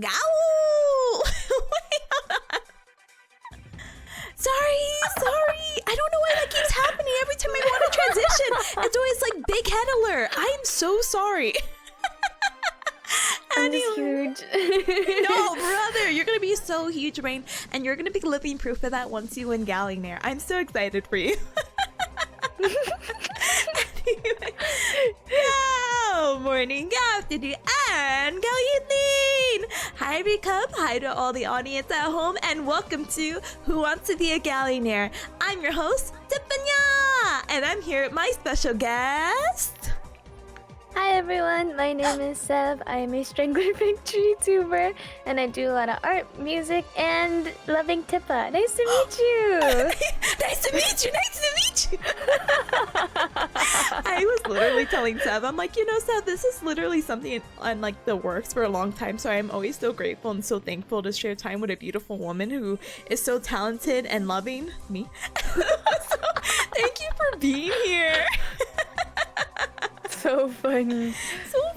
Wait, hold on. Sorry. I don't know why that keeps happening every time I want to transition. It's always like big head alert. I am so sorry. I'm just huge. No, brother, you're gonna be so huge, Rain, and you're gonna be living proof of that once you win Gaollionaire. I'm so excited for you. Anyway, morning, afternoon, and good evening. Hi, Recub. Hi to all the audience at home, and welcome to Who Wants to Be a Gaollionaire. I'm your host, Tipanya, and I'm here with my special guest. Hi everyone, my name is Sev. I'm a Strangler Fig Tree tuber, and I do a lot of art, music, and loving Tippa. Nice to meet you. Nice to meet you. I was literally telling Sev, I'm like, Sev, this is literally something on like the works for a long time. So I'm always so grateful and so thankful to share time with a beautiful woman who is so talented and loving me. So, thank you for being here. So funny.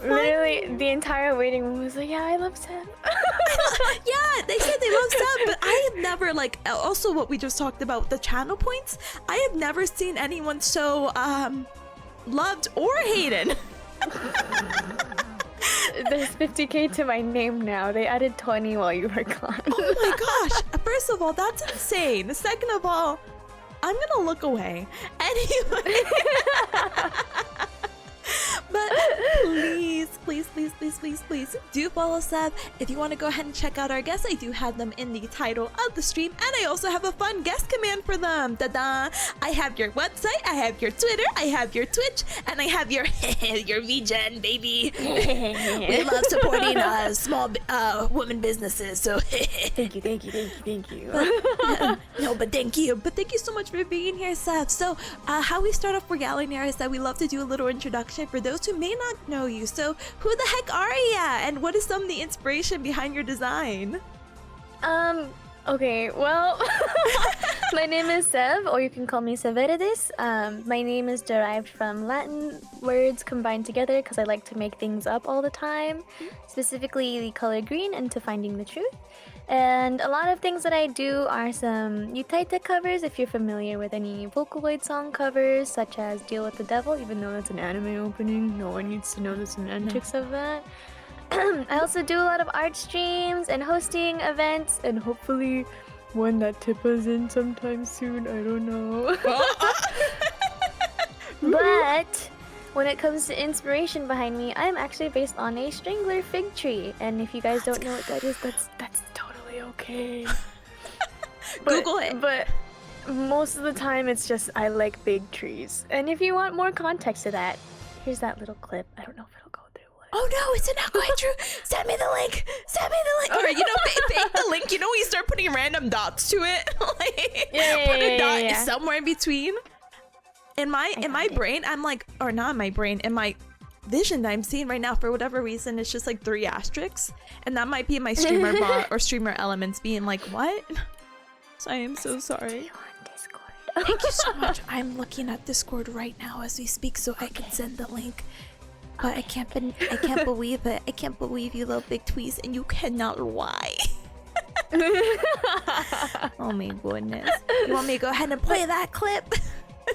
Literally, the entire waiting room was like, yeah, I love Sev. Yeah, they said they love Sev, but I have never, also what we just talked about, the channel points, I have never seen anyone so, loved or hated. There's 50k to my name now. They added 20 while you were gone. Oh my gosh. First of all, that's insane. Second of all, I'm gonna look away. Anyway. But please do follow Sev. If you want to go ahead and check out our guests, I do have them in the title of the stream, and I also have a fun guest command for them. Da-da! I have your website, I have your Twitter, I have your Twitch, and I have your your VGen, baby. We love supporting small women businesses, so Thank you. But thank you. But thank you so much for being here, Sev. So, how we start off for Gaollionaire is that we love to do a little introduction for those who may not know you. So, who the heck are ya? And what is some of the inspiration behind your design? Okay, well, my name is Sev, or you can call me ceVeridis. My name is derived from Latin words combined together because I like to make things up all the time, specifically the color green and to finding the truth. And a lot of things that I do are some Utaita covers, if you're familiar with any Vocaloid song covers, such as Deal with the Devil, even though that's an anime opening, no one needs to know the semantics of that. I also do a lot of art streams and hosting events, and hopefully one that Tippa's in sometime soon, I don't know. But when it comes to inspiration behind me, I'm actually based on a Strangler Fig Tree, and if you guys don't know what that is, that's totally okay. Google it. But most of the time it's just I like big trees. And if you want more context to that, here's that little clip. I don't know if it'll go through. Oh no, is it not going through? Send me the link. Or fake the link. You know, we start putting random dots to it. Put a dot somewhere in between. In my brain, I'm like, or not in my brain, in my vision that I'm seeing right now, for whatever reason, it's just like 3 asterisks, and that might be my streamer bot or streamer elements being like, what? So I am so sorry. Thank you so much. I'm looking at Discord right now as we speak, so I can send the link. But I can't believe it. I can't believe you love big tweets, and you cannot lie. Oh my goodness. You want me to go ahead and play that clip?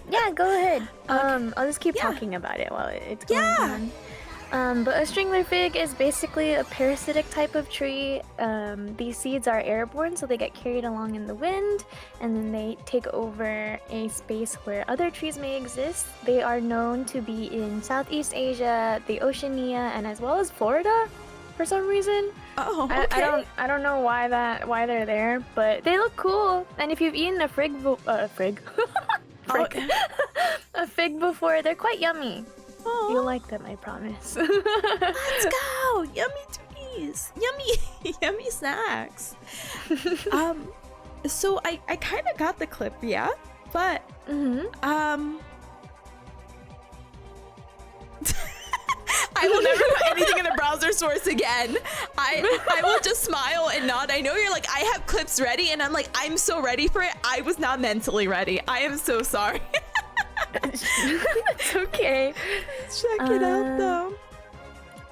Yeah, go ahead. Okay. I'll just keep talking about it while it's going on. But a Strangler Fig is basically a parasitic type of tree. These seeds are airborne, so they get carried along in the wind, and then they take over a space where other trees may exist. They are known to be in Southeast Asia, the Oceania, and as well as Florida, for some reason. Oh, okay. I don't know why they're there, but they look cool. And if you've eaten a fig before, they're quite yummy. Aww. You'll like them, I promise. Let's go! Yummy tweets! Yummy snacks! So I kind of got the clip, yeah? But, I will never put anything in the browser source again. I will just smile and nod. I know you're like, I have clips ready, and I'm like, I'm so ready for it. I was not mentally ready. I am so sorry. It's okay. Let's check it out though.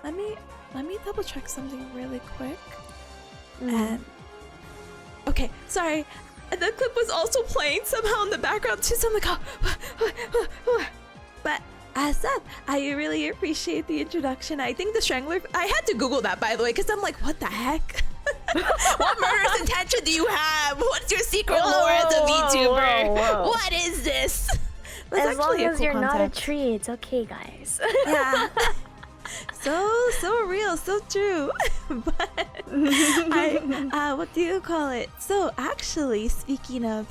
Let me double check something really quick. And okay, sorry. And the clip was also playing somehow in the background too, so I'm like, oh. But Seth, I really appreciate the introduction. I think the Strangler, I had to Google that, by the way, because I'm like, what the heck? What murderous intention do you have? What's your secret lore as a VTuber? Whoa. What is this? As long as you're not a tree, it's okay, guys. Yeah. So real, so true. But what do you call it? So actually, speaking of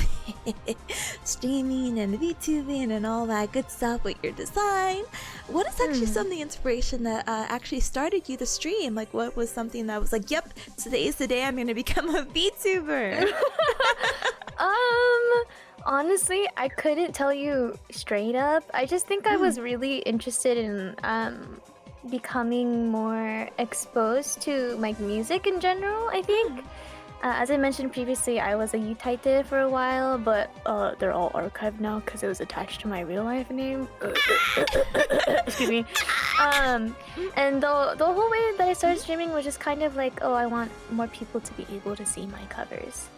streaming and VTubing and all that good stuff with your design, what is actually some of the inspiration that actually started you to stream? Like, what was something that was like, yep, today is the day I'm gonna become a VTuber? Honestly, I couldn't tell you straight up. I just think I was really interested in becoming more exposed to like music in general, I think. As I mentioned previously, I was a Utaite for a while, but they're all archived now because it was attached to my real life name. Excuse me. And the whole way that I started streaming was just kind of like, oh, I want more people to be able to see my covers.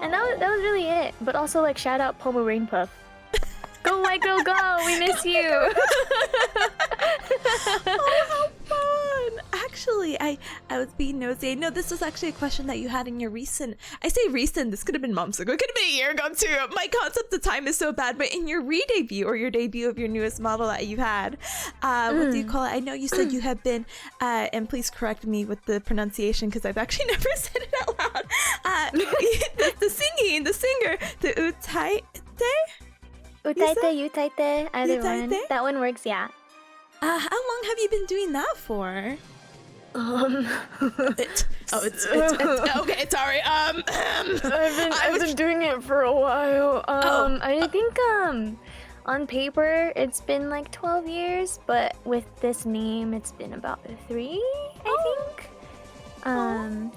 And that was really it. But also, like, shout out Pomo Rainpuff. Go, White Girl, go! We miss you! Oh, how fun! Actually, I was being nosy. No, this was actually a question that you had in your recent... I say recent, this could have been months ago. It could have been a year ago, too. My concept of time is so bad. But in your re-debut, or your debut of your newest model that you've had, what do you call it? I know you said you have been... and please correct me with the pronunciation, because I've actually never said it out loud. The singer, the Utaite? Utaite, Utaite, either one. That one works, yeah. How long have you been doing that for? It's okay, sorry. I've been doing it for a while. I think on paper it's been like 12 years, but with this name it's been about 3, I think.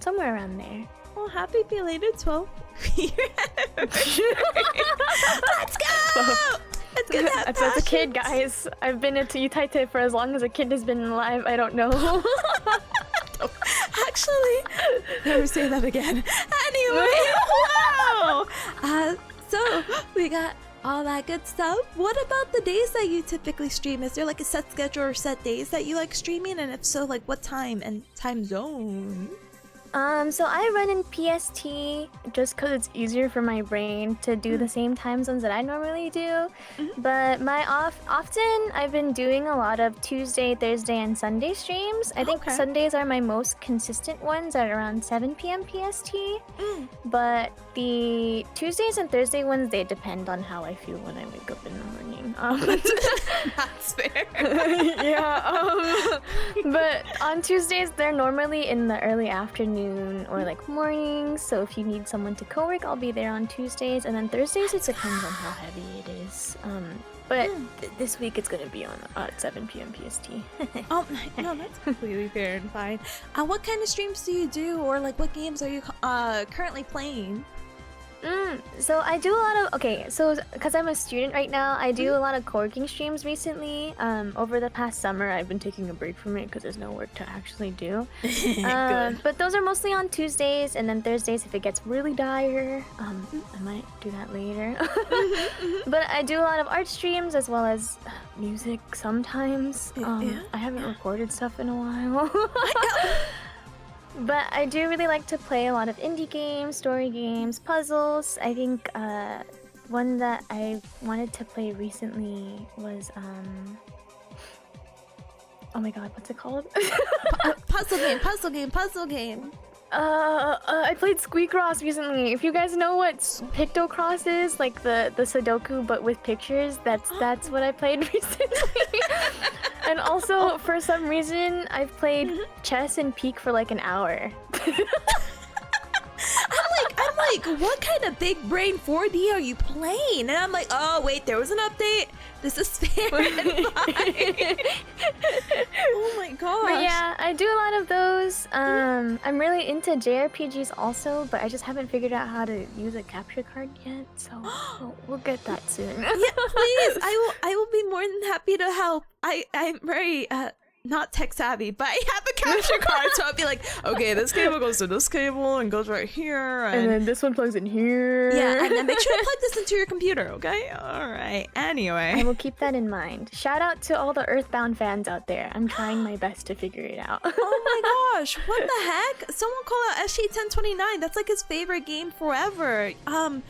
Somewhere around there. Well, happy belated 12 year anniversary. Let's go! Let's get that As a kid, guys. I've been into Utaite for as long as a kid has been alive. I don't know. Actually, never say that again. Anyway, wow! So, we got all that good stuff. What about the days that you typically stream? Is there like a set schedule or set days that you like streaming? And if so, like what time and time zone? So I run in PST just because it's easier for my brain to do the same time zones that I normally do. But often I've been doing a lot of Tuesday, Thursday, and Sunday streams. I think Sundays are my most consistent ones at around 7 p.m. PST. But the Tuesdays and Thursday ones, they depend on how I feel when I wake up in the morning. That's fair. Yeah. But on Tuesdays, they're normally in the early afternoon or like mornings, so if you need someone to co-work, I'll be there on Tuesdays, and then Thursdays it depends on how heavy it is. But this week it's gonna be on at 7 p.m. PST. Oh no, that's completely fair and fine. What kind of streams do you do, or like what games are you currently playing? So I do a lot of so because I'm a student right now, I do a lot of co-working streams recently. Over the past summer, I've been taking a break from it because there's no work to actually do. But those are mostly on Tuesdays, and then Thursdays if it gets really dire. I might do that later. But I do a lot of art streams as well as music sometimes. I haven't recorded stuff in a while. But I do really like to play a lot of indie games, story games, puzzles. I think one that I wanted to play recently was oh my god, what's it called? Puzzle game. I played Squeakross recently. If you guys know what Pictocross is, like the Sudoku but with pictures, that's what I played recently. And also, for some reason, I've played chess and Peak for like an hour. I'm like, what kind of big brain 4D are you playing? And I'm like, oh wait, there was an update. This is fair and fine. Oh my gosh. But yeah, I do a lot of those. I'm really into JRPGs also, but I just haven't figured out how to use a capture card yet. So we'll get that soon. Yeah, please. I will be more than happy to help. I'm very not tech savvy, but I have a capture card, so I'll be like, okay, this cable goes to this cable and goes right here, and then this one plugs in here. Yeah, and then make sure to plug this into your computer, okay? All right. Anyway, I will keep that in mind. Shout out to all the Earthbound fans out there. I'm trying my best to figure it out. Oh my gosh, what the heck? Someone call out SG1029. That's like his favorite game forever. Not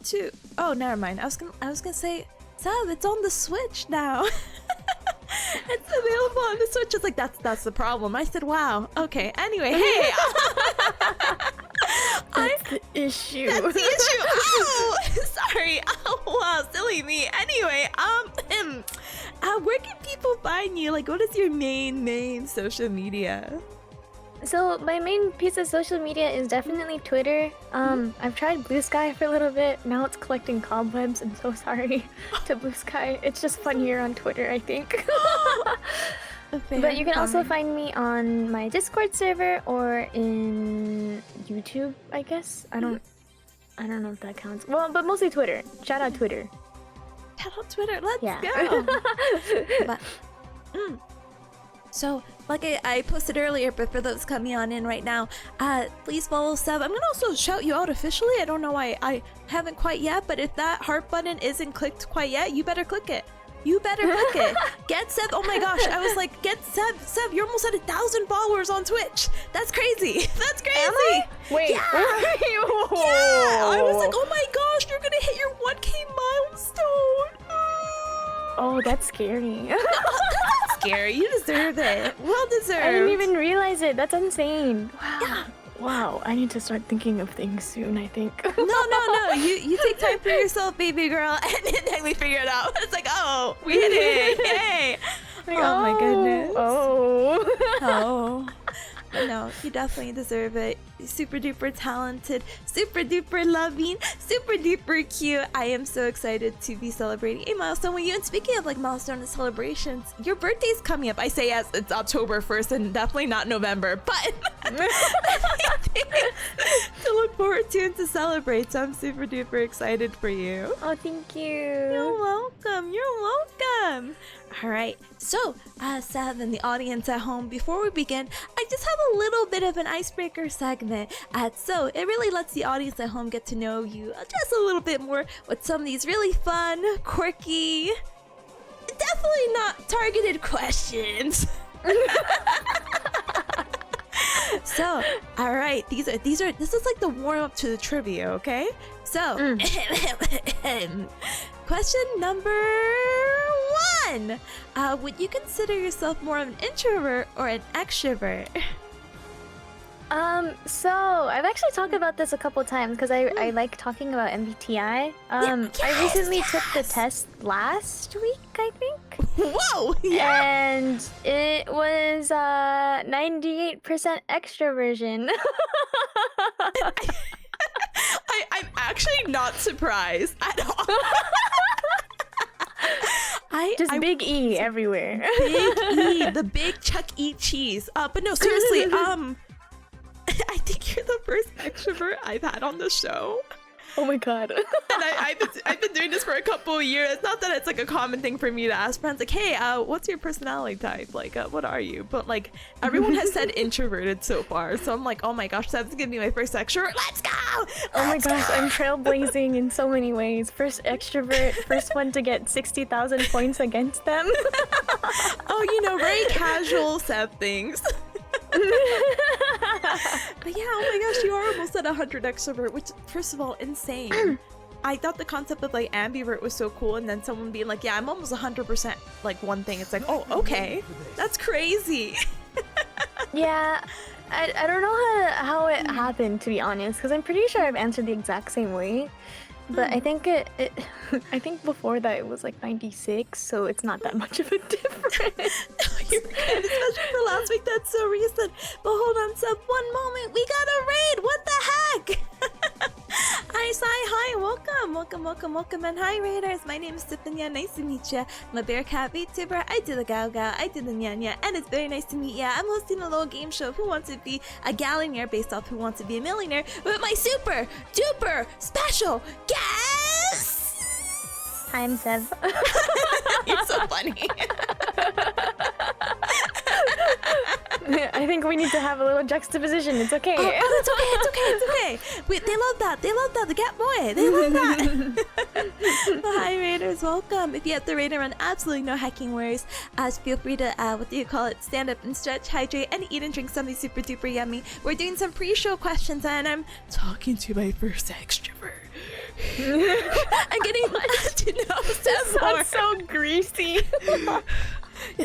to. Oh, never mind. I was gonna say, Seb, it's on the Switch now. It's available on the Switch. It's like that's the problem. I said, wow. Okay. Anyway, hey. That's the issue. That's the issue. Oh, sorry. Oh, wow, silly me. Anyway, where can people find you? Like, what is your main social media? So my main piece of social media is definitely Twitter. I've tried Blue Sky for a little bit. Now it's collecting cobwebs. I'm so sorry to Blue Sky. It's just funnier on Twitter, I think. But you can also find me on my Discord server or in YouTube, I guess. I don't know if that counts. Well, but mostly Twitter. Shout out Twitter. Shout out Twitter. Let's go. So, like I posted earlier, but for those coming on in right now, please follow Seb. I'm gonna also shout you out officially. I don't know why I haven't quite yet, but if that heart button isn't clicked quite yet, you better click it. You better click it. Get Seb. Oh my gosh, I was like, get Seb. Seb, you're almost at 1,000 followers on Twitch. That's crazy. That's crazy. Am I? Wait. Yeah. Yeah. I was like, oh my gosh, you're gonna hit your 1K milestone. Oh, that's scary. That's scary. You deserve it. Well deserved. I didn't even realize it. That's insane. Wow. Yeah. Wow. I need to start thinking of things soon, I think. No. You take time for yourself, baby girl, and then we figure it out. It's like, oh, we hit it. Yay. Oh my goodness. Oh. No, you definitely deserve it. You're super duper talented, super duper loving, super duper cute. I am so excited to be celebrating a milestone with you. And speaking of like milestone and celebrations, your birthday's coming up. I say yes, it's October 1st and definitely not November, but to look forward to and to celebrate. So I'm super duper excited for you. Oh, thank you. You're welcome. You're welcome. All right, so Seb and the audience at home, before we begin, I just have a little bit of an icebreaker segment. So it really lets the audience at home get to know you just a little bit more with some of these really fun, quirky, definitely not targeted questions. So, all right, this is like the warm up to the trivia, okay? So, question number 1. Would you consider yourself more of an introvert or an extrovert? So I've actually talked about this a couple times because I like talking about MBTI. I recently took the test last week, I think. Whoa! Yeah. And it was 98% extroversion. I'm actually not surprised at all. Just big E everywhere. Big E, the big Chuck E. Cheese. But no, seriously, I think you're the first extrovert I've had on the show. Oh my god. And I've been doing this for a couple of years. It's not that it's like a common thing for me to ask friends like, hey, what's your personality type? Like, what are you? But like, everyone has said introverted so far. So I'm like, oh my gosh, that's gonna be my first extrovert. Let's go! Oh my gosh, I'm trailblazing in so many ways. First extrovert, first one to get 60,000 points against them. Oh, very casual Seb things. But yeah, oh my gosh, you are almost at 100 extrovert, which, first of all, insane. I thought the concept of like ambivert was so cool, and then someone being like, yeah, I'm almost 100% like one thing. It's like, oh, okay, that's crazy. Yeah, I don't know how it happened, to be honest, because I'm pretty sure I've answered the exact same way. But I think I think before that it was like 96, so it's not that much of a difference. No, you're good, especially for last week. That's so recent. But hold on, Seb, one moment. We got a raid. What the heck? Hi, Sai. Hi, welcome, and hi, raiders. My name is Tipanya. Nice to meet ya. I'm a bear cat VTuber. I do the Gao, I do the Nyanya, and it's very nice to meet ya. I'm hosting a little game show of Who Wants to Be a Gaollionaire based off Who Wants to Be a Millionaire with my super duper special guest. Hi, I'm Sev. You're so funny. I think we need to have a little juxtaposition. It's okay. Oh, it's okay. Wait, they love that. The Gat Boy. They love that. Well, hi, Raiders. Welcome. If you have to raid and run absolutely no hacking worries, feel free to, stand up and stretch, hydrate, and eat and drink something super duper yummy. We're doing some pre-show questions, and I'm talking to my first extrovert. I'm getting to know Sev more. That's so greasy.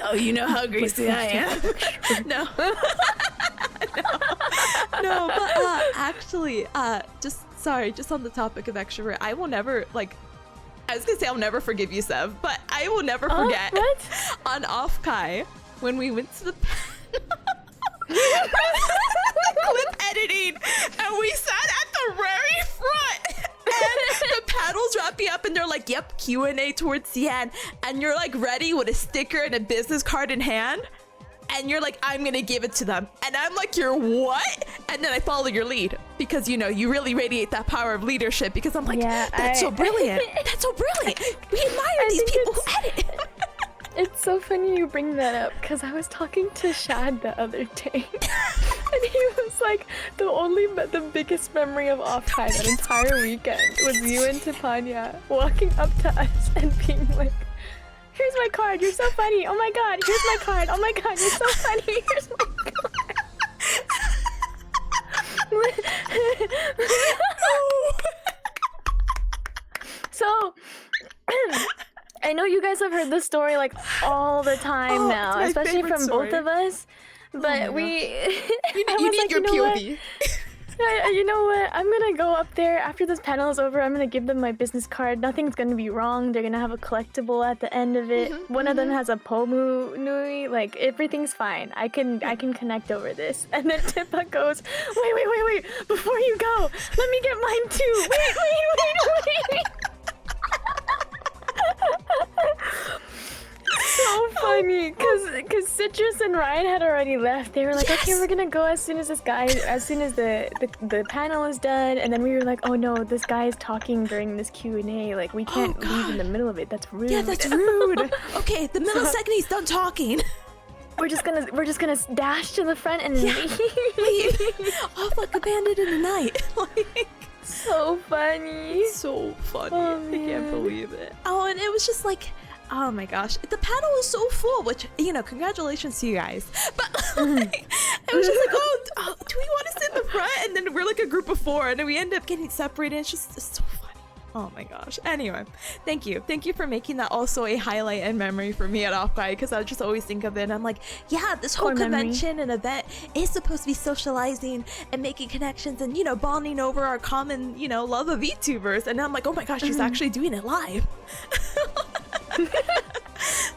Oh, you know how greasy I am. No. No, but actually, just on the topic of extrovert, I will never, I was gonna say I'll never forgive you, Sev, but I will never forget on Off-Kai when we went to the clip editing and we sat at the very front and the panels wrap me up and they're like, yep, Q&A towards the end, and you're like ready with a sticker and a business card in hand and you're like, I'm gonna give it to them, and I'm like, you're what? And then I follow your lead because you really radiate that power of leadership, because I'm like, that's so brilliant. That's so brilliant. We admire these people who edit. It's so funny you bring that up, because I was talking to Shad the other day and he was like, the biggest memory of Off-Kai that entire weekend was you and Tipanya walking up to us and being like, here's my card, you're so funny, oh my god, here's my card, oh my god, you're so funny, here's my card. So I know you guys have heard this story all the time now, especially from both of us. But you need your POV. You know what? I'm gonna go up there after this panel is over. I'm gonna give them my business card. Nothing's gonna be wrong. They're gonna have a collectible at the end of it. One of them has a Pomu Nui. Everything's fine. I can connect over this. And then Tippa goes, wait. Before you go, let me get mine too. Wait. So funny, cause Citrus and Ryan had already left. They were like, okay, we're gonna go as soon as the panel is done. And then we were like, oh no, this guy is talking during this Q&A. We can't leave in the middle of it. That's rude. Yeah, that's rude. Okay, the millisecond he's done talking. We're just gonna dash to the front and leave. Off like a bandit in the night. So funny. So funny. Oh, I can't believe it. Oh, and it was just oh my gosh, the panel was so full, which, congratulations to you guys. But it was just oh, do we want to sit in the front? And then we're a group of 4 and then we end up getting separated. It's so funny. Oh my gosh. Anyway, thank you for making that also a highlight and memory for me at Off-Kai, because I just always think of it and I'm like, yeah, this whole convention and event is supposed to be socializing and making connections and bonding over our common love of VTubers, and I'm like, oh my gosh, she's actually doing it live.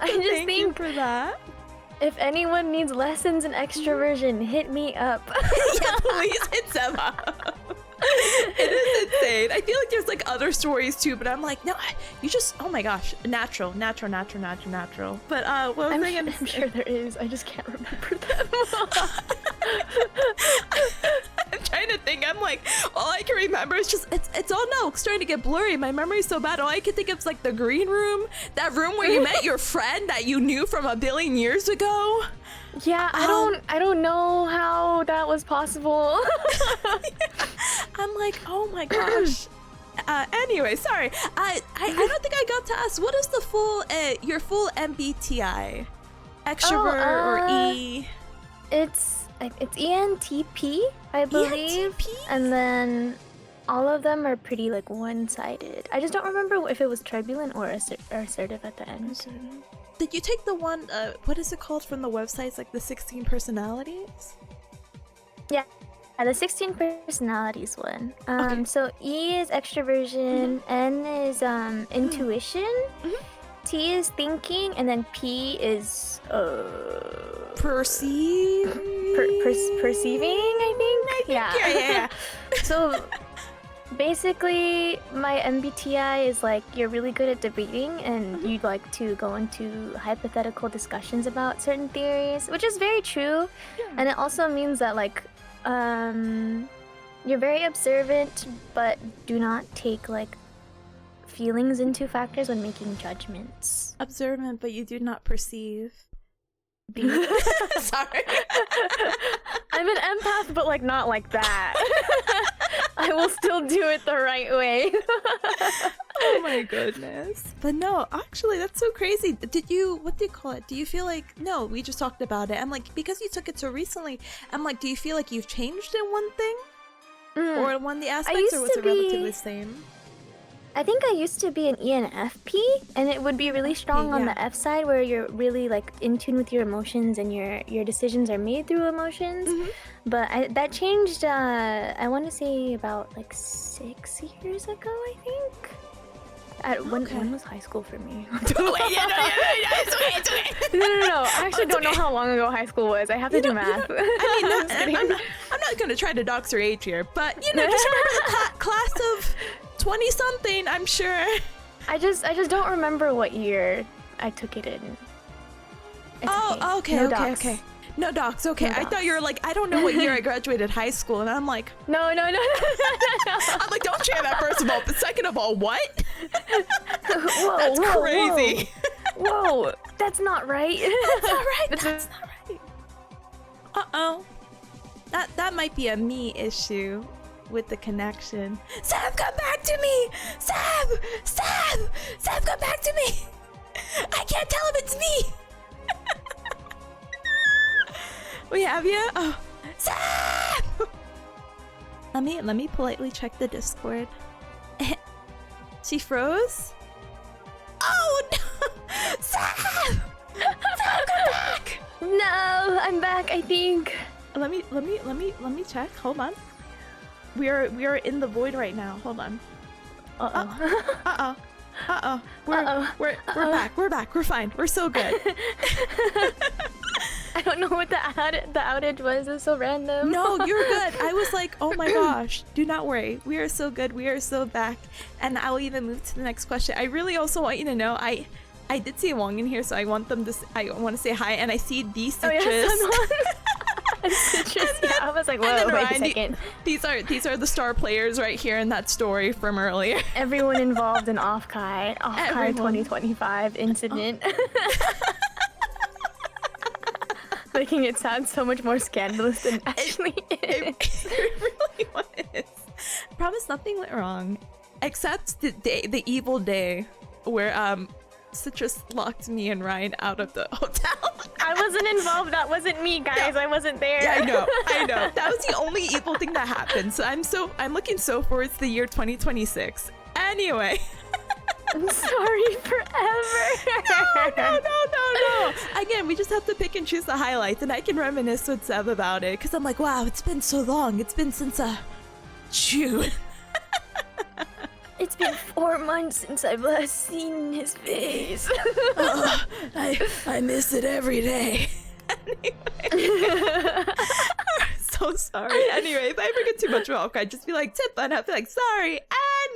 I just think for that. If anyone needs lessons in extroversion, hit me up. Yeah, please hit Sev up. It is insane. I feel like there's other stories too, but I'm like, no, you just, oh my gosh, natural. But I'm sure there is. I just can't remember them. I'm trying to think. I'm like, all I can remember is just it's all now starting to get blurry. My memory's so bad. All I can think of is the green room, that room where you met your friend that you knew from a billion years ago. Yeah, I don't know how that was possible. I'm like, oh my gosh. Anyway, sorry. I don't think I got to ask, what is the your full MBTI? Extrovert or E? It's ENTP, I believe. ENTP? And then all of them are pretty one-sided. I just don't remember if it was turbulent or assertive at the end. Did you take the one, what is it called from the websites, the 16 personalities? Yeah, the 16 personalities one. So E is extroversion, N is intuition, T is thinking, and then P is perceiving, I think. Yeah. So basically, my MBTI is you're really good at debating and you'd like to go into hypothetical discussions about certain theories, which is very true. Yeah. And it also means that you're very observant, but do not take feelings into factors when making judgments. Observant, but you do not perceive. Sorry. I'm an empath, but like not like that. I will still do it the right way. Oh my goodness. But no, actually, that's so crazy. What do you call it? Do you feel like, no, we just talked about it. I'm like, because you took it so recently, I'm like, do you feel like you've changed in one thing? Or one of the aspects, or was it relatively the same? I think I used to be an ENFP, and it would be really strong on the F side, where you're really like in tune with your emotions and your decisions are made through emotions. But that changed. I want to say about like 6 years ago, I think. When was high school for me? Wait, no. I actually don't know how long ago high school was. I have to do math. I mean, I'm not going to try to dox your age here, but just remember the class of 20-something, I'm sure. I just don't remember what year I took it in. Okay. No docs, okay. I thought you were like, I don't know what year I graduated high school, and I'm like... No. I'm like, don't share that, first of all, but second of all, what? That's crazy. Whoa, that's not right. That's not right. Uh-oh. That might be a me issue with the connection. Sam, come back to me! Sam, come back to me! I can't tell if it's me! We have you? Oh, Sam! Let me politely check the Discord. She froze? Oh no! Sam! Sam, come back! No, I'm back, I think. Let me check. Hold on. We are in the void right now. Hold on. We're back. We're fine. We're so good. I don't know what the outage was. It was so random. No, you're good. I was like, oh my gosh. Do not worry. We are so good. We are so back. And I'll even move to the next question. I really also want you to know I did see Wong in here, so I want them to. I want to say hi, and I see D Citrus. Oh, yeah, Citrus. Yeah, I was like, whoa, wait a second. These are the star players right here in that story from earlier. Everyone involved in Off-Kai 2025 incident. Making it sound so much more scandalous than actually is. It really was. I promise nothing went wrong, except the evil day where Citrus locked me and Ryan out of the hotel. I wasn't involved. That wasn't me, guys. No. I wasn't there. Yeah, I know. That was the only evil thing that happened. So I'm looking so forward to the year 2026. Anyway. I'm sorry forever. No. Again, we just have to pick and choose the highlights, and I can reminisce with Seb about it, because I'm like, wow, it's been so long. It's been since June. It's been 4 months since I've last seen his face. I miss it every day. Anyway. So sorry. Anyway, if I ever get too much of I'd just be like, Tip, and I'll be like, sorry.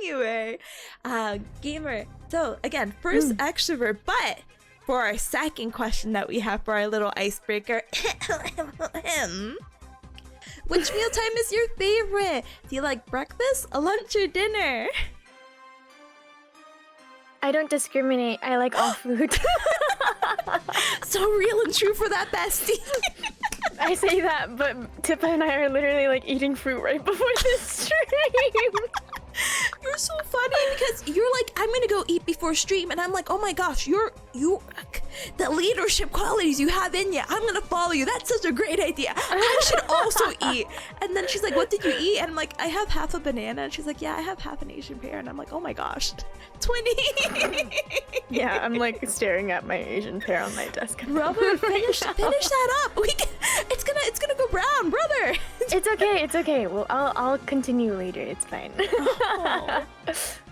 Anyway, gamer. So again, first extrovert, but for our second question that we have for our little icebreaker, which mealtime is your favorite? Do you like breakfast, lunch, or dinner? I don't discriminate. I like all food. So real and true for that, bestie. I say that, but Tippa and I are literally like eating fruit right before this stream. You're so funny because you're like, I'm gonna go eat before stream, and I'm like, oh my gosh, you the leadership qualities you have in you, I'm gonna follow you. That's such a great idea. I should also eat. And then she's like, what did you eat? And I'm like, I have half a banana. And she's like, yeah, I have half an Asian pear. And I'm like, oh my gosh, 20. Yeah, I'm like staring at my Asian pear on my desk. Brother, finish that up. It's gonna go brown, brother. It's okay. Well, I'll continue later. It's fine. Oh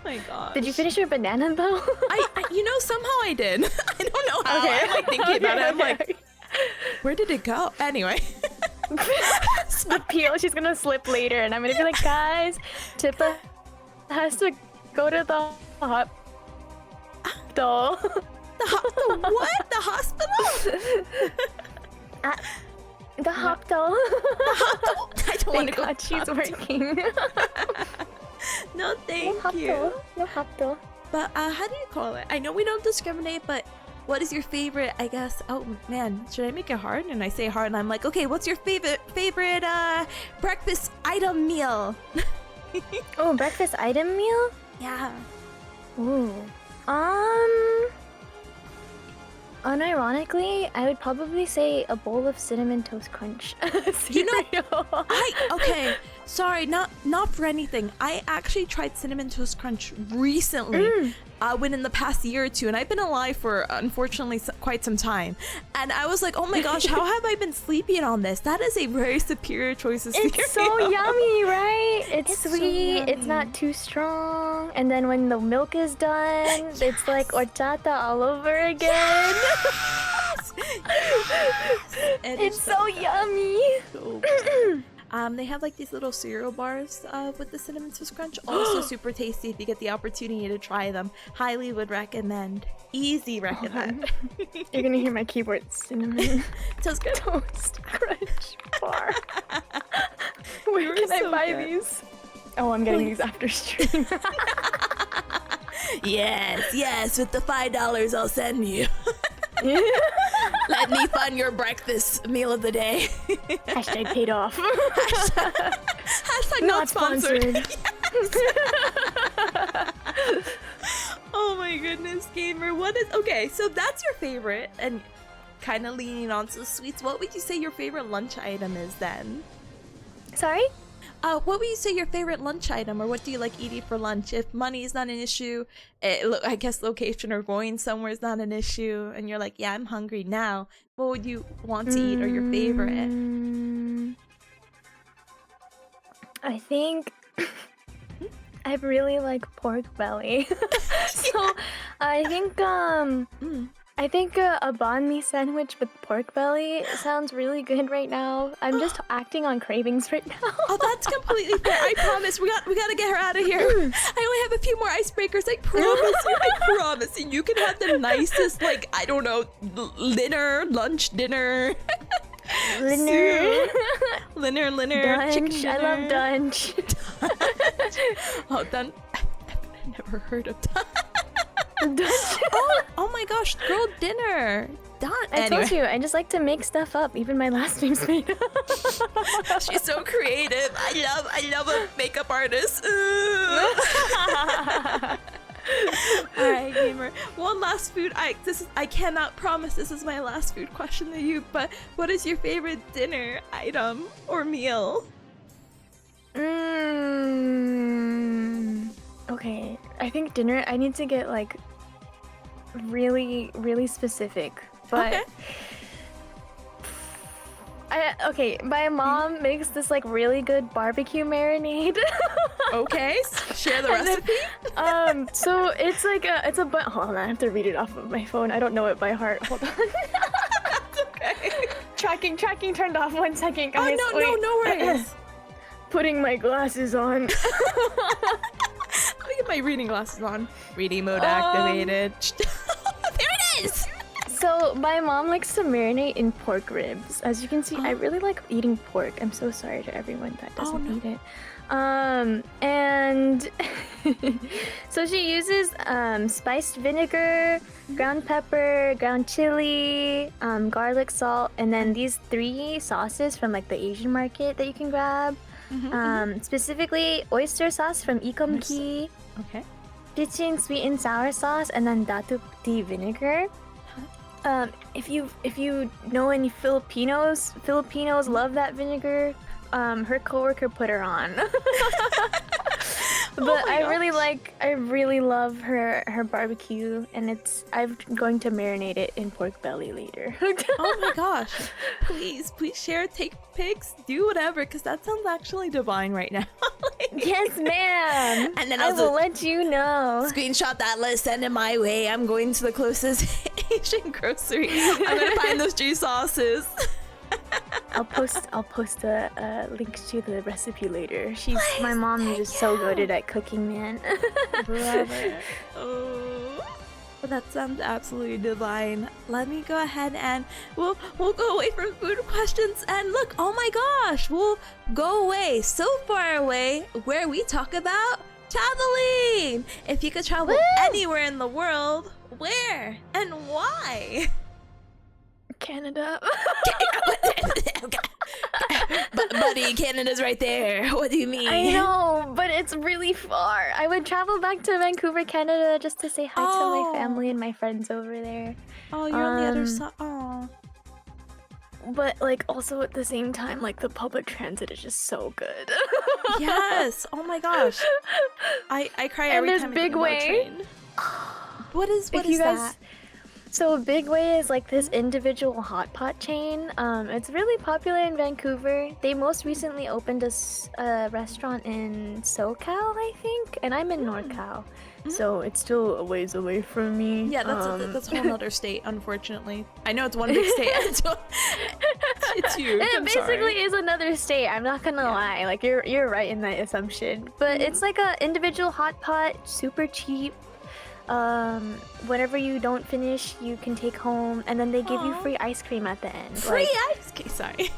my gosh. Did you finish your banana though? I somehow I did. I don't know how. Okay. I'm like thinking about it. I'm like, where did it go? Anyway. The peel, she's gonna slip later, and I'm gonna be like, guys, Tippa has to go to the hospital. The what? The hospital? The hospital. I don't want to go. God, she's working. No, thank you. No hospital. But how do you call it? I know we don't discriminate, but what is your favorite, I guess, oh man, should I make it hard? And I say hard and I'm like, okay, what's your favorite breakfast item meal? Oh, breakfast item meal? Yeah. Ooh. Unironically, I would probably say a bowl of cinnamon toast crunch. You know, okay, sorry, not for anything. I actually tried cinnamon toast crunch recently, within the past year or two, and I've been alive for unfortunately quite some time. And I was like, oh my gosh, how have I been sleeping on this? That is a very superior choice of cereal. It's so yummy, right? It's sweet. So it's not too strong. And then when the milk is done, it's like horchata all over again. It's so yummy. They have like these little cereal bars with the cinnamon toast crunch. Also super tasty if you get the opportunity to try them. Highly would recommend. Easy recommend. You're gonna hear my keyboard. Cinnamon toast crunch bar. Where can I buy these? Oh, I'm getting these after stream. Yes, with the $5 I'll send you. Let me fund your breakfast meal of the day. Hashtag paid off. Hashtag not sponsored. Oh my goodness, gamer. Okay, so that's your favorite and kind of leaning on to sweets. What would you say your favorite lunch item is then? Sorry? What would you say your favorite lunch item, or what do you like eating for lunch? If money is not an issue, I guess location or going somewhere is not an issue, and you're like, yeah, I'm hungry now. What would you want to eat, or your favorite? I think I really like pork belly. So I think a banh mi sandwich with pork belly sounds really good right now. I'm just acting on cravings right now. Oh, that's completely fair. I promise. We gotta get her out of here. I only have a few more icebreakers. I promise you. You can have the nicest, like, I don't know, lunch, dinner. Linner. Dunch. Chicken dinner. I love dunch. Oh, I've never heard of dunch. Oh my gosh, grilled dinner. I told you, I just like to make stuff up. Even my last name's made up. She's so creative. I love a makeup artist. Alright, gamer. One last food. I cannot promise this is my last food question to you, but what is your favorite dinner item or meal? Okay, I think dinner, I need to get like really, really specific. But okay, my mom makes this like really good barbecue marinade. Okay, share the recipe. So it's like it's a hold on, I have to read it off of my phone. I don't know it by heart. Hold on. That's okay. Tracking turned off. 1 second, guys. Oh no worries. Putting my glasses on. Let me get my reading glasses on. Reading mode activated. There it is! So my mom likes to marinate in pork ribs. As you can see, I really like eating pork. I'm so sorry to everyone that doesn't eat it. And so she uses spiced vinegar, ground pepper, ground chili, garlic salt, and then these 3 sauces from like the Asian market that you can grab. Specifically oyster sauce from Ikom Ki, Pichin sweet and sour sauce, and then Datuk tea vinegar. If you know any Filipinos love that vinegar. Her coworker put her on. But I really love her barbecue, and I'm going to marinate it in pork belly later. Oh my gosh. Please share, take pics, do whatever, because that sounds actually divine right now. Yes, ma'am. And then I will let you know. Screenshot that list, send it my way. I'm going to the closest Asian grocery. I'm gonna find those 3 sauces. I'll post a link to the recipe later. My mom is just so good at cooking, man. Brother. Oh, that sounds absolutely divine. Let me go ahead and we'll go away from food questions, and look, oh my gosh, we'll go away so far away where we talk about traveling. If you could travel anywhere in the world, Where? And why? Canada. Buddy, Canada's right there. What do you mean? I know, but it's really far. I would travel back to Vancouver, Canada just to say hi to my family and my friends over there. Oh, you're on the other side. Oh. But like also at the same time, like the public transit is just so good. Yes. Oh my gosh. I cry every time I think about a train. What is that? So Bigway is like this individual hot pot chain. It's really popular in Vancouver. They most recently opened a restaurant in SoCal, I think, and I'm in NorCal, so it's still a ways away from me. Yeah, that's a whole other state, unfortunately. I know it's one big state. It's huge. It basically is another state. I'm not gonna lie. Like you're right in that assumption. But it's like a individual hot pot, super cheap. Whenever you don't finish, you can take home, and then they give you free ice cream at the end. Free ice cream? Sorry.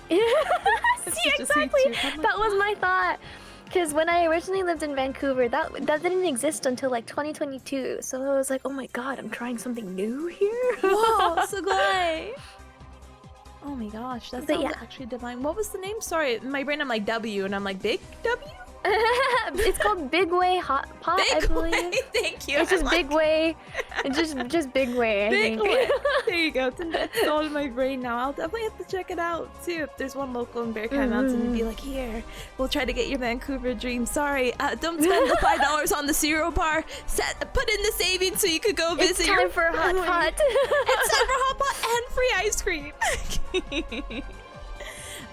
See, exactly. That was my thought. Because when I originally lived in Vancouver, that didn't exist until like 2022. So I was like, oh my god, I'm trying something new here. Whoa, so good. Oh my gosh, that sounds actually divine. What was the name? Sorry, in my brain I'm like W, and I'm like Big W? It's called Bigway Hot Pot, I believe. Thank you. It's just Bigway. It's just Bigway, I think. There you go. It's all in my brain now. I'll definitely have to check it out too. If there's one local in Bearcat Mountain, and be like, here, we'll try to get your Vancouver dream. Sorry, don't spend the $5 on the cereal bar. Put in the savings so you could go visit. It's time for a hot pot. It's time for a hot pot and free ice cream.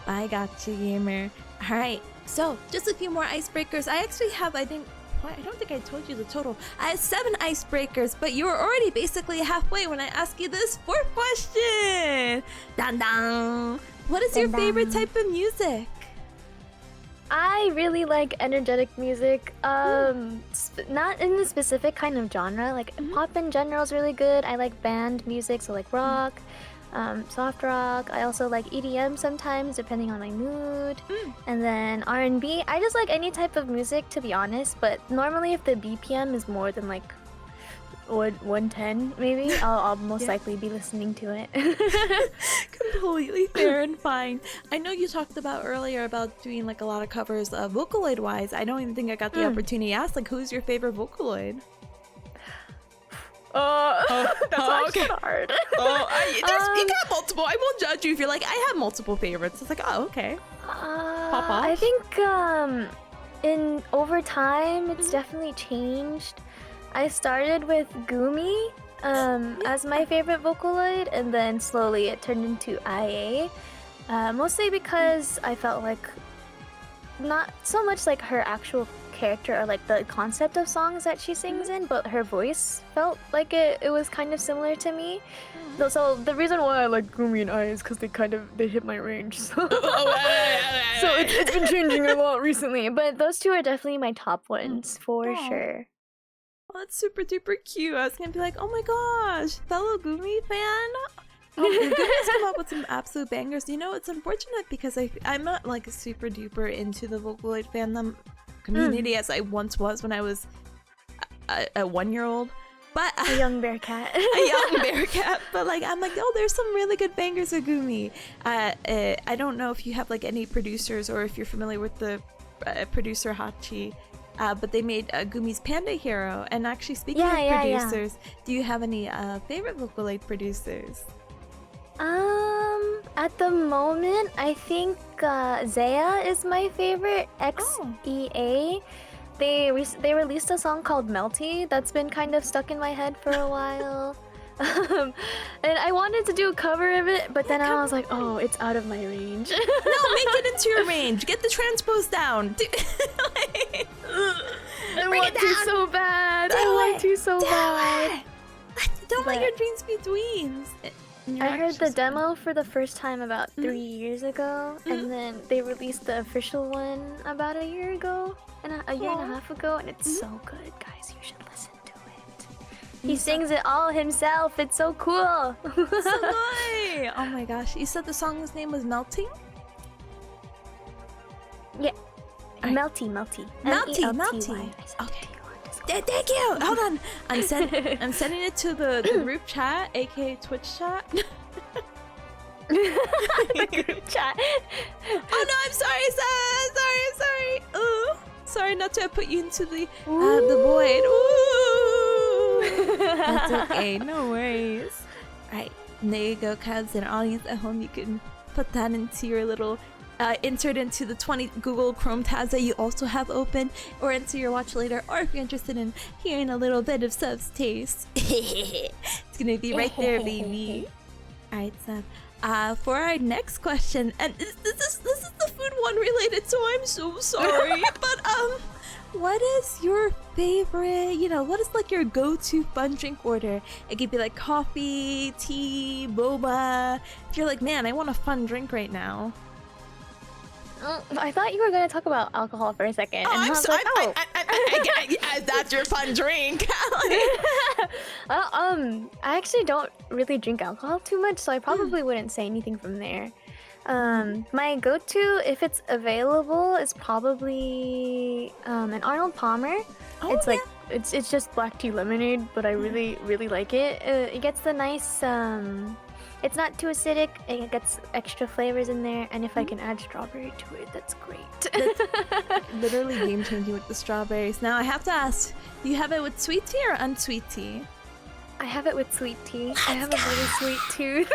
I got you, gamer. All right. So, just a few more icebreakers. I actually have, I don't think I told you the total. I have 7 icebreakers, but you were already basically halfway when I asked you this 4th question. Dun dun. What is your favorite type of music? I really like energetic music. Not in the specific kind of genre. Like pop in general is really good. I like band music, so like rock. Soft rock. I also like EDM sometimes, depending on my mood. And then R&B. I just like any type of music, to be honest. But normally, if the BPM is more than like 110, maybe, I'll most likely be listening to it. Completely fair and fine. I know you talked about earlier about doing like a lot of covers, Vocaloid-wise. I don't even think I got the opportunity to ask. Like, who's your favorite Vocaloid? That's actually hard. You got multiple. I won't judge you if you're like, I have multiple favorites. It's like, oh, okay. Pop off. I think in over time, it's definitely changed. I started with Gumi as my favorite Vocaloid, and then slowly it turned into IA. Mostly because I felt like not so much like her actual character or like the concept of songs that she sings in, but her voice felt like it was kind of similar to me. So the reason why I like Gumi and I is because they hit my range. So, it's been changing a lot recently, but those two are definitely my top ones for sure. Oh, that's super duper cute. I was gonna be like, oh my gosh, fellow Gumi fan. Gumi's come up with some absolute bangers. You know, it's unfortunate because I'm not like super duper into the Vocaloid fandom community as I once was when I was a 1-year-old, but a young bear cat. But like I'm like, oh, there's some really good bangers of Gumi. I don't know if you have like any producers or if you're familiar with the producer Hachi, but they made Gumi's Panda Hero. And actually, speaking of producers, do you have any favorite Vocaloid producers? At the moment, I think Zaya is my favorite. XEA. They released a song called Melty that's been kind of stuck in my head for a while. And I wanted to do a cover of it, but then I was like, oh, it's out of my range. No, make it into your range. Get the transpose down. I want to so bad. I want to so bad. Don't let your dreams be dreams. I heard the demo for the first time about 3 years ago, and then they released the official one about a year ago, and a year and a half ago, and it's so good, guys. You should listen to it. He sings it all himself. It's so cool. So good. Oh my gosh. You said the song's name was Melting? Yeah. Melty. Melty. MELTY. Okay. Thank you. Hold on. I'm sending it to the group chat, aka Twitch chat. The group chat. Oh no, I'm sorry, Seth. Sorry. Ooh, sorry not to have put you into the void. Ooh. That's okay. No worries. All right, and there you go, Cubs and audience at home. You can put that into your little. Insert into the 20 Google Chrome tabs that you also have open, or into your watch later, or if you're interested in hearing a little bit of Sub's taste, it's gonna be right there, baby. Alright, Sub. For our next question, and this is the food one related, so I'm so sorry. But what is your favorite? What is like your go-to fun drink order? It could be like coffee, tea, boba. If you're like, man, I want a fun drink right now. I thought you were going to talk about alcohol for a second. Oh, and I'm I was sorry. like, That's your fun drink. I actually don't really drink alcohol too much, so I probably wouldn't say anything from there. My go-to, if it's available, is probably an Arnold Palmer. Oh, It's like it's just black tea lemonade, but I really like it. It gets the nice it's not too acidic, and it gets extra flavors in there, and if I can add strawberry to it, that's great. That's literally game changing with the strawberries. Now I have to ask, do you have it with sweet tea or unsweet tea? I have it with sweet tea. I have a really sweet tooth.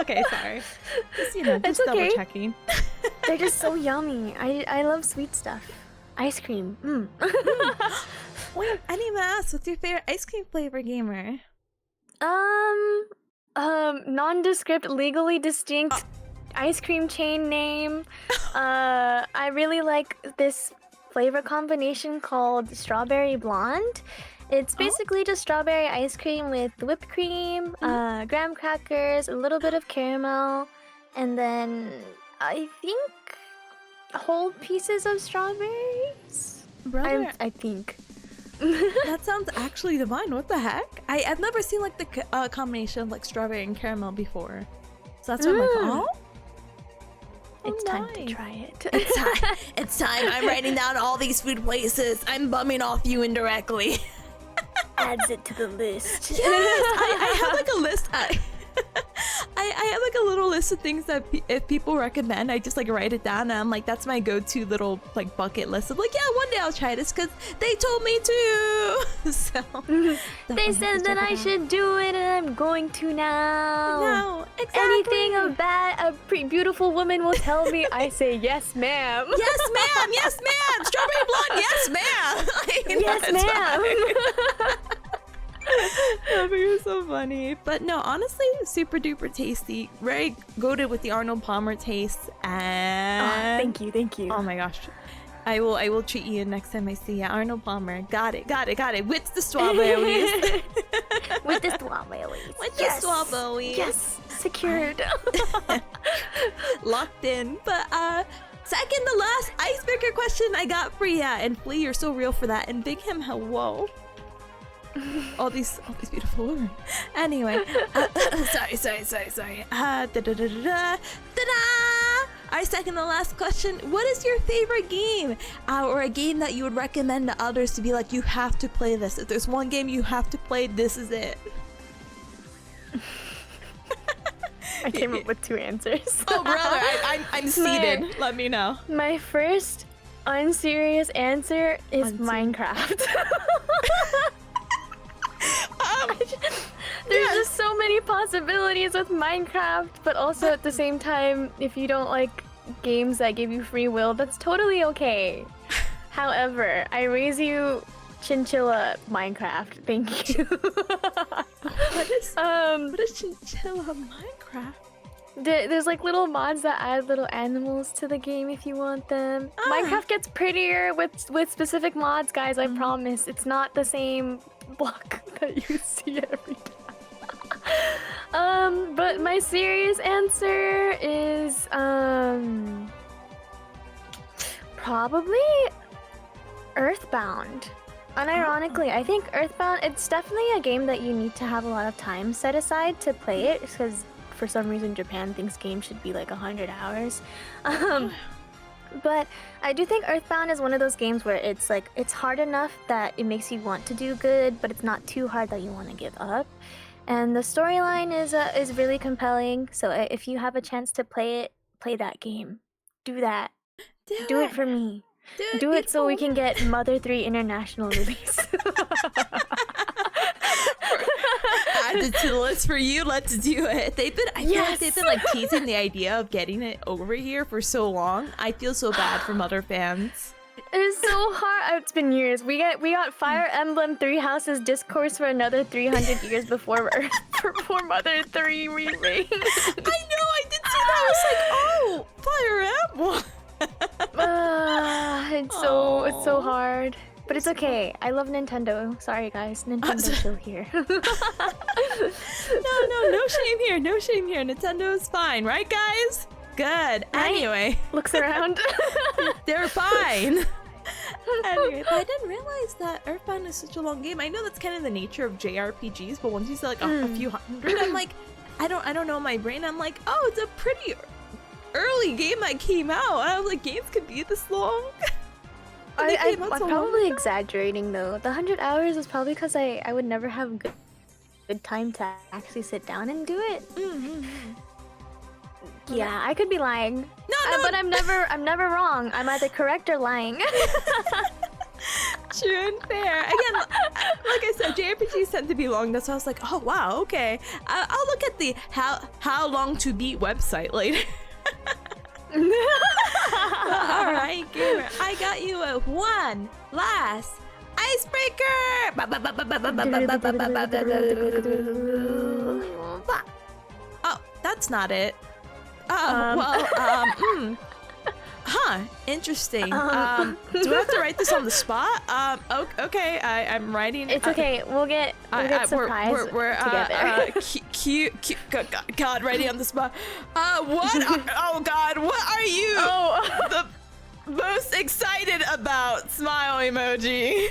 Okay, sorry. Just double checking. They're just so yummy. I love sweet stuff. Ice cream. Wait, I didn't even ask, what's your favorite ice cream flavor, gamer? Nondescript, legally distinct ice cream chain name. I really like this flavor combination called Strawberry Blonde. It's basically just strawberry ice cream with whipped cream, graham crackers, a little bit of caramel, and then I think whole pieces of strawberries. Brother, I think. that sounds actually divine. What the heck? I've never seen like the combination of like strawberry and caramel before, so that's why I'm like, oh, it's time to try it. It's time. I'm writing down all these food places. I'm bumming off you indirectly. Adds it to the list. Yes, I have like a list. I have like a little list of things that if people recommend, I just like write it down, and I'm like, that's my go-to little like bucket list of like, yeah, one day I'll try this because they told me to. So they said that I should do it, and I'm going to now. No, exactly. Anything a beautiful woman will tell me, I say yes, ma'am. Yes, ma'am. Yes, ma'am. Strawberry blonde. Yes, ma'am. Yes, ma'am. That was so funny. But no, honestly, super duper tasty. Very goated with the Arnold Palmer taste. And thank you. Oh my gosh. I will treat you next time I see you. Arnold Palmer. Got it. With the strawberries. With the strawberries. With the strawberries. Yes. Secured. Locked in. But second to last icebreaker question I got for ya. And Flea, you're so real for that. And Big Him, hello. all these beautiful women. Anyway, sorry. Our second to last question: what is your favorite game, or a game that you would recommend to others to be like, you have to play this? If there's one game you have to play, this is it. I came up with two answers. Oh, brother, I'm seated. Let me know. My first unserious answer is Minecraft. There's just so many possibilities with Minecraft, but also at the same time, if you don't like games that give you free will, that's totally okay. However, I raise you Chinchilla Minecraft. Thank you. What is Chinchilla Minecraft? There's like little mods that add little animals to the game if you want them. Minecraft gets prettier with specific mods, guys. I promise. It's not the same block that you see every time. But my serious answer is probably Earthbound. Unironically, I think Earthbound, it's definitely a game that you need to have a lot of time set aside to play it, because for some reason Japan thinks games should be like 100 hours. But I do think Earthbound is one of those games where it's like it's hard enough that it makes you want to do good, but it's not too hard that you want to give up. And the storyline is really compelling. So if you have a chance to play it, play that game. Do that. Do it for me. Do it so we can get Mother 3 international release. Add it to the list for you. Let's do it. I feel like they've been like teasing the idea of getting it over here for so long. I feel so bad for Mother fans. It is so hard. It's been years. We got Fire Emblem Three Houses Discourse for another 300 years before Mother 3 remake. I know. I did see that. I was like, oh, Fire Emblem. It's so hard. But it's okay. I love Nintendo. Sorry guys, Nintendo's still here. No shame here. No shame here. Nintendo's fine, right guys? Good. Anyway. Looks around. They're fine. Anyway, I didn't realize that Earthbound is such a long game. I know that's kind of the nature of JRPGs, but once you say like a few hundred, I'm like, I don't know my brain. I'm like, oh, it's a pretty early game that came out. I was like, games could be this long. I'm probably exaggerating though. The 100 hours is probably because I would never have good time to actually sit down and do it. Yeah, I could be lying. No, but I'm never wrong. I'm either correct or lying. True and fair. Again, like I said, JRPGs tend to be long. That's why I was like, oh wow, okay. I'll look at the how long to beat website later. Alright, gamer. I got you a one last icebreaker! Oh, that's not it. Interesting. Do I have to write this on the spot? Okay, I'm writing. It's okay. We'll get surprised together. Cute. God, writing on the spot. Oh God, what are you? The most excited about? Smile emoji.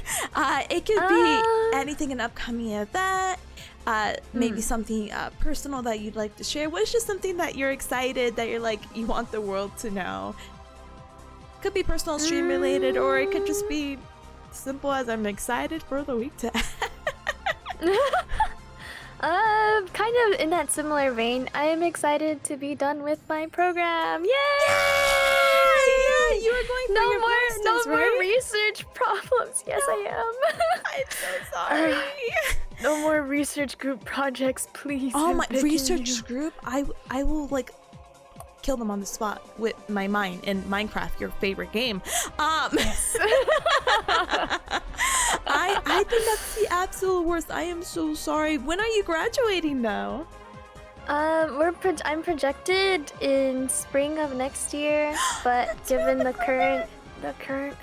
It could be anything, an upcoming event. Maybe something personal that you'd like to share. What's just something that you're excited, that you're like, you want the world to know? Could be personal stream related, or it could just be simple as I'm excited for the week to kind of in that similar vein, I am excited to be done with my program. Yay! Yeah, you were going for your masters, no right? more research problems. Yes, I am. I'm so sorry. No more research group projects, please. Oh, my research group? I will like kill them on the spot with my mind in Minecraft, your favorite game. Yes. I think that's the absolute worst. I am so sorry. When are you graduating though? I'm projected in spring of next year, but given the current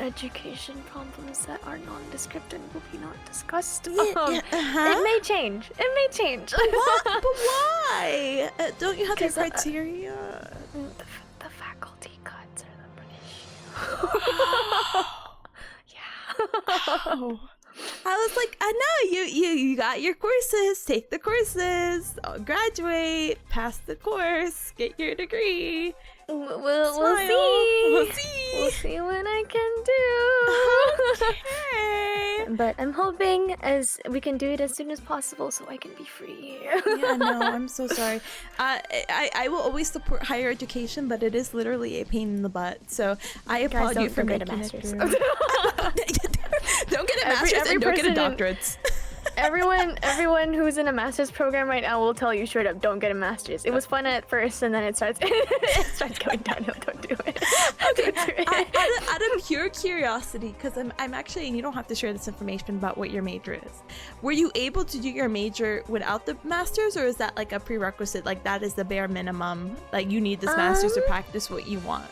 education problems that are nondescript and will be not discussed, it may change. It may change. What? But why? Don't you have the criteria? The faculty cuts are the issue. Yeah. Oh. I was like, I know you got your courses. Take the courses. Graduate. Pass the course. Get your degree. We'll see. We'll see what I can do. Okay. But I'm hoping as we can do it as soon as possible so I can be free. Yeah, no, I'm so sorry. I will always support higher education, but it is literally a pain in the butt. So I applaud you for making it through. Don't get a master's and don't get a doctorate. Everyone who's in a master's program right now will tell you straight up, don't get a master's. It was fun at first, and then it starts going downhill. Don't do it. Okay. Out of pure curiosity, because I'm actually, and you don't have to share this information about what your major is. Were you able to do your major without the master's, or is that like a prerequisite? Like that is the bare minimum. Like you need this master's to practice what you want.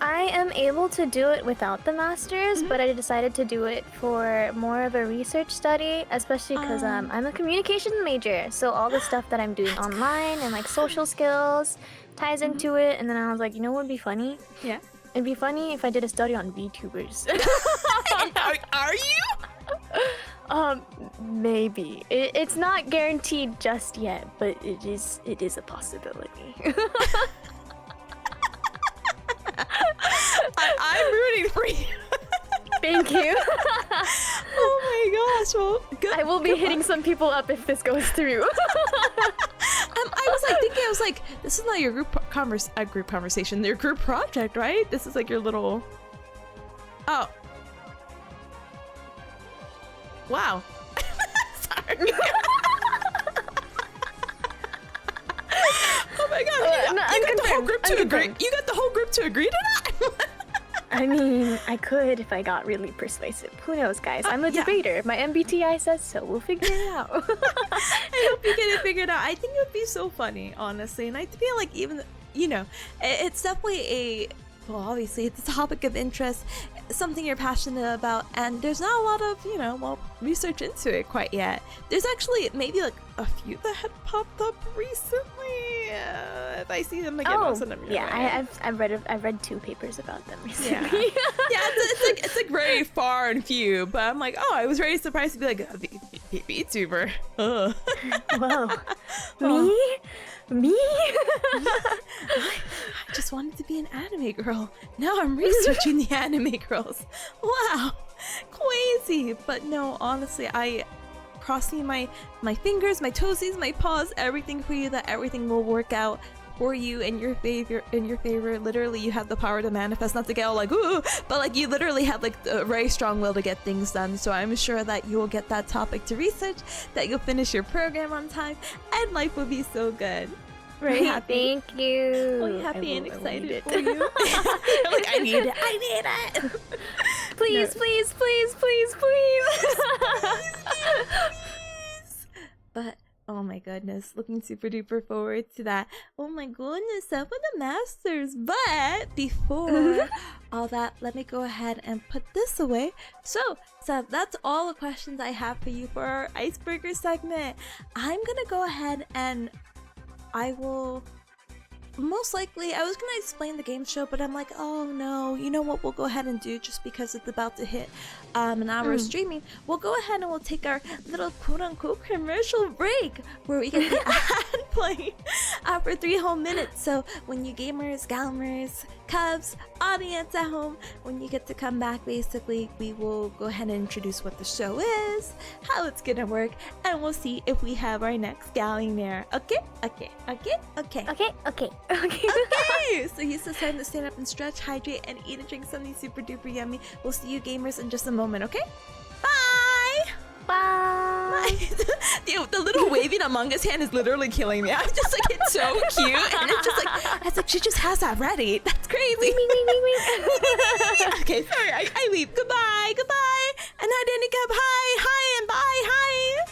I am able to do it without the master's, but I decided to do it for more of a research study, especially because I'm a communications major. So all the stuff that I'm doing online and like social skills ties into it. And then I was like, you know what would be funny? Yeah. It'd be funny if I did a study on VTubers. Are you? Maybe. It's not guaranteed just yet, but it is a possibility. getting free. Thank you. Oh my gosh. Well, good. I will be hitting some people up if this goes through. I was like thinking, I was like, this is not your group conversation, your group project, right? This is like your little. Oh. Wow. Sorry. Oh my god. You got the whole group to agree. You got the whole group to agree to that? I mean, I could if I got really persuasive. Who knows, guys? I'm a debater. My MBTI says so. We'll figure it out. I hope you get it figured out. I think it would be so funny, honestly. And I feel like even, you know, it's definitely well, obviously it's a topic of interest, something you're passionate about, and there's not a lot of, you know, well, research into it quite yet. There's actually maybe like a few that had popped up recently. If I see them again, I'll send them your way. I've read 2 papers about them recently. Yeah, it's like very far and few, but I'm like, oh, I was very surprised to be like a VTuber. Whoa. Me? I just wanted to be an anime girl. Now I'm researching the anime girls. Wow, crazy. But no, honestly, I crossing my fingers, my toesies, my paws, everything for you, that everything will work out for you in your favor. Literally, you have the power to manifest, not to get all like ooh, but like you literally have like a very strong will to get things done. So I'm sure that you will get that topic to research, that you'll finish your program on time, and life will be so good. Right, happy. Thank you. I'm happy and excited for you. Like, I need it. Please, No. please. But oh my goodness, looking super duper forward to that. Oh my goodness, up with the masters. But before all that, let me go ahead and put this away. So that's all the questions I have for you for our icebreaker segment. I'm gonna go ahead and I will most likely, I was gonna explain the game show, but I'm like, oh no, you know what, we'll go ahead and do, just because it's about to hit an hour of streaming, we'll go ahead and we'll take our little quote-unquote commercial break where we get the ad playing for 3 whole minutes. So when you gamers, galmers, cubs, audience at home, when you get to come back, basically we will go ahead and introduce what the show is, how it's gonna work, and we'll see if we have our next Gaollionaire. Okay. So here's the time to stand up and stretch, hydrate, and eat and drink something super duper yummy. We'll see you gamers in just a moment, okay? Bye! Bye! The little waving Among Us hand is literally killing me. I'm just like, it's so cute, and it's just like, I was like, she just has that ready. That's crazy. Okay, sorry, I leave. Goodbye. And hi, Danny Cub. Hi, and bye. Hi.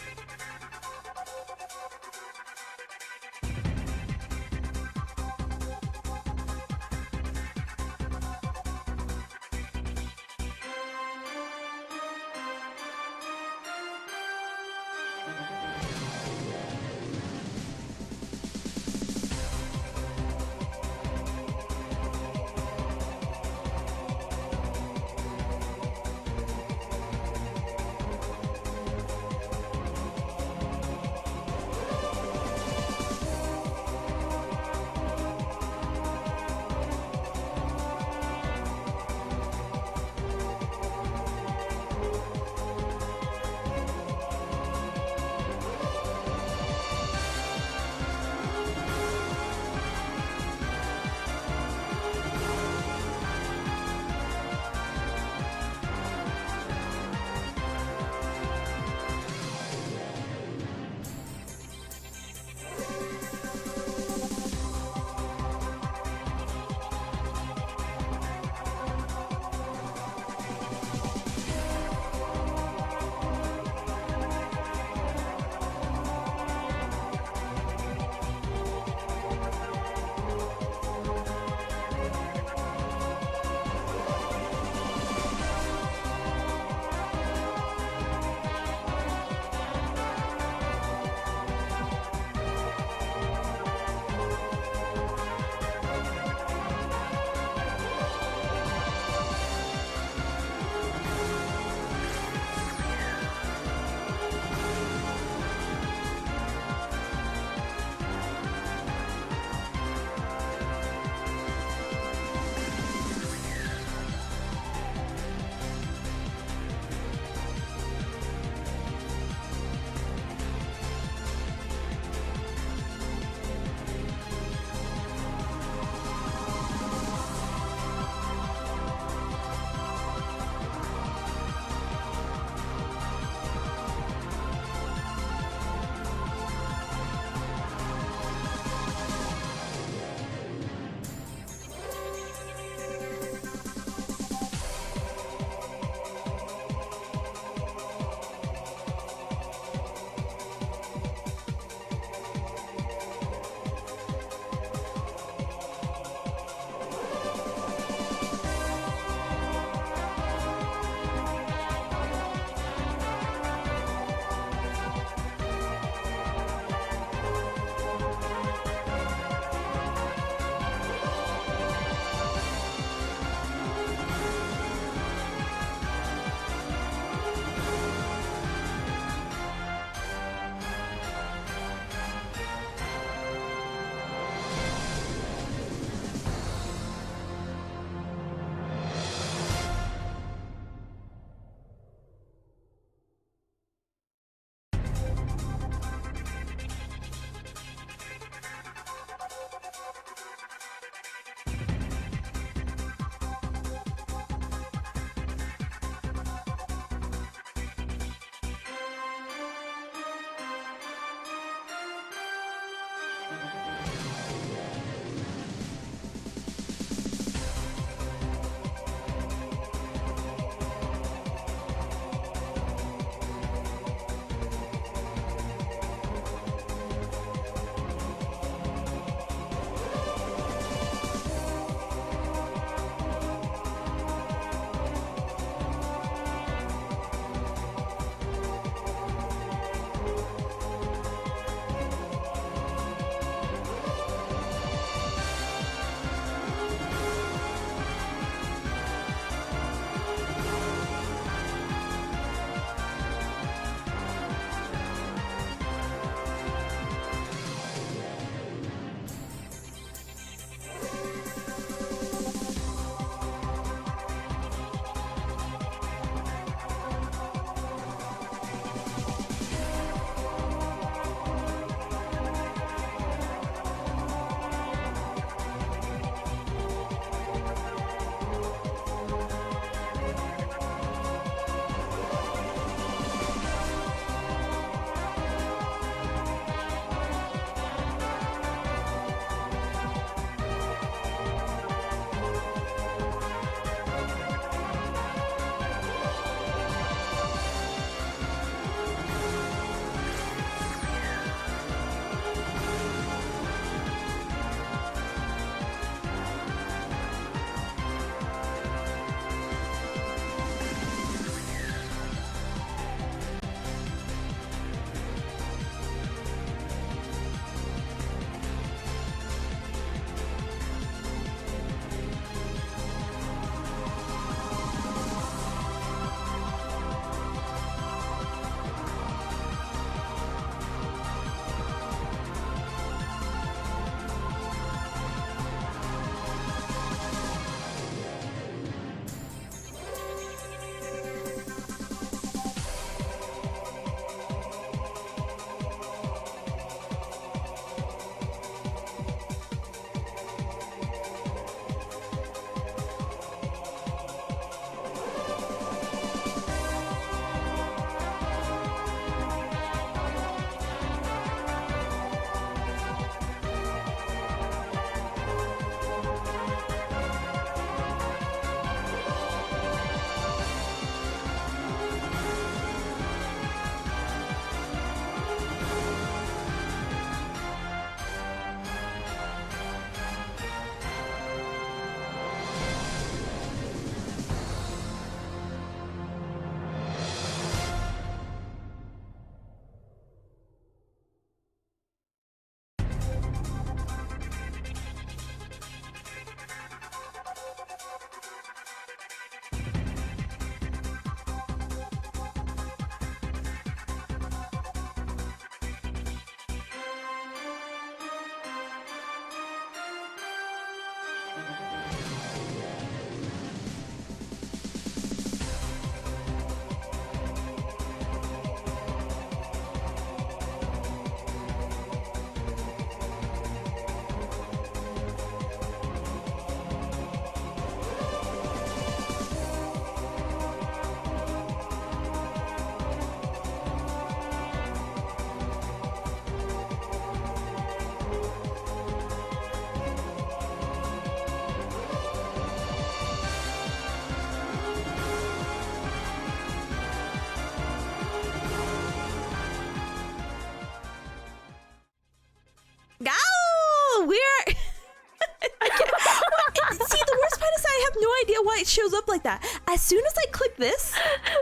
shows up like that. As soon as I click this,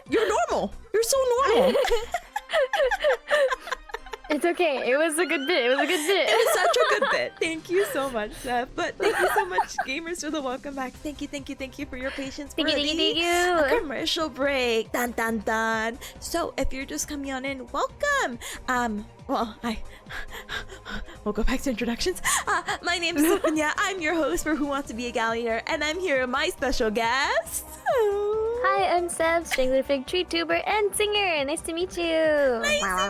you're normal. You're so normal. It's okay. It was a good bit. It was such a good bit. Thank you so much, Seth. But thank you so much, gamers, for the welcome back. Thank you for your patience. Thank you. A commercial break. Dun dun dun. So if you're just coming on in, welcome. We'll go back to introductions. My name is Tipanya. I'm your host for Who Wants to Be a Gaollionaire, and I'm here with my special guest. Hi, I'm Sev, Strangler Fig Tree Tuber and singer. Nice to meet you. Nice to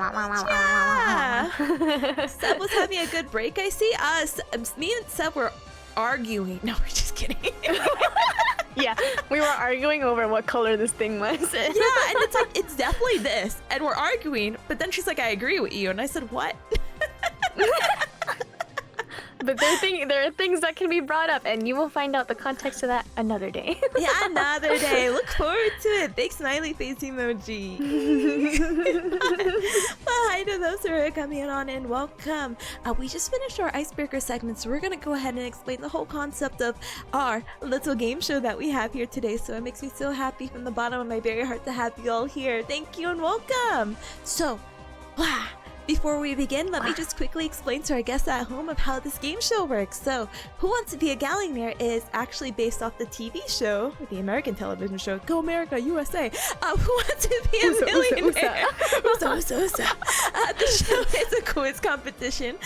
meet you. Seb was having a good break, I see. Me and Seb were arguing. No, we're just kidding. Yeah, we were arguing over what color this thing was. Yeah, and it's like, it's definitely this. And we're arguing, but then she's like, I agree with you. And I said, what? But there are things that can be brought up, and you will find out the context of that another day. Yeah, another day. Look forward to it. Big smiley face emoji. Well, hi to those who are coming on in. Welcome. We just finished our icebreaker segment, so we're going to go ahead and explain the whole concept of our little game show that we have here today. So it makes me so happy from the bottom of my very heart to have you all here. Thank you and welcome. So, before we begin, let me just quickly explain to our guests at home of how this game show works. So, Who Wants to Be a Gaollionaire is actually based off the TV show, the American television show, Go America, USA. Who Wants to Be a Millionaire? The show is a quiz competition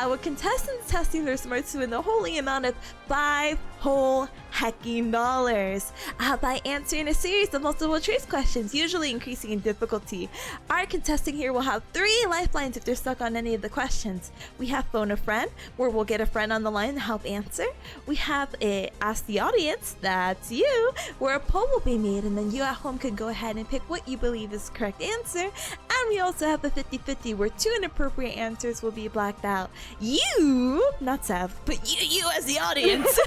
with contestants testing their smarts to win the holy amount of $5 whole hecking dollars by answering a series of multiple choice questions, usually increasing in difficulty. Our contestant here will have 3 lifelines if they're stuck on any of the questions. We have Phone a Friend, where we'll get a friend on the line to help answer. We have Ask the Audience, that's you, where a poll will be made and then you at home can go ahead and pick what you believe is the correct answer. And we also have a 50-50 where 2 inappropriate answers will be blacked out. You, not Sav, but you as the audience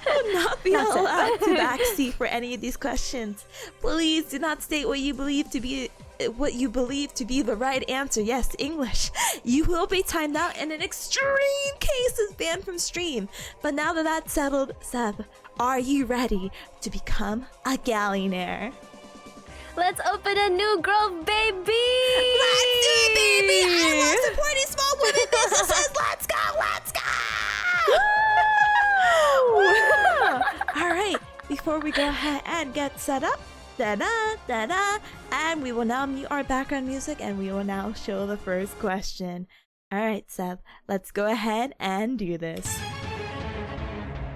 will not be allowed to backseat for any of these questions. Please do not state what you believe to be the right answer. Yes, English. You will be timed out and in extreme cases banned from stream. But now that that's settled, Seb, are you ready to become a Gaollionaire? Let's open a new grove, baby! Let's do it, baby! I love supporting small women businesses. Let's go! Let's go! All right, before we go ahead and get set up, and we will now mute our background music and we will now show the first question. All right, Seb, let's go ahead and do this.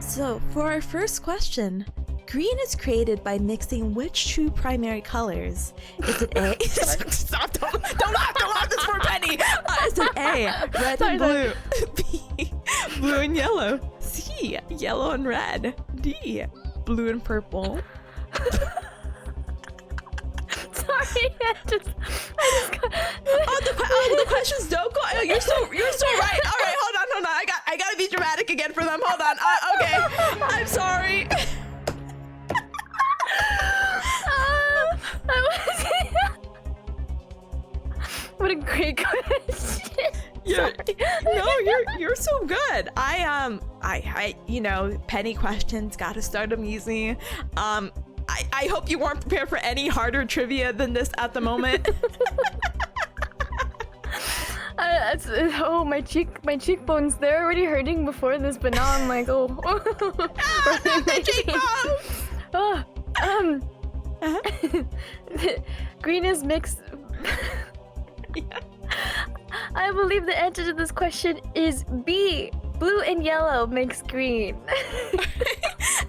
So for our first question, green is created by mixing which 2 primary colors? Is it A? Stop! Don't laugh! This for Penny. Is it A, red and blue? B, blue and yellow? C, yellow and red? D, blue and purple? Sorry, I just got... the questions don't go. Oh, you're so right. All right, hold on. I gotta be dramatic again for them. Hold on. Okay, I'm sorry. What a great question. You're so good. I Penny questions, gotta start them easy. I hope you weren't prepared for any harder trivia than this at the moment. My cheekbones, they're already hurting before this, but now I'm like, oh. My cheekbones! Green is mixed. Yeah. I believe the answer to this question is B. Blue and yellow makes green.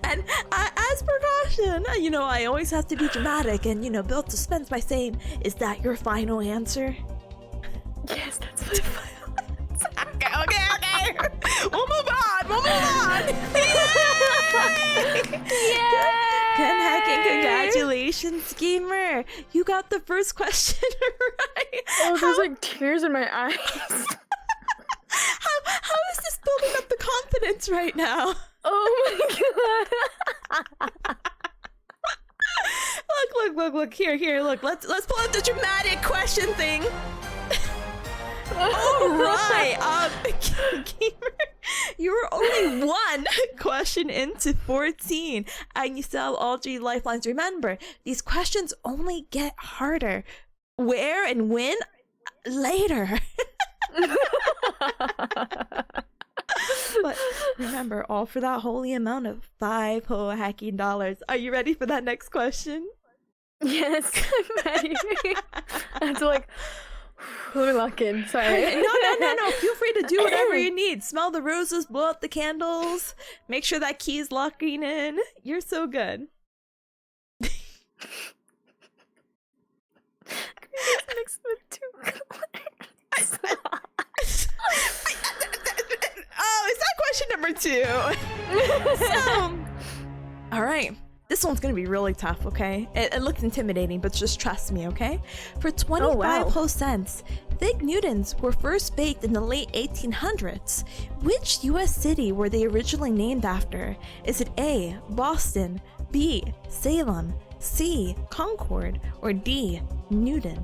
And as precaution, I always have to be dramatic and, build suspense by saying, is that your final answer? Yes, that's my final answer. Okay. We'll move on. Yay! Congratulations, gamer. You got the first question right. Oh, there's like tears in my eyes. How is this building up the confidence right now? Oh my god. Look, here, look. Let's pull out the dramatic question thing. All right, gamer, You were only one question into 14, and you still have all 3 lifelines. Remember, these questions only get harder. Where and when? Later. But remember, all for that holy amount of 5 whole hacking dollars. Are you ready for that next question? Yes, I'm ready. It's like, let me lock in. Sorry. No. Feel free to do whatever you need. Smell the roses, blow out the candles, make sure that key's locking in. You're so good. Mixed with 2 colors. Oh, is that question number 2? So, all right. This one's gonna be really tough, okay? It looks intimidating, but just trust me, okay? For 25 whole cents, fig Newtons were first baked in the late 1800s. Which US city were they originally named after? Is it A, Boston, B, Salem, C, Concord, or D, Newton?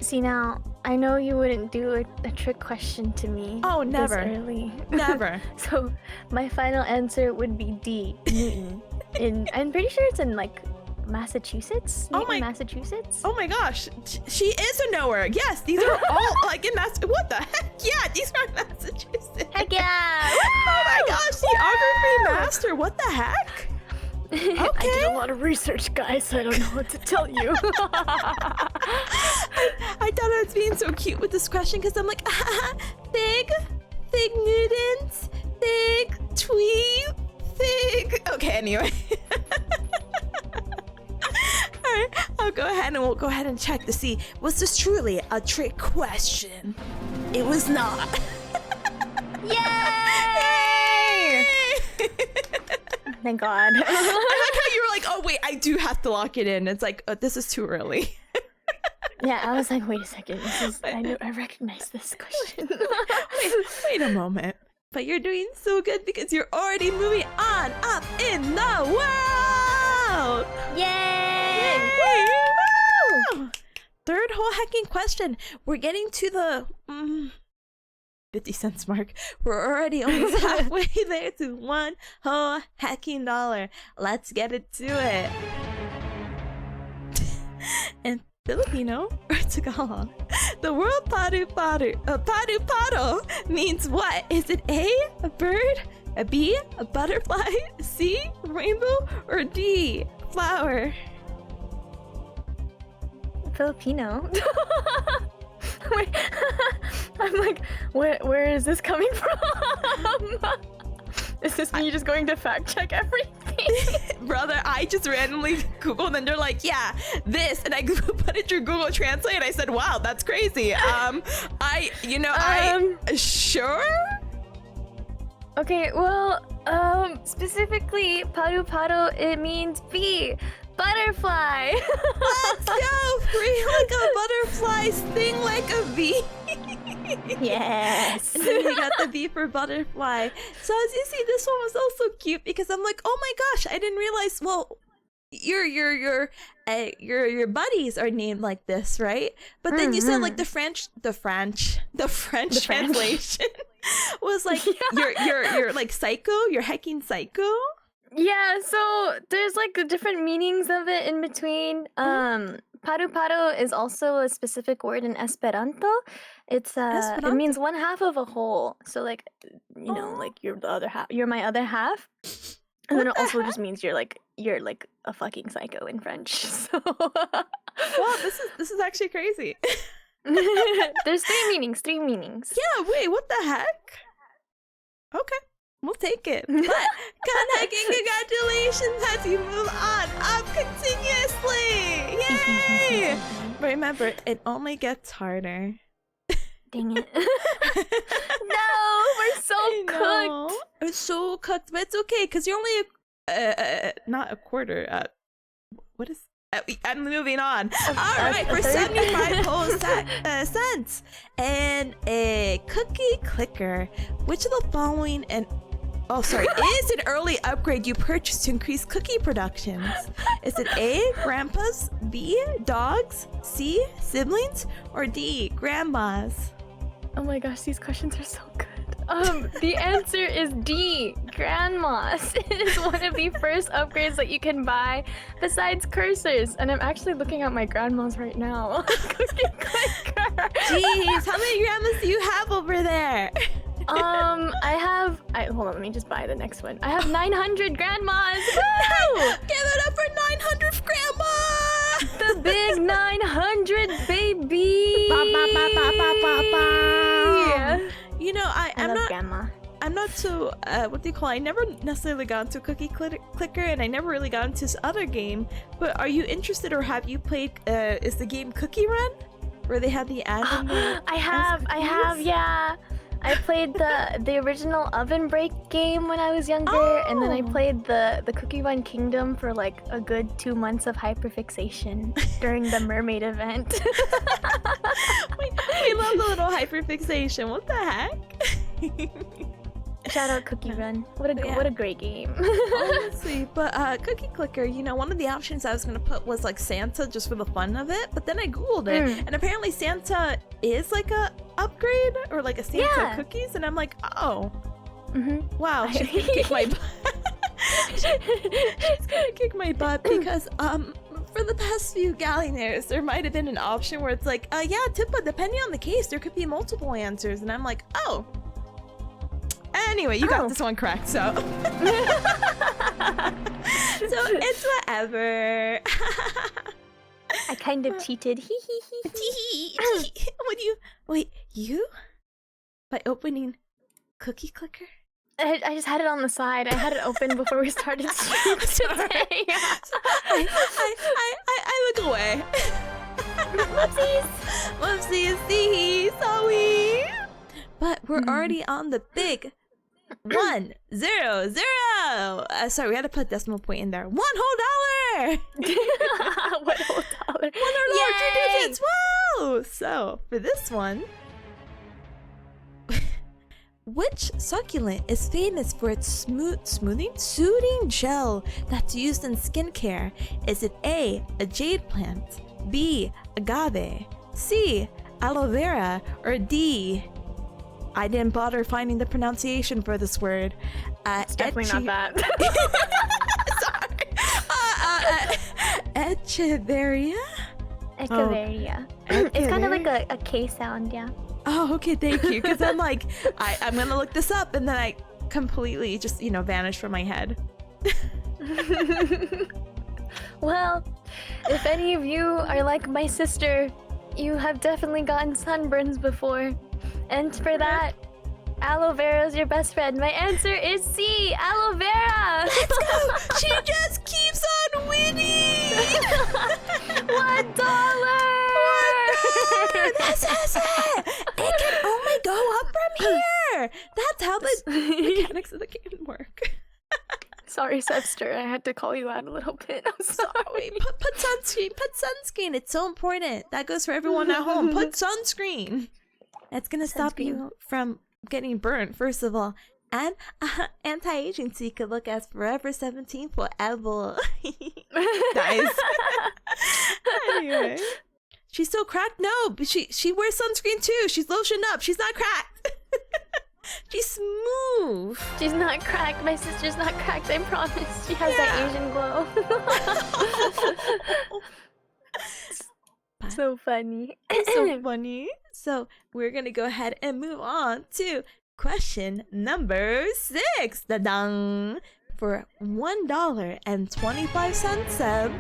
See, now, I know you wouldn't do a trick question to me. Oh, never. This early. Never. So, my final answer would be D, Newton. I'm pretty sure it's in, like, Massachusetts? Massachusetts? Oh my gosh. She is a knower. Yes, these are all, like, in Massachusetts. What the heck? Yeah, these are in Massachusetts. Heck yeah! Oh my gosh, geography master. What the heck? Okay. I did a lot of research, guys, so I don't know what to tell you. I thought I was being so cute with this question because I'm like, fig Newtons, fig tweet, fig. Okay, anyway. All right, I'll go ahead and we'll go ahead and check to see, was this truly a trick question? It was not. Yay! Thank God. I like how you were like, oh wait, I do have to lock it in. It's like, oh, this is too early. Yeah, I was like, wait a second. I recognize this question. wait a moment. But you're doing so good because you're already moving on up in the world. Yay! Woo! Third whole hacking question. We're getting to the 50 cents mark. We're already almost halfway there to 1 whole hacking dollar. Let's get it to it. In Filipino or Tagalog, the word paru-paro means what? Is it A, bird, a B, a butterfly, C, rainbow, or D, flower? Filipino. Wait, I'm like, where is this coming from? Is this me just going to fact check everything? Brother, I just randomly Googled and they're like, yeah, this, and I put it through Google Translate and I said, wow, that's crazy. Sure? Okay, well, specifically, paru-paro, it means B, butterfly. Let's go! Free like a butterfly, sting like a bee. Yes. And then you got the B for butterfly. So as you see, this one was also cute because I'm like, oh my gosh, I didn't realize. Well, your buddies are named like this, right? But then you said like the French translation was like you're like psycho. You're hacking psycho. Yeah, so there's like different meanings of it in between. Paru-paro is also a specific word in Esperanto. It's it means one half of a whole. So like, you know, like you're the other half. You're my other half. And then it also just means you're like a fucking psycho in French. So wow, this is actually crazy. There's three meanings. Yeah, wait, what the heck? Okay. We'll take it. But hacking, congratulations as you move on up continuously. Yay! Remember, it only gets harder. Dang it. No, we're so cooked. It's so cooked, but it's okay because you're only not a quarter. What is? I'm moving on. All right, for 75 whole cents and a cookie clicker. Which of the following is an early upgrade you purchased to increase cookie productions? Is it A, grandpas, B, dogs, C, siblings, or D, grandmas? Oh my gosh, these questions are so good. The answer is D, Grandmas. It is one of the first upgrades that you can buy besides cursors. And I'm actually looking at my grandmas right now. Cookie clicker. Jeez, how many grandmas do you have over there? Hold on, let me just buy the next one. I have 900 grandmas. Woo! Give it up for 900 grandma! The big 900, baby! Ba, ba, ba, ba, ba, ba, ba. You know, I'm not. Grandma. I'm not so. What do you call it? I never necessarily got into Cookie Clicker, and I never really got into this other game. But are you interested, or have you played? Is the game Cookie Run, where they have the anime? I have, yeah. I played the original Oven Break game when I was younger, and then I played the Cookie Run Kingdom for like a good 2 months of hyperfixation during the mermaid event. we love the little hyperfixation. What the heck? Shout out Cookie Run. What a great game. Honestly, but Cookie Clicker, you know, one of the options I was gonna put was like Santa just for the fun of it, but then I googled it, and apparently Santa is like a upgrade or like a Santa cookies, and I'm like, oh, wow, she's gonna kick my butt. She's gonna kick my butt because for the past few Gaollionaires, there might have been an option where it's like, yeah, Tippa, depending on the case, there could be multiple answers, and I'm like, oh. Anyway, you got this one correct, so. So it's whatever. I kind of cheated. What do you? Wait, you? By opening Cookie Clicker? I just had it on the side. I had it open before we started stream today. I look away. Whoopsies. Whoopsies, sorry. But we're already on the big 1, 0, 0. Sorry, we had to put a decimal point in there. $1 whole. $1 whole. $1 larger digits. Whoa! So for this one, which succulent is famous for its soothing gel that's used in skincare? Is it A, a jade plant, B, agave, C, aloe vera, or D, I didn't bother finding the pronunciation for this word. It's definitely not that. Sorry. Echeveria? Echeveria. It's kind of like a K sound, yeah. Oh, okay, thank you. Because I'm like, I'm gonna look this up, and then I completely just, vanished from my head. Well, if any of you are like my sister, you have definitely gotten sunburns before. And for that, aloe vera is your best friend. My answer is C, aloe vera. Let's go. She just keeps on winning. $1. This is it. It can only go up from here. That's how the mechanics of the game work. Sorry, Sevster. I had to call you out a little bit. I'm sorry. Put sunscreen. Put sunscreen. It's so important. That goes for everyone at home. Put sunscreen. That's gonna stop you from getting burnt, first of all. And anti-aging so you could look as Forever 17 forever. Nice. Anyway. She's still cracked? No, but she wears sunscreen too. She's lotioned up. She's not cracked. She's smooth. She's not cracked. My sister's not cracked, I promise. She has that Asian glow. So funny. So funny. So we're gonna go ahead and move on to question number 6. Da-dang! For $1.25,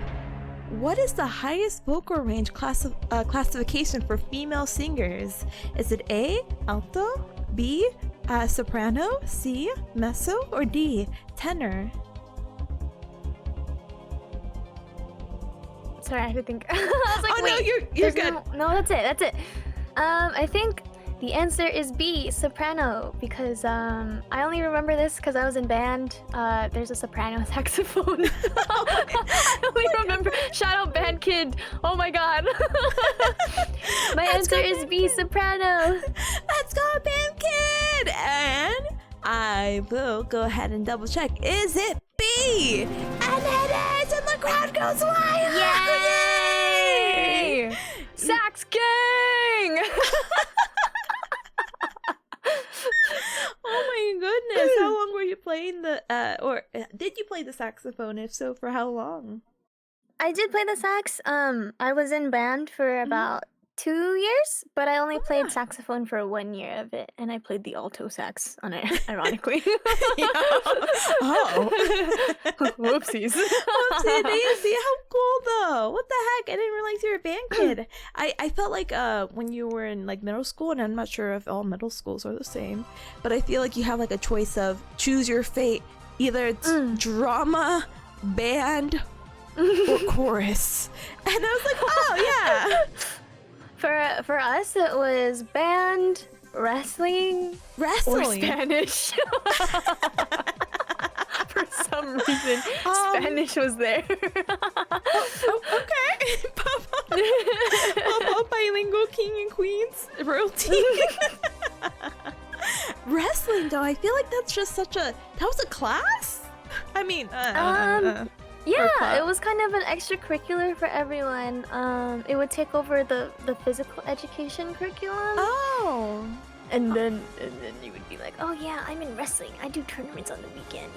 what is the highest vocal range classification for female singers? Is it A, alto, B, soprano, C, mezzo, or D, tenor? Sorry, I have to think. I was like, wait, no, you're good. No, that's it. I think the answer is B, soprano, because I only remember this because I was in band. There's a soprano saxophone. I only remember. Shout out band kid. Oh my god. My answer is B, soprano. Let's go, band kid. And I will go ahead and double check. Is it B? And it is, and the crowd goes wild. Yay! Sax gang! did you play the saxophone? If so, for how long? I did play the sax. I was in band for about 2 years, but I only played saxophone for 1 year of it, and I played the alto sax on it, ironically. Oh. Whoopsies. Whoopsie daisy. How cool though. What the heck? I didn't realize you were a band kid. I felt like when you were in like middle school, and I'm not sure if all middle schools are the same, but I feel like you have like a choice of choose your fate. Either it's drama, band, or chorus. And I was like, oh yeah. For us, it was band, wrestling, or Spanish. For some reason, Spanish was there. Okay. Bilingual king and queens royalty. Wrestling, though, I feel like that's just that was a class? I mean, yeah, it was kind of an extracurricular for everyone. It would take over the physical education curriculum. Oh. And then you would be like, oh yeah, I'm in wrestling. I do tournaments on the weekend.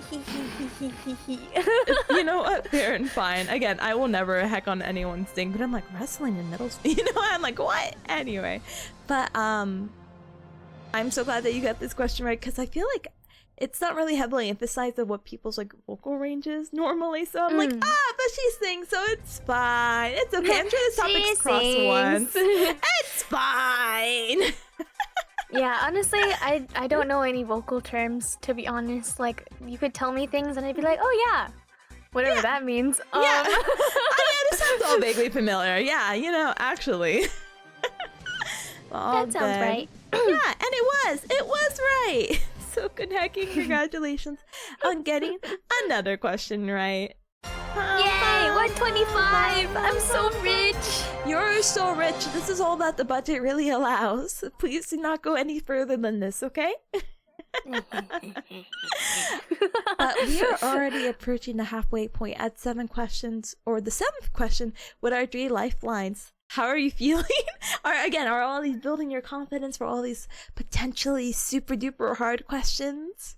You know what? Fair and fine. Again, I will never heck on anyone's thing, but I'm like, wrestling in middle school? You know, I'm like, what? Anyway. But, I'm so glad that you got this question right, because I feel like it's not really heavily emphasized of what people's like vocal range is normally, so I'm like, but she sings, so it's fine. It's okay. I'm sure this topic's crossed once. It's fine. Yeah, honestly, I don't know any vocal terms, to be honest. Like, you could tell me things and I'd be like, oh yeah, whatever that means. Yeah. This sounds all vaguely familiar. Yeah, you know, actually. That sounds right. Yeah, and it was right. So good hacking. Congratulations on getting another question right. Yay, 125. I'm so rich. You're so rich. This is all that the budget really allows. Please do not go any further than this, okay? We are already approaching the halfway point at 7 questions, or the 7th question with our 3 lifelines. How are you feeling? Are all these building your confidence for all these potentially super duper hard questions?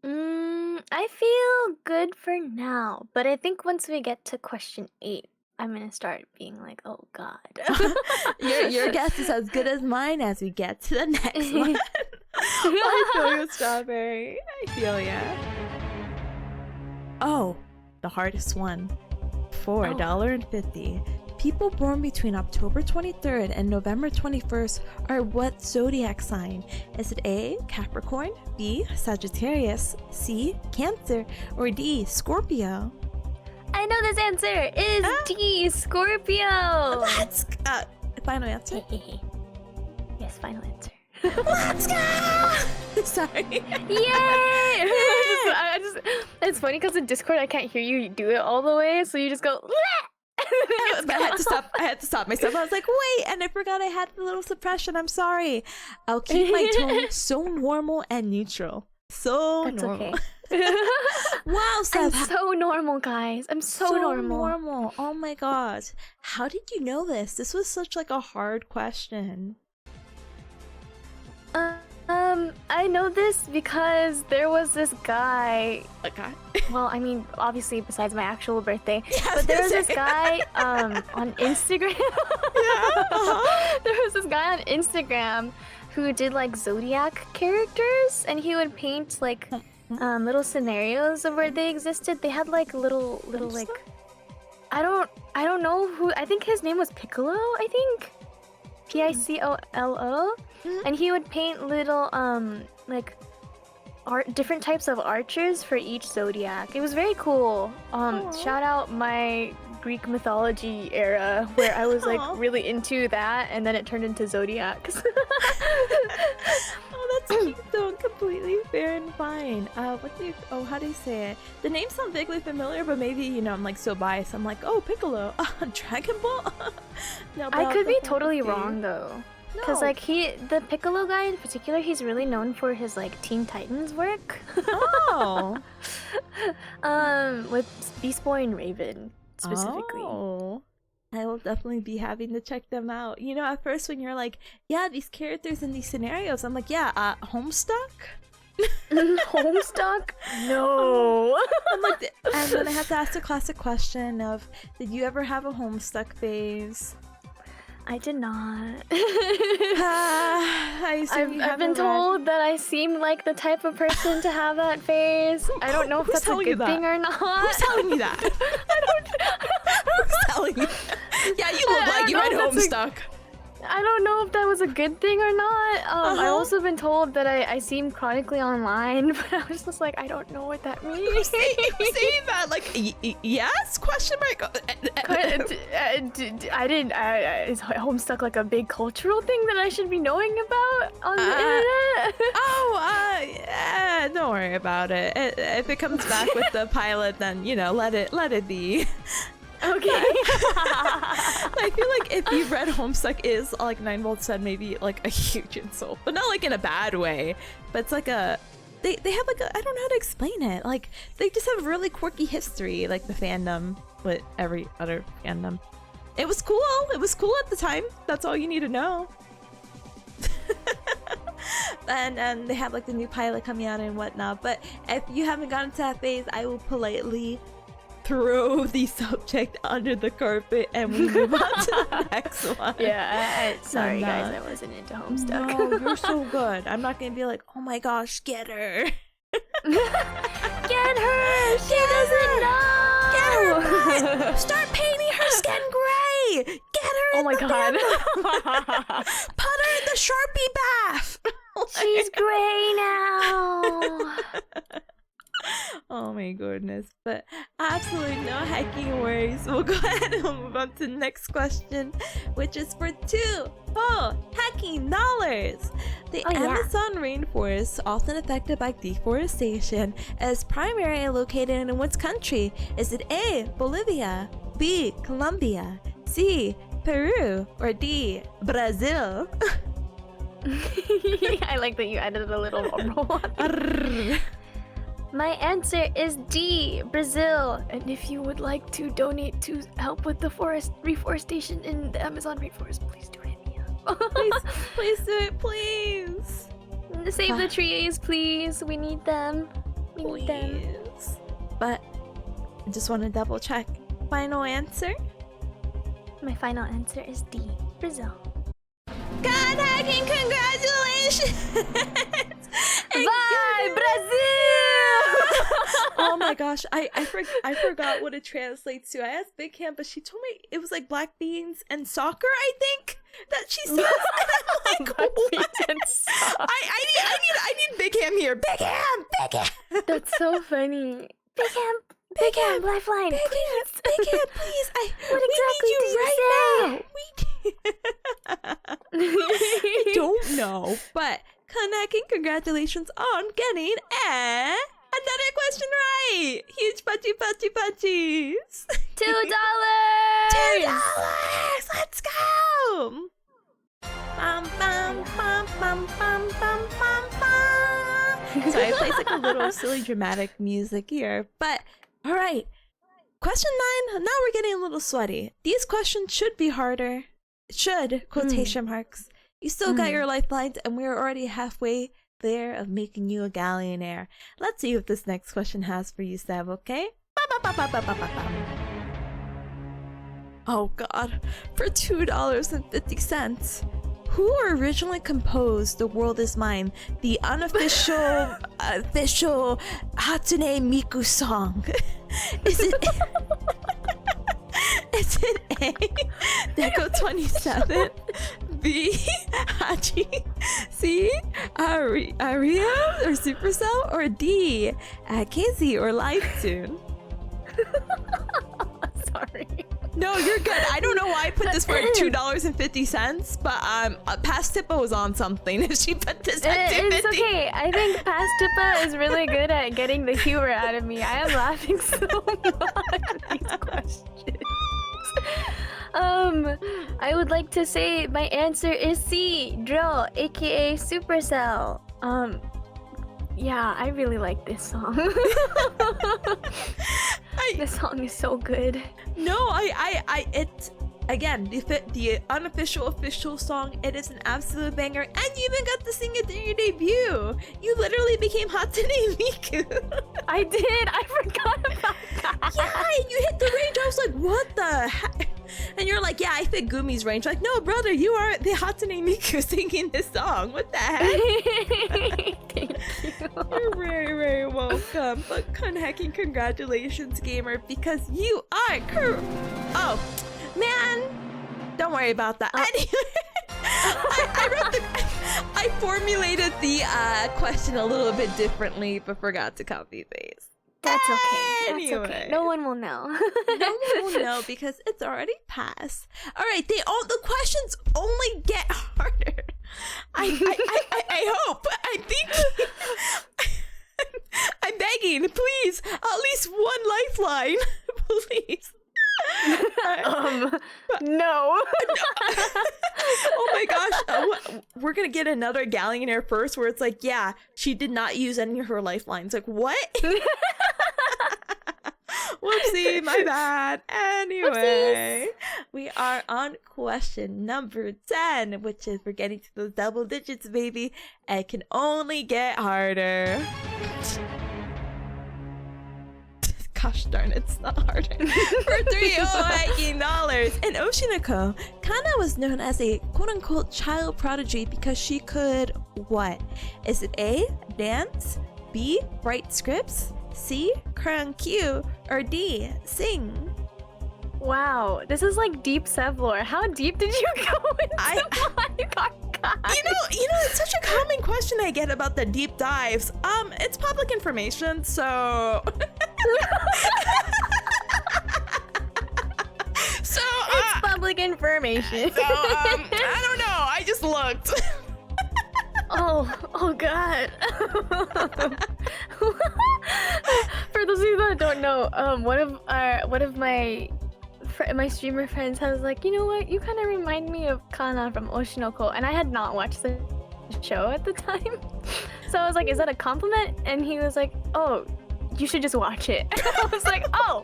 I feel good for now, but I think once we get to question 8, I'm gonna start being like, oh god. Your guess is as good as mine as we get to the next one. I feel you, Strawberry. I feel ya. Oh, the hardest one. For $1.50. People born between October 23rd and November 21st are what zodiac sign? Is it A, Capricorn, B, Sagittarius, C, Cancer, or D, Scorpio? I know this answer is D, Scorpio. Let's final answer. Yes, final answer. Let's go! Sorry. Yay! It's funny because in Discord I can't hear you do it all the way, so you just go. But I had to stop myself. I was like, wait, and I forgot I had the little suppression. I'm sorry. I'll keep my tone so normal and neutral. That's normal. Okay. Wow, Seth. I'm so normal, guys. I'm so normal. Oh my god. How did you know this? This was such like a hard question. I know this because there was this guy. A guy? Well, I mean, obviously besides my actual birthday, but there was this guy on Instagram. There was this guy on Instagram who did like zodiac characters, and he would paint like little scenarios of where they existed. They had like little like I don't know who. I think his name was Piccolo. I think Picolo. And he would paint little like different types of archers for each zodiac. It was very cool. Shout out my Greek mythology era where I was like really into that, and then it turned into zodiacs. Oh, that's cute though, completely fair and fine. How do you say it? The names sound vaguely familiar, but maybe, you know, I'm like so biased. I'm like, oh, Piccolo, Dragon Ball? No, I could be totally wrong though. Because like the Piccolo guy in particular, he's really known for his like Teen Titans work. Oh. With Beast Boy and Raven specifically. Oh. I will definitely be having to check them out. You know, at first when you're like, yeah, these characters in these scenarios, I'm like, yeah, Homestuck? Homestuck? No. And then I have to ask the classic question of, did you ever have a Homestuck phase? I did not. I've been told that I seem like the type of person to have that phase. I don't know if that's a good thing or not. Who's telling me that? Who's telling you? Yeah, you look like you had Homestuck. I don't know if that was a good thing or not. I've also been told that I seem chronically online, but I was just like, I don't know what that means. Who's saying that? Like, yes? Question mark? I didn't. Is Homestuck like a big cultural thing that I should be knowing about on the internet? Yeah, don't worry about it. If it comes back with the pilot, then, you know, let it be. Okay. I feel like if you've read Homestuck is, like 9 said, maybe like a huge insult, but not like in a bad way. But it's like a, they have like a, I don't know how to explain it. Like they just have really quirky history, like the fandom with every other fandom. It was cool. It was cool at the time. That's all you need to know. And they have like the new pilot coming out and whatnot. But if you haven't gotten to that phase, I will politely throw the subject under the carpet and we move on to the next one. Yeah, sorry guys, I wasn't into Homestuck. No, you're so good. I'm not gonna be like, oh my gosh, get her. Get her! She doesn't know! Get her! What? Start painting her skin gray! Get her! Oh my god. Put her in the Sharpie bath! She's gray now! Oh my goodness, but absolutely no hacking worries. We'll go ahead and move on to the next question, which is for $2 whole hacking dollars. The Amazon rainforest, often affected by deforestation, is primarily located in which country? Is it A, Bolivia, B, Colombia, C, Peru, or D, Brazil? I like that you added a little roll. My answer is D, Brazil. And if you would like to donate to help with the reforestation in the Amazon rainforest, please do it. Please do it, please. Save the trees, please. We need them. We need them. But I just want to double check. Final answer? My final answer is D, Brazil. God hacking, congratulations! Bye, Brazil! Oh my gosh, I forgot what it translates to. I asked Big Cam, but she told me it was like black beans and soccer, I think, that she says. And I'm like, what? I need Big Cam here. Big Cam! That's so funny. Big Cam, lifeline, please. Big Cam, please. What exactly need you did right you say? now. I don't know, but Kaneki, congratulations on getting another question right. Huge putties. $2. $2. Let's go. Bum, bum, bum, bum, bum, bum, bum, bum. So I place like a little silly dramatic music here, but all right. Question 9. Now we're getting a little sweaty. These questions should be harder. Should, quotation marks. You still got your lifelines, and we're already halfway there of making you a Gaollionaire. Let's see what this next question has for you, Seb, okay? Oh god. For $2.50. Who originally composed The World Is Mine, the unofficial, official Hatsune Miku song? Is it A, Deco 27, B, Hachi, C, Aria or Supercell, or D, Casey or Lightsoon? Sorry. No, you're good. I don't know why I put this for $2.50, but Past Tippa was on something if she put this at $2.50. It's okay. I think Past Tippa is really good at getting the humor out of me. I am laughing so much at these questions. I would like to say my answer is C, Drill, aka Supercell. Yeah, I really like this song. This song is so good. No, again, the unofficial official song. It is an absolute banger, and you even got to sing it in your debut. You literally became Hatsune Miku. I did. I forgot about that. Yeah, and you hit the range. I was like, what the heck? And you're like, yeah, I fit Gumi's range. Like, no, brother, you are the Hatsune Miku singing this song. What the heck? Thank you. You're very, very welcome. But hecking congratulations, gamer, because you are Oh, man. Don't worry about that. Anyway, I formulated the question a little bit differently, but forgot to copy paste. That's okay. Anyway. That's okay. No one will know. No one will know because it's already passed. All right, the questions only get harder. I hope. I think. I'm begging, please, at least one lifeline, please. No. Oh my gosh, we're gonna get another Gaollionaire first where it's like, yeah, she did not use any of her lifelines. Like, what? Whoopsie, my bad. Anyway, we are on question number 10, which is we're getting to those double digits, baby. It can only get harder. Gosh darn, it's not harder. For $3 in Oshinoko, Kana was known as a quote-unquote child prodigy because she could what? Is it A, dance, B, write scripts, C, crayon Q, or D, sing? Wow, this is like deep Sev lore. How deep did you go into my God? You know, it's such a common question I get about the deep dives. It's public information, so it's public information. So, I don't know. I just looked. Oh God. For those of you that don't know, one of my streamer friends was like, you know what, you kind of remind me of Kana from Oshinoko, and I had not watched the show at the time. So I was like, is that a compliment? And he was like, oh, you should just watch it. I was like, oh,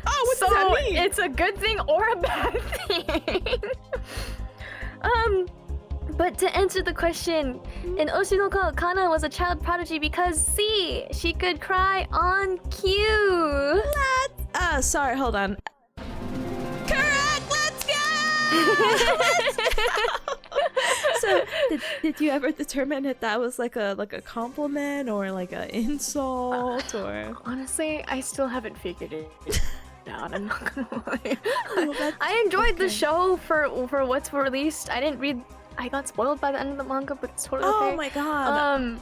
what does that mean? It's a good thing or a bad thing? But to answer the question, in Oshinoko, Kana was a child prodigy because C, she could cry on cue. Sorry, hold on. Correct, let's go! So, did you ever determine if that was like a compliment or like an insult or? Honestly, I still haven't figured it out. I'm not gonna lie. Oh, I enjoyed the show for what's released. I got spoiled by the end of the manga, but it's totally okay. Oh my god.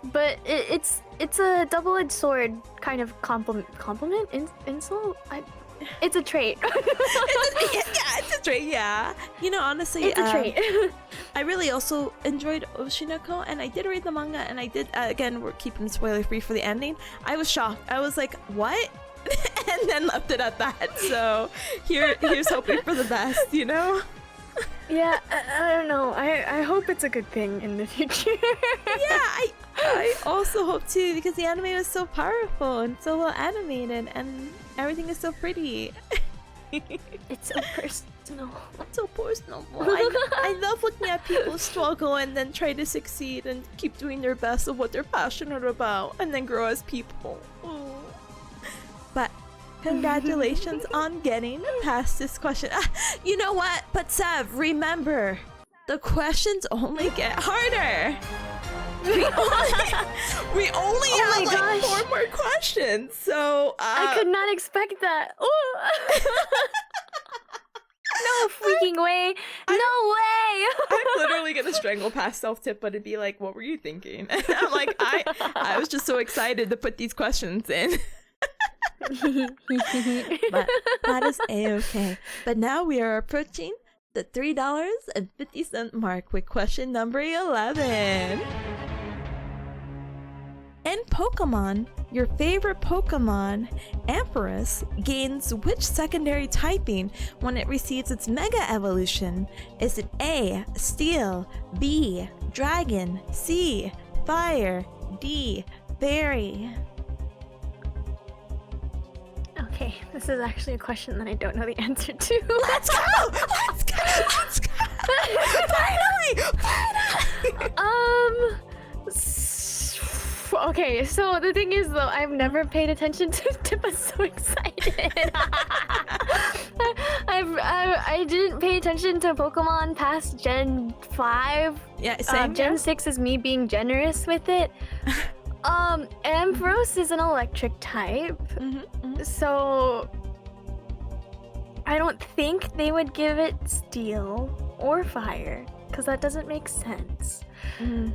But it's a double-edged sword kind of compliment, insult. It's a trait. It's a trait. Yeah. You know, honestly, it's a trait. I really also enjoyed Oshinoko, and I did read the manga, and I did again. We're keeping spoiler free for the ending. I was shocked. I was like, what? And then left it at that. So here's hoping for the best. You know. Yeah, I don't know. I hope it's a good thing in the future. Yeah, I also hope too, because the anime was so powerful and so well animated, and everything is so pretty. It's so personal. It's so personal. I love looking at people struggle and then try to succeed and keep doing their best of what they're passionate about, and then grow as people. Ooh. But congratulations on getting past this question. You know what? But Sev, remember, the questions only get harder. We only have like 4 more questions. So I could not expect that. No freaking way. No way. I'm literally gonna strangle past self-tip, but it'd be like, what were you thinking? And I'm like, I was just so excited to put these questions in. But that is a-okay. But now we are approaching the $3.50 mark with question number 11. In Pokemon, your favorite Pokemon, Ampharos, gains which secondary typing when it receives its Mega Evolution? Is it A, Steel, B, Dragon, C, Fire, D, Fairy? Okay, this is actually a question that I don't know the answer to. Let's go! Let's go! Let's go! Finally! Okay, so the thing is though, I've never paid attention to Tippa's so excited. I didn't pay attention to Pokemon past Gen 5. Yeah, same. Gen 6 is me being generous with it. Ampharos is an electric type. So I don't think they would give it steel or fire, because that doesn't make sense. And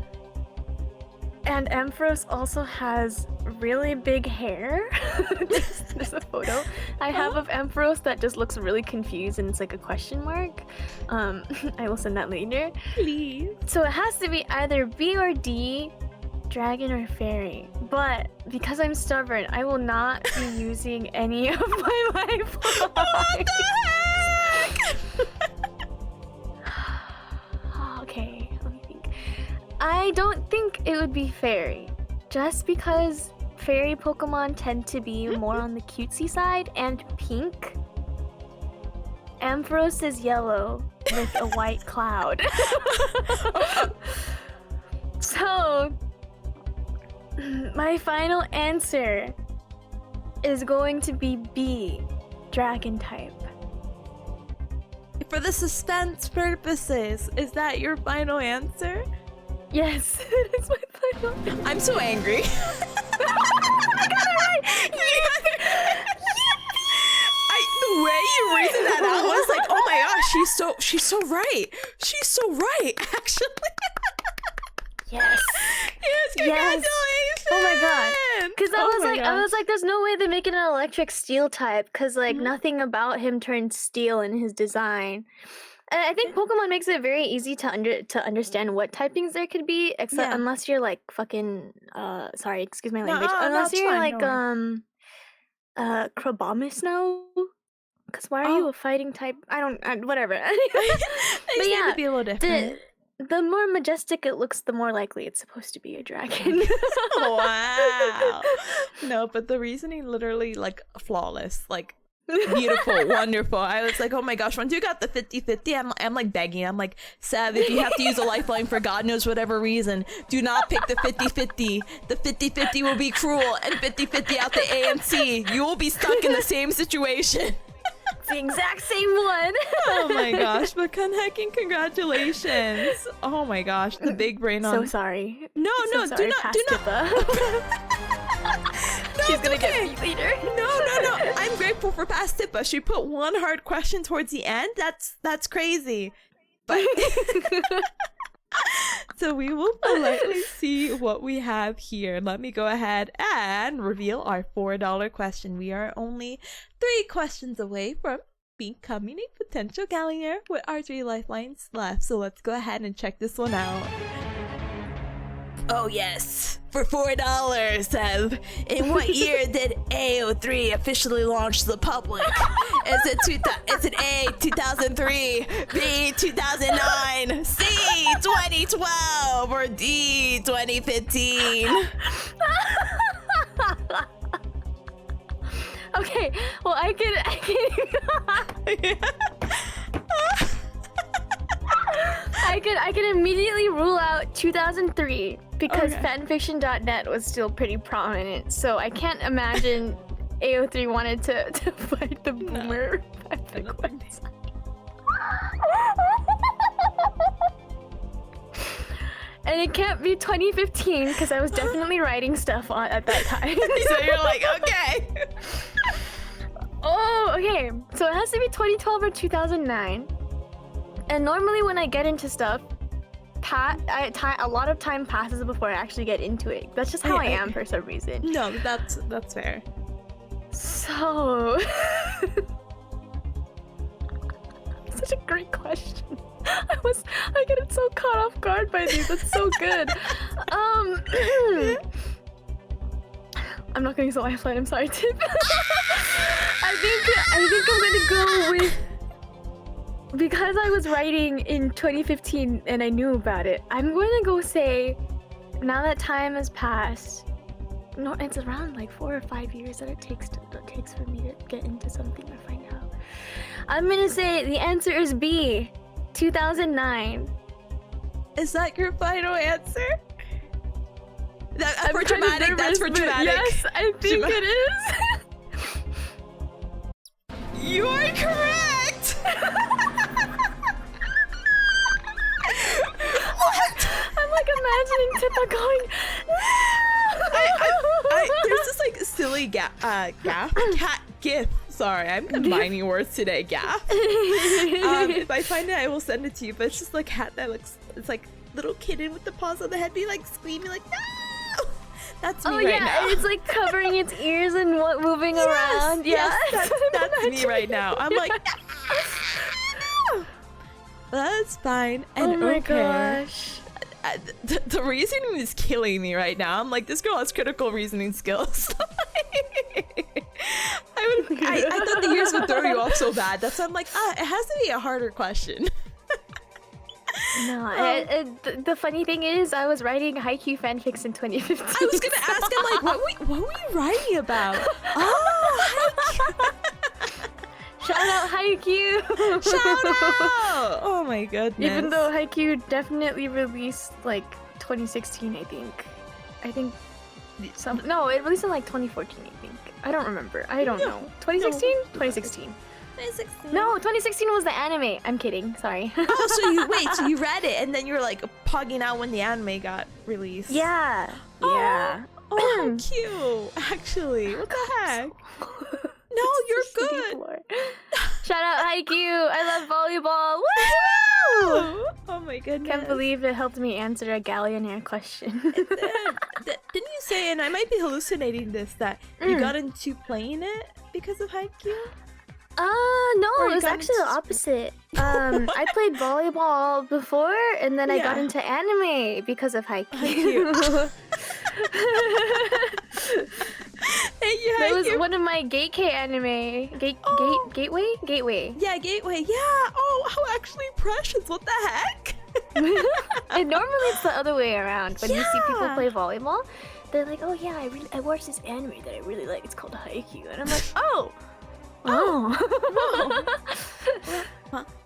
Ampharos also has really big hair. There's a photo I have of Ampharos that just looks really confused and it's like a question mark. I will send that later. Please. So it has to be either B or D, dragon or fairy. But because I'm stubborn, I will not be using any of my lifelines. What the heck? Okay, let me think. I don't think it would be fairy, just because fairy Pokemon tend to be more on the cutesy side and pink. Ampharos is yellow with a white cloud. So, my final answer is going to be B, dragon type. For the suspense purposes, is that your final answer? Yes, it is my final answer. I'm so angry. I got it right! The way you reasoned that out was like, oh my gosh, she's so right. She's so right, actually. Yes. Yes, congratulations. Oh my god. Because I was like, there's no way they're making an electric steel type, because like nothing about him turns steel in his design. And I think Pokemon makes it very easy to understand what typings there could be, except unless you're like fucking sorry, excuse my language. Unless you're like Crabomus now. Because why are you a fighting type? I don't whatever. But yeah, to be a little different. The more majestic it looks, the more likely it's supposed to be a dragon. Wow. No, but the reasoning literally like flawless, like beautiful, wonderful. I was like, oh my gosh, once you got the 50-50, I'm like begging. I'm like, Sev, if you have to use a lifeline for God knows whatever reason, do not pick the 50-50. The 50-50 will be cruel, and 50-50 out the A and C. You will be stuck in the same situation. It's the exact same one. Oh my gosh, but Kanheking, congratulations. Oh my gosh, the big brain on. So sorry. No, do not. She's gonna get beat later. No. I'm grateful for past Tippa. She put one hard question towards the end. That's crazy. But so we will politely see what we have here. Let me go ahead and reveal our $4 question. We are only 3 questions away from becoming a potential Gaollionaire with our 3 lifelines left. So let's go ahead and check this one out. Oh yes, for $4, Sev. In what year did AO3 officially launch to the public? Is it A, 2003, B, 2009, C, 2012, or D, 2015? Okay, well I can I can immediately rule out 2003 because fanfiction.net was still pretty prominent, so I can't imagine AO3 wanted to fight the boomer website. And it can't be 2015 because I was definitely writing stuff at that time. So you're like, okay. Oh, okay. So it has to be 2012 or 2009. And normally when I get into stuff, a lot of time passes before I actually get into it. That's just how I am for some reason. No, that's fair. So, such a great question. I get so caught off guard by these. That's so good. I'm not going to use a lifeline. I'm sorry, Tip. I think I'm gonna go with. Because I was writing in 2015 and I knew about it, I'm going to go say, now that time has passed, no, it's around like 4 or 5 years that it takes for me to get into something or find out. I'm gonna say the answer is B, 2009. Is that your final answer? I'm for dramatic. That's for dramatic. Yes, I think it is. You are correct. What? I'm like imagining Tippa going. There's this like silly cat gif. Sorry, I'm combining words today. Gaff. If I find it, I will send it to you. But it's just like cat that looks. It's like little kitten with the paws on the head, be like screaming like no. That's me right now. It's like covering its ears and moving around. Yes, that's me right now. I'm like, no! That's fine. And oh my gosh. The reasoning is killing me right now. I'm like, this girl has critical reasoning skills. I thought the years would throw you off so bad. That's why I'm like, it has to be a harder question. No, the funny thing is, I was writing Haikyuu fanfics in 2015. I was gonna ask him like, what were you writing about? Oh, Haikyuu. Shout out Haikyuu! Shout out! Oh my goodness. Even though Haikyuu definitely released like 2016, I think no, it released in like 2014, I think. I don't remember. I don't know. 2016? 2016. 2016. No, 2016 was the anime. I'm kidding. Sorry. Oh, so you read it and then you were like pogging out when the anime got released. Yeah. Oh, yeah. Oh, how cute. Actually, what the heck? No, you're good. Shout out Haikyuu. I love volleyball. Woo! Oh my goodness. Can't believe it helped me answer a Gaollionaire question. Didn't you say, and I might be hallucinating this, that you got into playing it because of Haikyuu? No, it was actually the opposite. I played volleyball before, and then I got into anime because of Haikyuu. That was one of my Gateway anime. Gateway? Yeah, Gateway. Yeah. Oh, how actually precious. What the heck? And normally it's the other way around. When you see people play volleyball, they're like, oh yeah, I watched this anime that I really like. It's called Haikyuu. And I'm like, oh.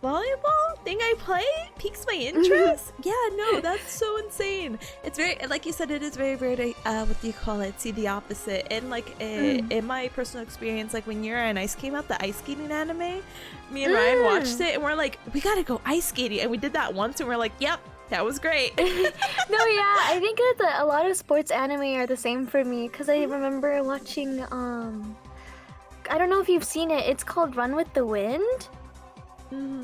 Volleyball thing I play piques my interest. Yeah, no, that's so insane. It's very, like you said, it is very rare to what do you call it, see the opposite. And like in my personal experience, like when Yura and Ice came out, the ice skating anime, me and Ryan watched it and we're like, we gotta go ice skating, and we did that once and we're like, yep, that was great. No, yeah, I think that a lot of sports anime are the same for me, because I remember watching I don't know if you've seen it. It's called Run with the Wind.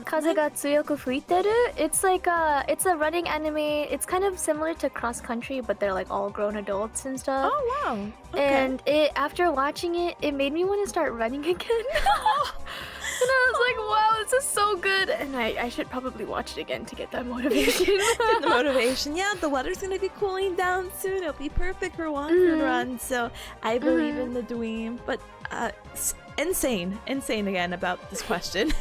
Kaze ga tsuyoku fuiteru. It's like it's a running anime. It's kind of similar to Cross Country, but they're like all grown adults and stuff. Oh wow. Okay. And after watching it, it made me want to start running again. And I was like, wow, this is so good. And I should probably watch it again to get that motivation. Get the motivation. Yeah, the weather's gonna be cooling down soon. It'll be perfect for walking run. So I believe in the dream. But insane again about this question.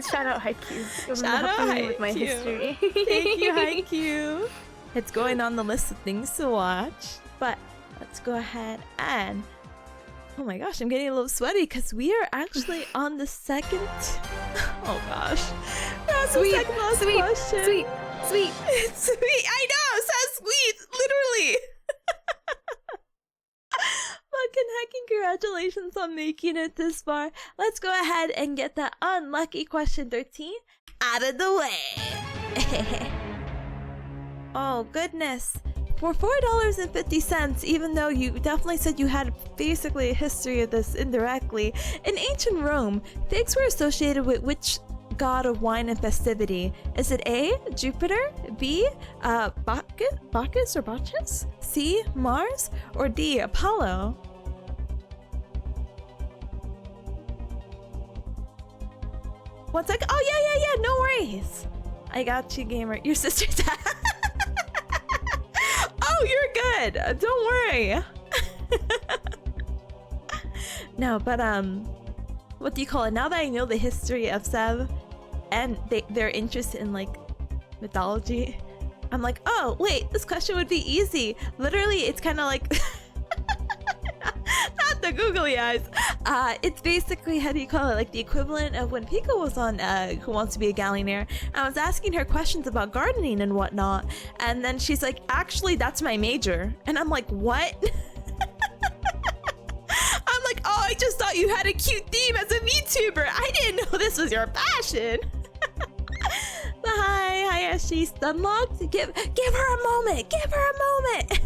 Shout out Haikyuu. Shout out Haikyuu with my history. Thank you, Haikyuu. It's going on the list of things to watch. But let's go ahead and... Oh my gosh, I'm getting a little sweaty because we are actually on the second... Oh gosh. That's the second last question. Sweet. Sweet. I know, it says sweet. Literally. Fucking heckin' congratulations on making it this far. Let's go ahead and get that unlucky question 13 out of the way. Oh goodness. For $4.50, even though you definitely said you had basically a history of this indirectly, in ancient Rome, figs were associated with which god of wine and festivity? Is it A, Jupiter, B, Bacchus or Bacchus, C, Mars, or D, Apollo? One second. Oh, yeah, no worries. I got you, gamer. Your sister's Oh, you're good. Don't worry. No, but what do you call it? Now that I know the history of Sev and their interest in like mythology, I'm like, oh, wait, this question would be easy. Literally, it's kind of like... Not the googly eyes. It's basically, how do you call it? Like the equivalent of when Pico was on Who Wants to Be a Gaollionaire. I was asking her questions about gardening and whatnot. And then she's like, actually, that's my major. And I'm like, what? I'm like, oh, I just thought you had a cute theme as a VTuber. I didn't know this was your passion. But hi, SG. Stunlocked. Give her a moment. Give her a moment.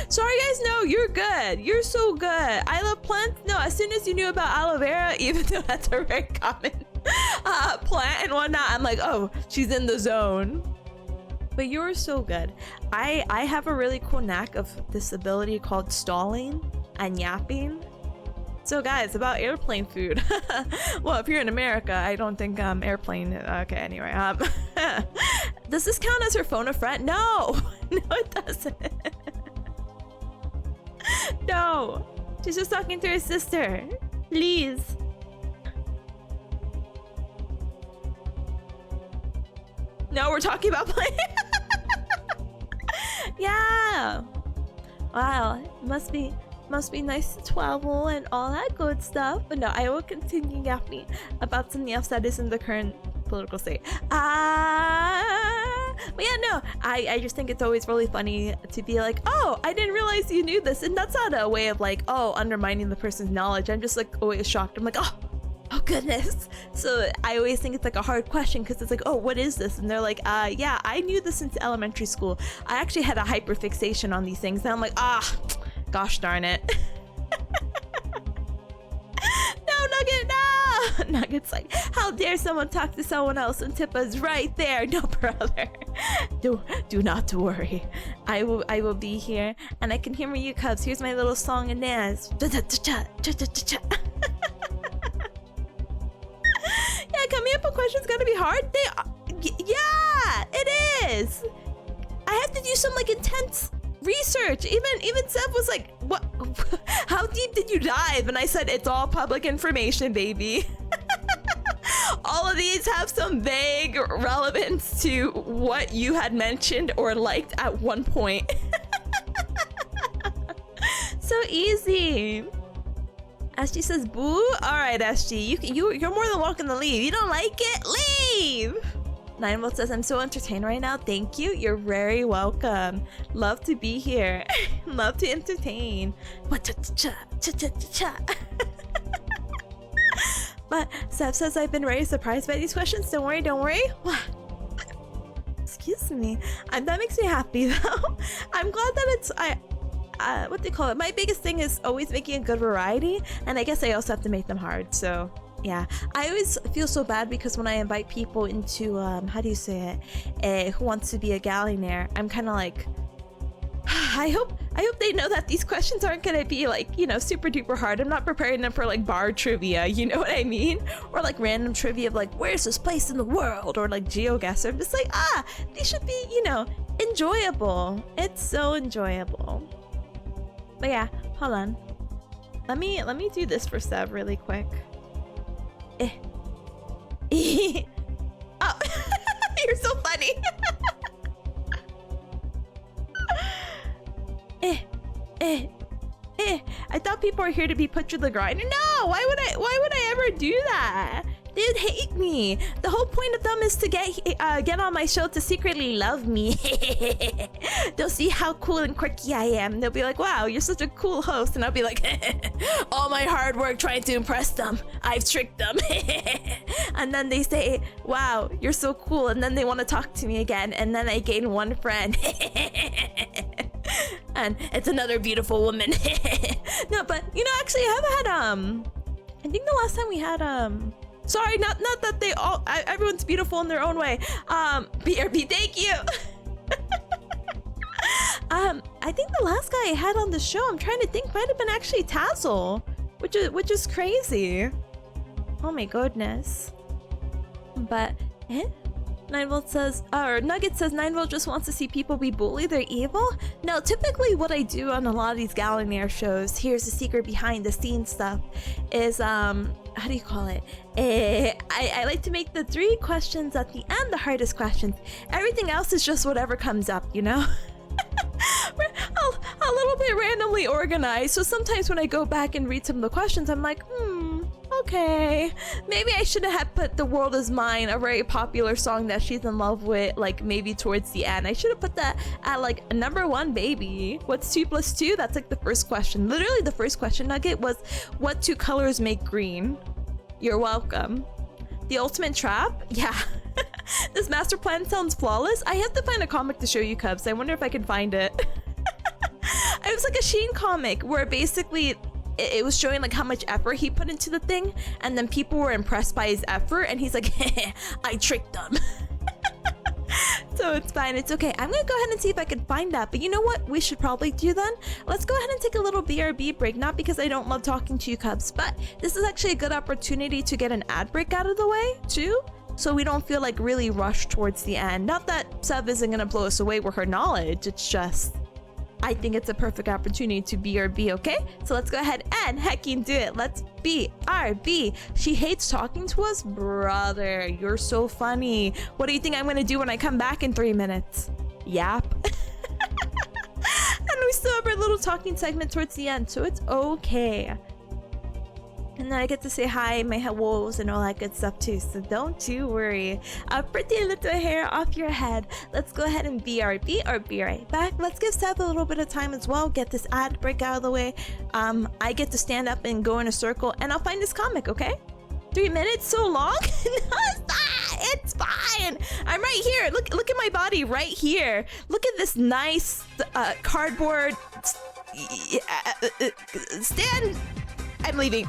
Sorry guys, no, you're good. You're so good. I love plants. No, as soon as you knew about aloe vera, even though that's a very common plant and whatnot, I'm like, oh, she's in the zone. But you're so good. I have a really cool knack of this ability called stalling and yapping. So guys, about airplane food. Well, if you're in America, I don't think airplane. Okay, anyway. Does this count as her phone a friend? No, no, it doesn't. No, she's just talking to her sister. Please. No, we're talking about playing. Yeah. Wow, it must be nice to travel and all that good stuff. But no, I will continue yapping about something else that is in the current political state. But yeah, no, I just think it's always really funny to be like, oh, I didn't realize you knew this. And that's not a way of like, oh, undermining the person's knowledge. I'm just like always shocked. I'm like, oh goodness. So I always think it's like a hard question because it's like, oh, what is this? And they're like, yeah, I knew this since elementary school. I actually had a hyperfixation on these things. And I'm like, gosh darn it. No, Nugget, no! Nugget's like, how dare someone talk to someone else when Tippa's right there? No, brother. Do not worry. I will be here, and I can hear you cubs. Here's my little song and dance. Yeah, coming up with questions gonna be hard. Yeah, it is. I have to do some like intense research. Even Sev was like, what? How deep did you dive? And I said, it's all public information, baby. All of these have some vague relevance to what you had mentioned or liked at one point. So easy. SG says, boo. All right, SG, you're more than welcome to leave. You don't like it? Leave. 9volt says, I'm so entertained right now. Thank you. You're very welcome. Love to be here. Love to entertain. But Sev says, I've been very surprised by these questions. Don't worry, don't worry. Excuse me. That makes me happy though. I'm glad that it's, what do you call it? My biggest thing is always making a good variety. And I guess I also have to make them hard. So yeah, I always feel so bad because when I invite people into, how do you say it? Who Wants to Be a Gaollionaire, I'm kind of like, I hope they know that these questions aren't gonna be like, you know, super duper hard. I'm not preparing them for like bar trivia, you know what I mean? Or like random trivia of like, where's this place in the world? Or like GeoGuessr. I'm just like, these should be, you know, enjoyable. It's so enjoyable. But yeah, hold on. Let me do this for Sev really quick. Oh, you're so funny. I thought people were here to be put through the grinder. No, why would I ever do that? They'd hate me. The whole point of them is to get on my show to secretly love me. They'll see how cool and quirky I am. They'll be like, wow, you're such a cool host. And I'll be like, all my hard work trying to impress them, I've tricked them. And then they say, wow, you're so cool. And then they want to talk to me again. And then I gain one friend. And it's another beautiful woman. No, but you know, actually I haven't had I think the last time we had sorry, not that they all everyone's beautiful in their own way. BRB, thank you. I think the last guy I had on the show, I'm trying to think, might have been actually Tazzle, which is crazy. Oh my goodness. But 9volt says, or Nugget says 9volt just wants to see people be bullied. They're evil. No, typically what I do on a lot of these Gaollionaire shows, here's the secret behind the scenes stuff, is how do you call it? I like to make the 3 questions at the end the hardest questions. Everything else is just whatever comes up, you know? We're a little bit randomly organized, so sometimes when I go back and read some of the questions, I'm like, okay, maybe I shouldn't have put "The World Is Mine," a very popular song that she's in love with, like maybe towards the end. I should have put that at like number 1, baby. What's 2 plus 2? That's like the first question. Literally the first question nugget was, what 2 colors make green? You're welcome. The ultimate trap? Yeah. This master plan sounds flawless. I have to find a comic to show you, Cubs. I wonder if I can find it. It was like a Sheen comic where basically it was showing like how much effort he put into the thing, and then people were impressed by his effort, and he's like, I tricked them. So it's fine, it's okay. I'm gonna go ahead and see if I can find that. But you know what we should probably do then? Let's go ahead and take a little BRB break. Not because I don't love talking to you, Cubs, but this is actually a good opportunity to get an ad break out of the way too, so we don't feel like really rushed towards the end. Not that Sev isn't gonna blow us away with her knowledge, it's just I think it's a perfect opportunity to BRB, okay? So let's go ahead and hecking do it. Let's BRB. She hates talking to us? Brother, you're so funny. What do you think I'm gonna do when I come back in 3 minutes? Yap. And we still have our little talking segment towards the end, so it's okay. And then I get to say hi, my hellos, and all that good stuff too, so don't you worry. A pretty little hair off your head. Let's go ahead and BRB or be right back. Let's give Seth a little bit of time as well. Get this ad break out of the way. I get to stand up and go in a circle, and I'll find this comic, okay? 3 minutes? So long? No, it's fine. I'm right here. Look at my body right here. Look at this nice cardboard stand. I'm leaving.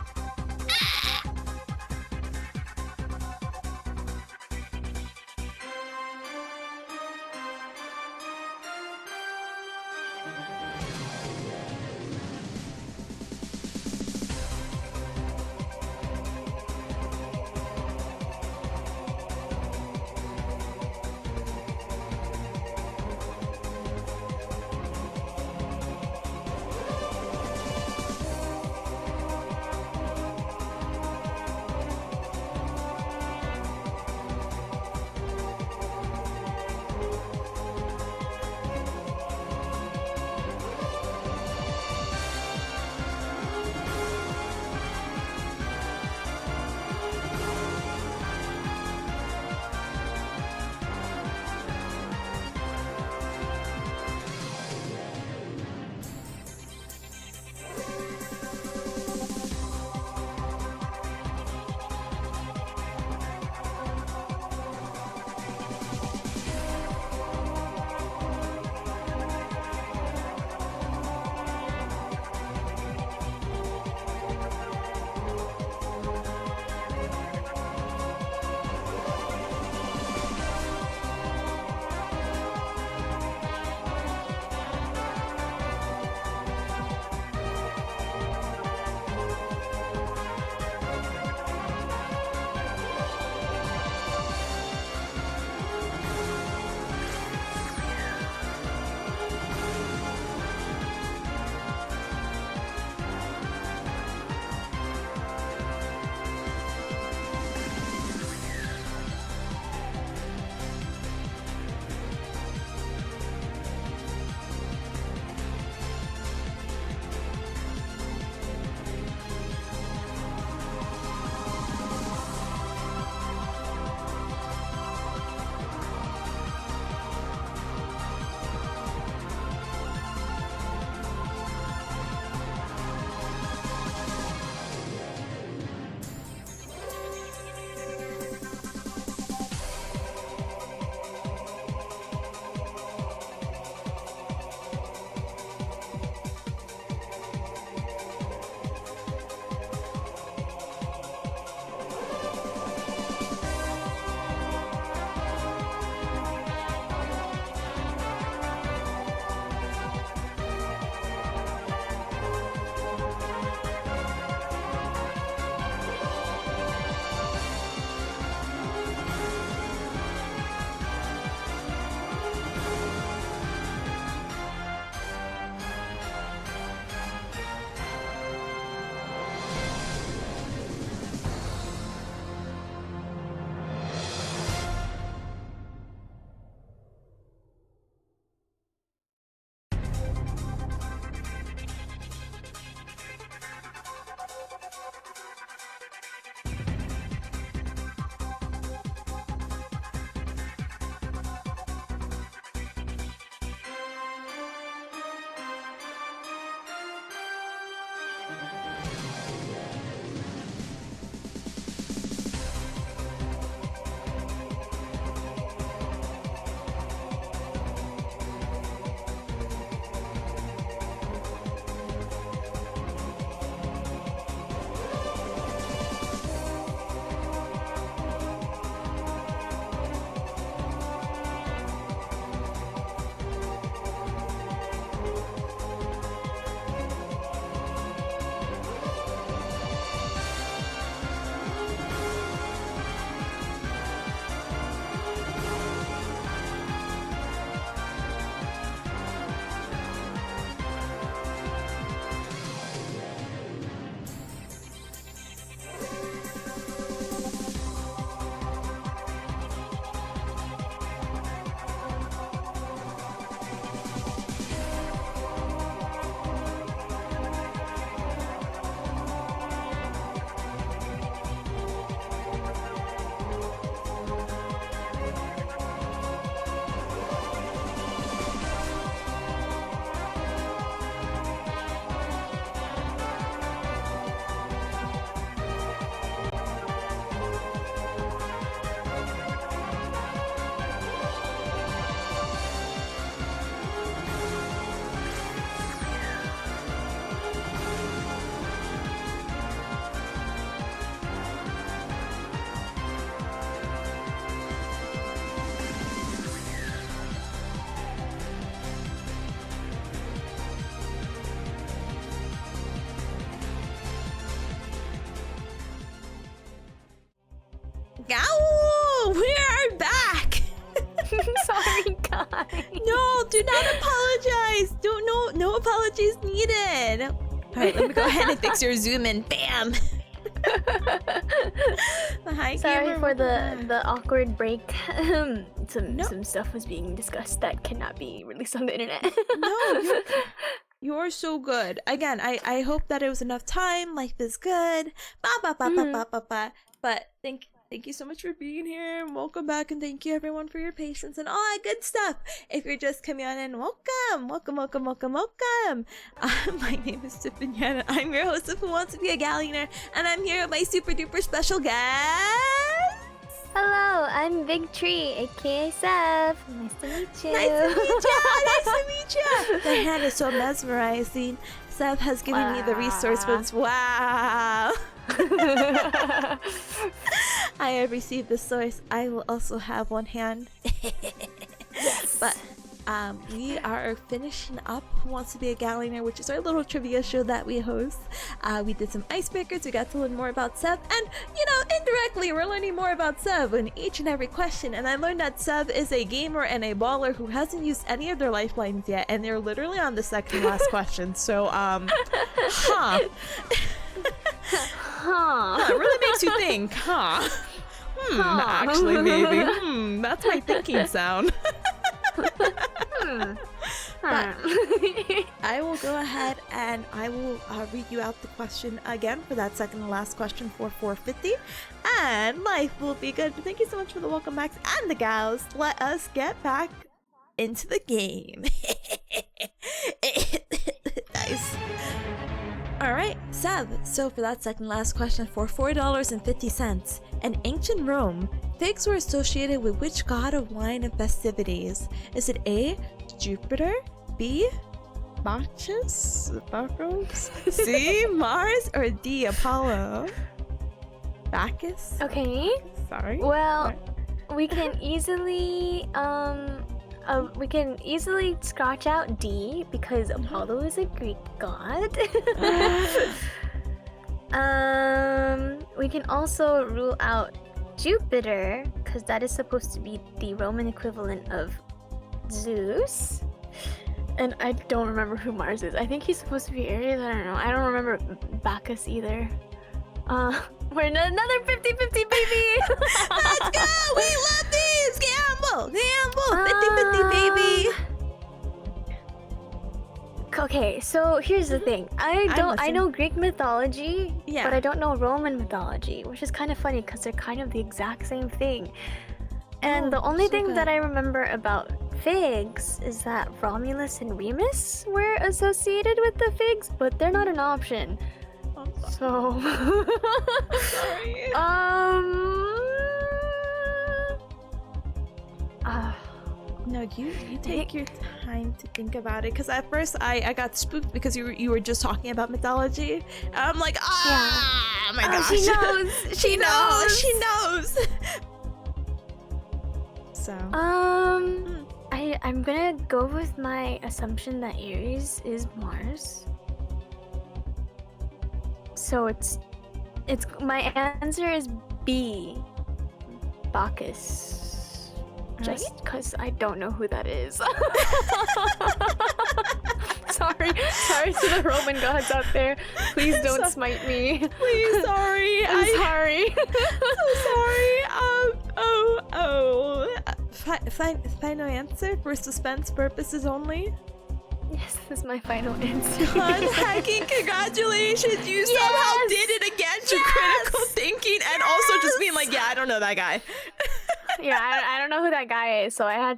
Ow! We are back! Sorry, guys. No, do not apologize. No apologies needed. All right, let me go ahead and fix your zoom in. Bam! Hi, Sorry gamer, for welcome back. the awkward break. Some stuff was being discussed that cannot be released on the internet. No, you're so good. Again, I hope that it was enough time. Life is good. But thank you so much for being here. Welcome back, and thank you everyone for your patience and all that good stuff. If you're just coming on in, welcome. My name is Tipanya, and I'm your host of Who Wants to Be a Gaollionaire, and I'm here with my super duper special guest. Hello, I'm Big Tree, aka Sev. Nice to meet you. Nice to meet you. The hand is so mesmerizing. Sev has given me the resource ones. Wow. I have received the source. I will also have one hand. Yes. But we are finishing up Who Wants to Be a Gaollionaire, which is our little trivia show that we host. We did some icebreakers. We got to learn more about Sev, and indirectly we're learning more about Sev in each and every question. And I learned that Sev is a gamer and a baller who hasn't used any of their lifelines yet, and they're literally on the second last question. So It really makes you think, actually, maybe. That's my thinking sound. But I will go ahead and I will read you out the question again for that second and last question for 450. And life will be good. Thank you so much for the welcome backs and the gals. Let us get back into the game. Nice. Alright, Sev, so for that second last question for $4.50, in ancient Rome, figs were associated with which god of wine and festivities? Is it A, Jupiter, B, Bacchus, C, Mars, or D, Apollo? Bacchus? Okay. Sorry. Well, we can easily scratch out D because Apollo is a Greek god. We can also rule out Jupiter because that is supposed to be the Roman equivalent of Zeus. And I don't remember who Mars is. I think he's supposed to be Aries. I don't know. I don't remember Bacchus either. We're in another 50-50, baby! Let's go! We love these! Gamble! 50-50, baby! Okay, so here's the thing. I know Greek mythology, but I don't know Roman mythology, which is kind of funny because they're kind of the exact same thing. And the only thing that I remember about figs is that Romulus and Remus were associated with the figs, but they're not an option. So Sorry. No, you take your time to think about it, because at first I got spooked because you were just talking about mythology. And I'm like, oh my gosh. She knows. She knows. So I'm gonna go with my assumption that Aries is Mars. So it's my answer is B, Bacchus. Just because I don't know who that is. Sorry to the Roman gods out there. Please don't smite me. Please, sorry. I'm sorry. So sorry. Final answer for suspense purposes only. Yes, this is my final answer. Hacking, congratulations! You somehow did it again to critical thinking and also just being like, yeah, I don't know that guy. Yeah, I don't know who that guy is, so I had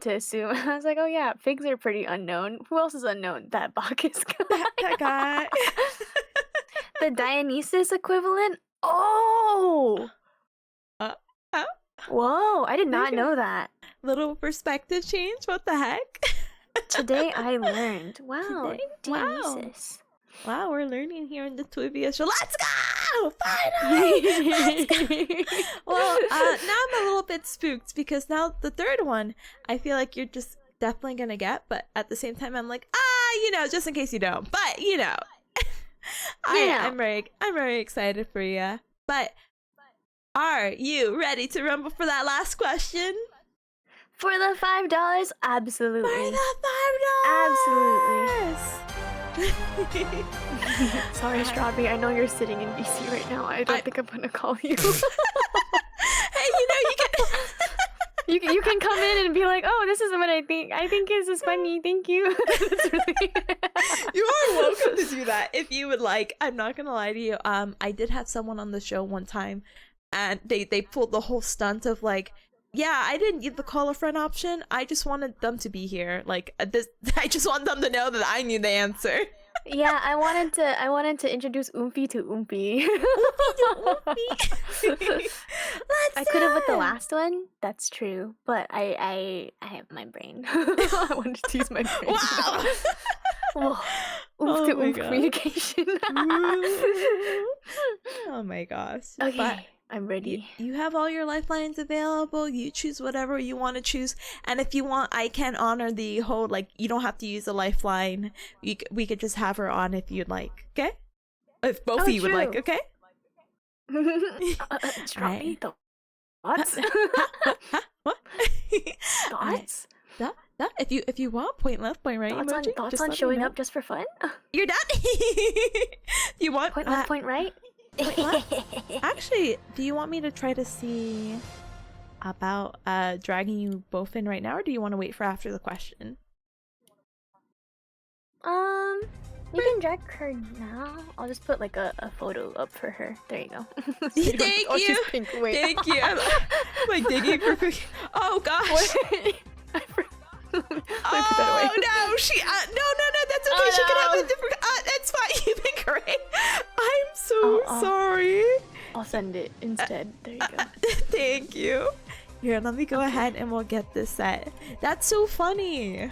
to assume. I was like, oh yeah, figs are pretty unknown. Who else is unknown? That Bacchus guy. That guy. The Dionysus equivalent? Oh! Whoa, I did not know that. Little perspective change, what the heck? Today I learned. Wow, Dionysus. Wow, we're learning here in the trivia show. Let's go! Finally! Let's go! Well, now I'm a little bit spooked because now the third one, I feel like you're just definitely gonna get, but at the same time, I'm like, just in case you don't. But I'm very excited for you. But Are you ready to rumble for that last question? For the $5, absolutely. For the Absolutely. Sorry, Strawberry. I know you're sitting in BC right now. I don't think I'm gonna call you. Hey, you know you can. You can come in and be like, oh, this is what I think. I think this is funny. Thank you. You are welcome to do that if you would like. I'm not gonna lie to you. I did have someone on the show one time, and they pulled the whole stunt of like, yeah, I didn't get the call a friend option. I just wanted them to be here. Like this, I just want them to know that I knew the answer. Yeah, I wanted to introduce Oomphy to Oompy. I could have with the last one. That's true, but I have my brain. I wanted to use my brain. Wow. Oomph to oomph communication. Oh my gosh. Okay, But I'm ready. you have all your lifelines available. You choose whatever you want to choose, and if you want, I can honor the whole like you don't have to use a lifeline. We could just have her on if you'd like. Okay, if both of you would like. Okay. Strawberry thoughts. What? Thoughts. If you want, point left, point right. Thoughts on showing up just for fun. You're done. You want Point left, point right. Actually, do you want me to try to see about dragging you both in right now, or do you want to wait for after the question? You can drag her now. I'll just put like a photo up for her. There you go. Thank you. She's pink. Wait. Thank you. I'm like digging for quick. Oh gosh. Oh no, she no, that's okay. She can have a different. That's fine. You've been great. I'm so sorry. I'll send it instead. There you go. Thank you. Here, let me go ahead and we'll get this set. That's so funny.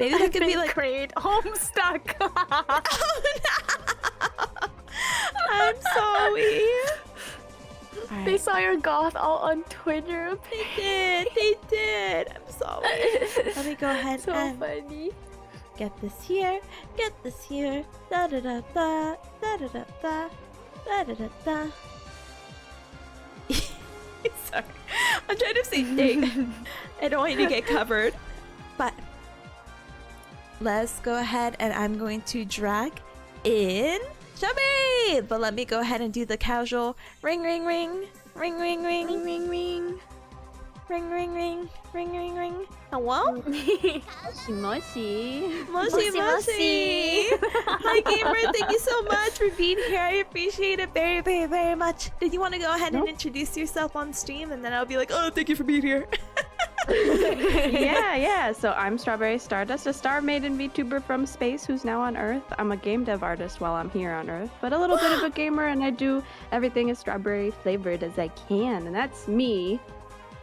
Maybe that could be like great. Homestuck. Oh no! I'm sorry. Right. They saw your goth all on Twitter. They did. I'm sorry. Let me go ahead So and funny. get this here. Get this here. Da da da da. Da da da da. Da da da da. Sorry. I'm trying to say thing. I don't want you to get covered. But let's go ahead and I'm going to drag in Chubby! But let me go ahead and do the casual ring ring ring ring ring ring ring ring ring ring ring ring ring ring ring. Hello? Moshi. Moshi. Hi gamer, thank you so much for being here. I appreciate it very, very, very much. Did you want to go ahead and introduce yourself on stream, and then I'll be like, oh, thank you for being here. Yeah. So I'm Strawberry Stardust, a star maiden VTuber from space who's now on Earth. I'm a game dev artist while I'm here on Earth, but a little bit of a gamer, and I do everything as strawberry flavored as I can, and that's me.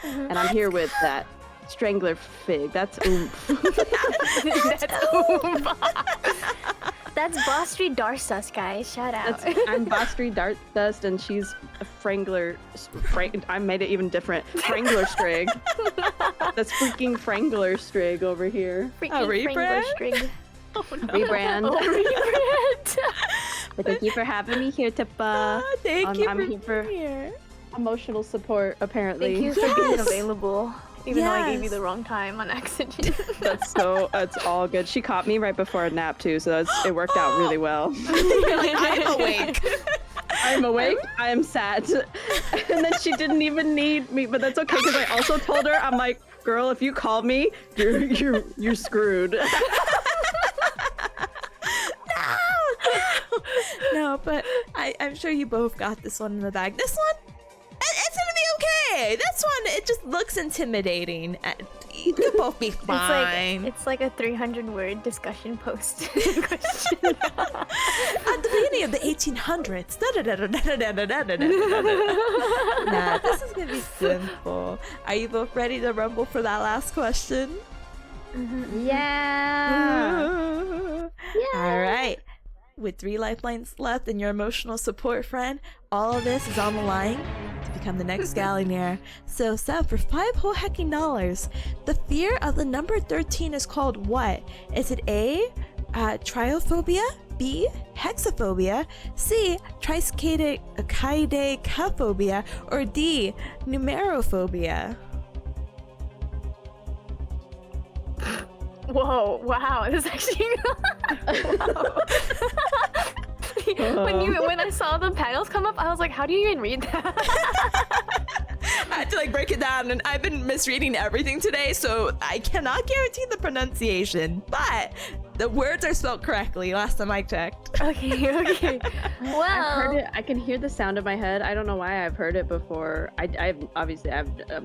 And I'm here with that Strangler Fig. That's oomph. That's oomph. That's Bostry Darsus, guys. Shout out. I'm Bostry Dartdust, and she's a Frangler. I made it even different. Frangler Strig. That's freaking Frangler Strig over here. Freaking rebrand? Strig. Oh, no. Rebrand. Rebrand. But thank you for having me here, Tippa. Thank you I'm for being here. Emotional support, apparently. Thank you for being available. Even though I gave you Yes. the wrong time on accident. That's all good. She caught me right before a nap too, so it worked out really well. You're like, I'm awake. I'm awake. I am sad. And then she didn't even need me, but that's okay because I also told her, I'm like, girl, if you call me, you're screwed. No, but I'm sure you both got this one in the bag. This one, it's gonna be okay. This one, it just looks intimidating. You could both be fine. It's like a 300-word discussion post. Question. At the beginning of the 1800s. Nah, this is gonna be simple. Are you both ready to rumble for that last question? Yeah. All right. With 3 lifelines left and your emotional support friend, all of this is on the line to become the next Gaollionaire. So Seb, for $5 whole hecking dollars, the fear of the number 13 is called what? Is it A, triophobia, B. Hexaphobia, C. Triskaidekaphobia, or D. Numerophobia? Whoa! Wow, this is actually. When I saw the panels come up, I was like, how do you even read that? I had to like break it down, and I've been misreading everything today, so I cannot guarantee the pronunciation, but the words are spelled correctly last time I checked. Okay. Well, I've heard it. I can hear the sound of my head. I don't know why I've heard it before. I'm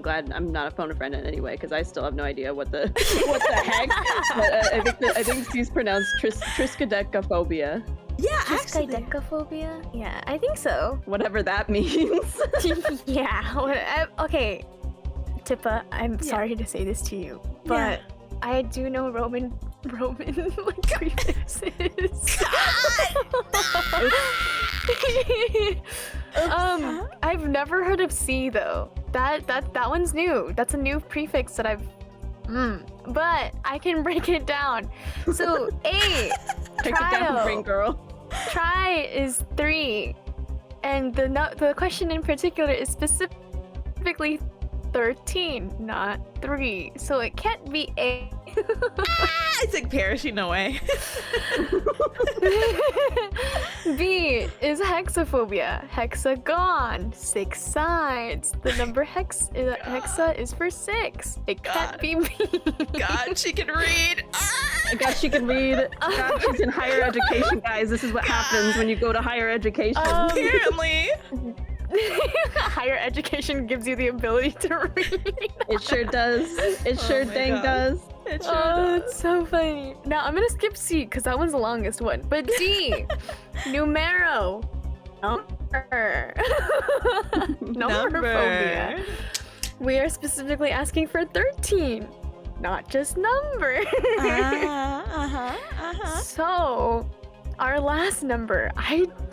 glad I'm not a phone a friend in any way, because I still have no idea what the heck. But I think she's pronounced triskaidekaphobia. Yeah, actually. Triskaidekaphobia? Yeah, I think so. Whatever that means. Yeah. Okay, Tippa, I'm sorry to say this to you, but I do know Roman like prefixes. I've never heard of C though. That one's new. That's a new prefix that I've. But I can break it down. So A. Break it down, brain girl. Try is 3, and the question in particular is specifically 13, not 3. So it can't be A. It's like perishing away. B is hexaphobia. Hexagon, 6 sides. The number hexa is for 6. It can't be B. God, she can read. God, she can read. God, she's in higher education, guys. This is what happens when you go to higher education. Apparently. Higher education gives you the ability to read. It sure does. It sure dang does. It sure does. It's so funny. Now I'm gonna skip C because that one's the longest one. But D, numero, number, numberphobia. We are specifically asking for 13, not just number. So, our last number,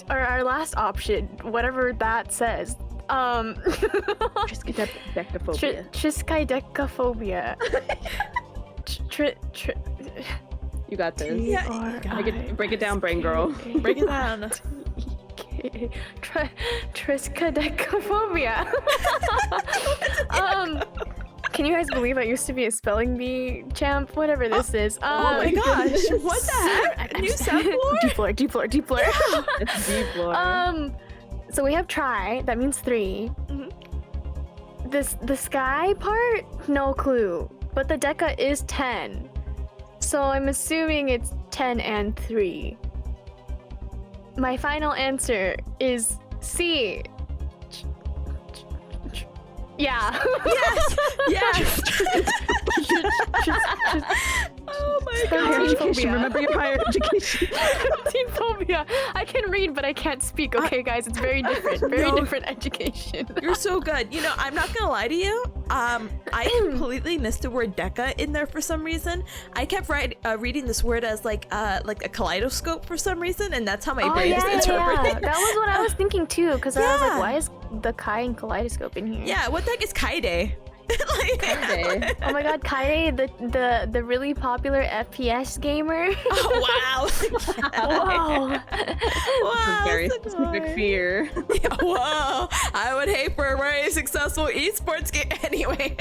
our last option, whatever that says, Triskaidekaphobia. Triskaidekaphobia. You got this. Yeah, break it down, brain girl. break it down. Triskaidekaphobia. Can you guys believe I used to be a spelling bee champ? Whatever this is. Oh my gosh! What the heck? New soundboard? Deep lore. It's deep lore. So we have try. That means 3. The sky part, no clue. But the deca is 10. So I'm assuming it's 10 and 3. My final answer is C. Yeah. Yes. Oh my Higher god. education. Remember your higher education. Phobia. I can read, but I can't speak. Okay, guys, it's very different. Very different education. You're so good. You know, I'm not gonna lie to you. I completely missed the word deca in there for some reason. I kept reading this word as like a kaleidoscope for some reason, and that's how my brain is interpreting. Yeah. That was what I was thinking too, because I was like, why is the Kai and kaleidoscope in here? Yeah, what the heck is Kaide? Kaide. Oh my god, Kaide, the really popular FPS gamer. Oh wow. Whoa. Wow, Very so specific good. fear. Yeah, whoa. I would hate for a very successful esports game anyway.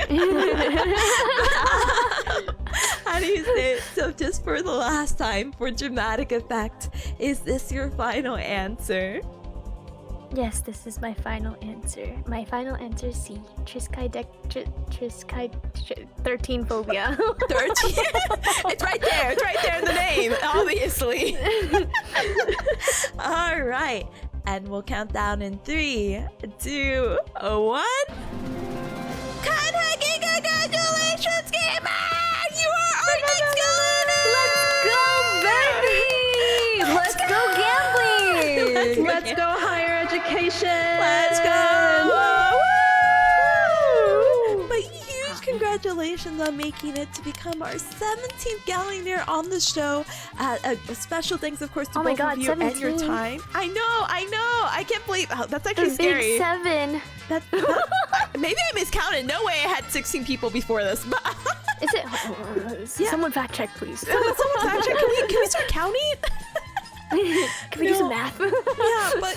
How do you say it? So just for the last time, for dramatic effect, is this your final answer? Yes, this is my final answer. My final answer is C. 13 phobia. 13? It's right there. It's right there in the name, obviously. All right. And we'll count down in 3, 2, 1. Congratulations, gamer! You are our next winner! Let's go, baby! Let's go gambling! Let's go higher education. Let's go! Woo! But huge congratulations on making it to become our 17th Gaollionaire on the show. A special thanks, of course, to both of you 17. and your time. I know. I can't believe that's actually The scary. big 7. Maybe I miscounted. No way I had 16 people before this. But Is it? Someone fact check, please. someone fact check. Can we start counting? Can we do some math? Yeah, but